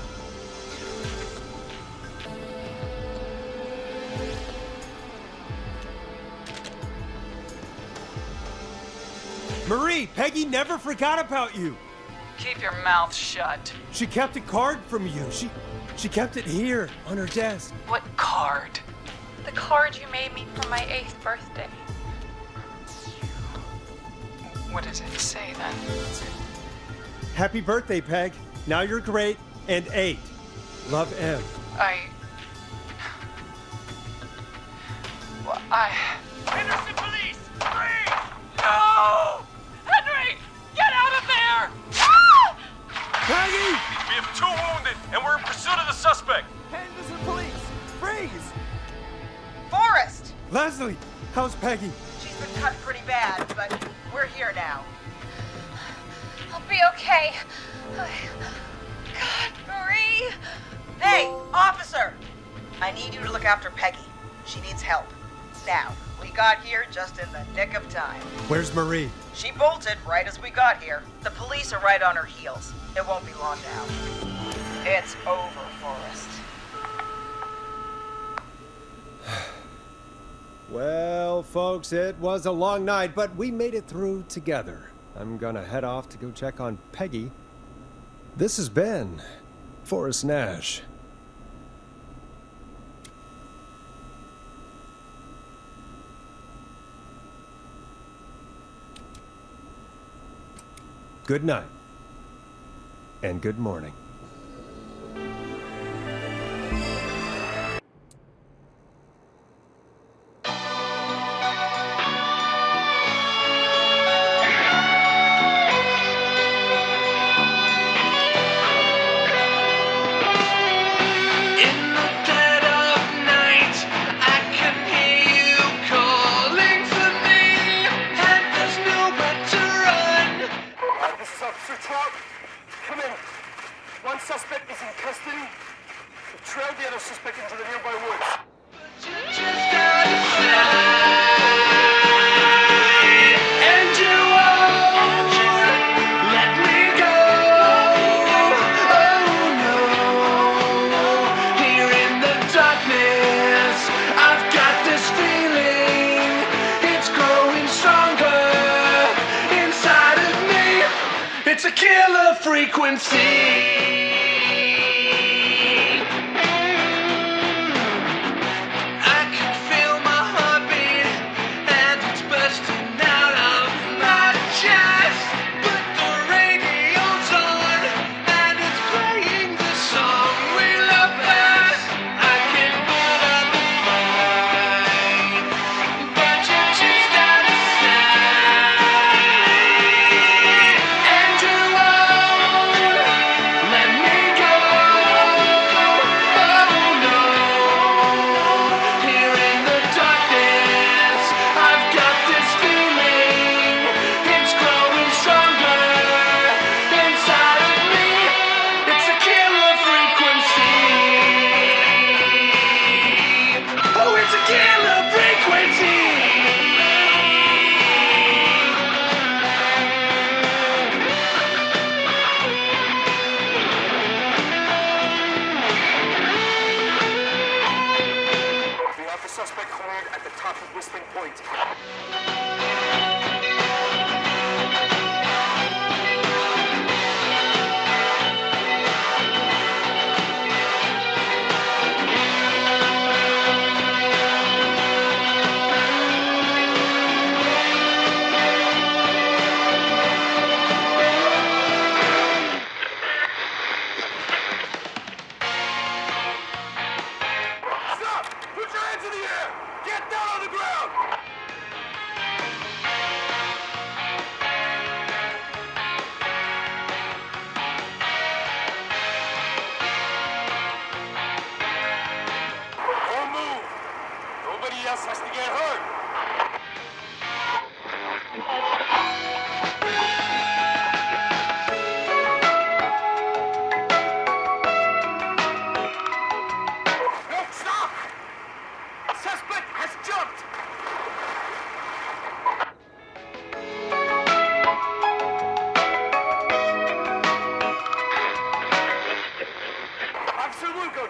Marie, Peggy never forgot about you. Keep your mouth shut. She kept a card from you. She kept it here on her desk. What card? The card you made me for my 8th birthday. What does it say then? Happy birthday, Peg. Now you're great and 8. Love, M. Henderson police! Freeze! No! Henry! Get out of there! Ah! Peggy! We have 2 wounded, and we're in pursuit of the suspect. Henderson police! Freeze! Forrest! Leslie, how's Peggy? She's been cut pretty bad, but we're here now. I'll be okay. God, Marie! Hey, officer! I need you to look after Peggy. She needs help. Now, we got here just in the nick of time. Where's Marie? She bolted right as we got here. The police are right on her heels. It won't be long now. It's over, Forrest. Well, folks, it was a long night, but we made it through together. I'm gonna head off to go check on Peggy. This has been Forrest Nash. Good night, and good morning. Come in. One suspect is in custody. We've trailed the other suspect into the nearby woods. And you won't let me go. Oh no. Here in the darkness, I've got this feeling. It's growing stronger inside of me. It's a killer frequency. I can feel my heartbeat and it's bursting out of my chest. But the radio's on and it's playing the song we love best. I can put up a fight, but you're just out of sight. And you won't let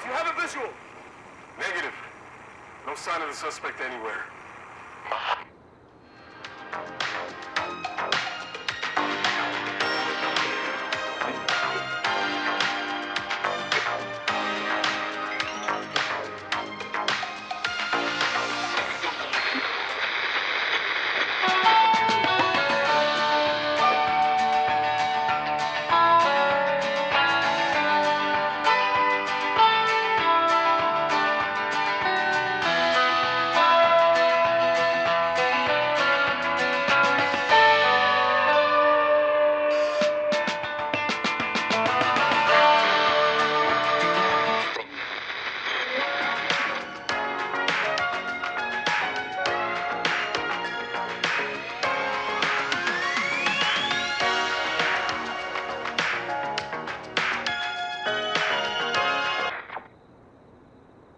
you have a visual? Negative. No sign of the suspect anywhere.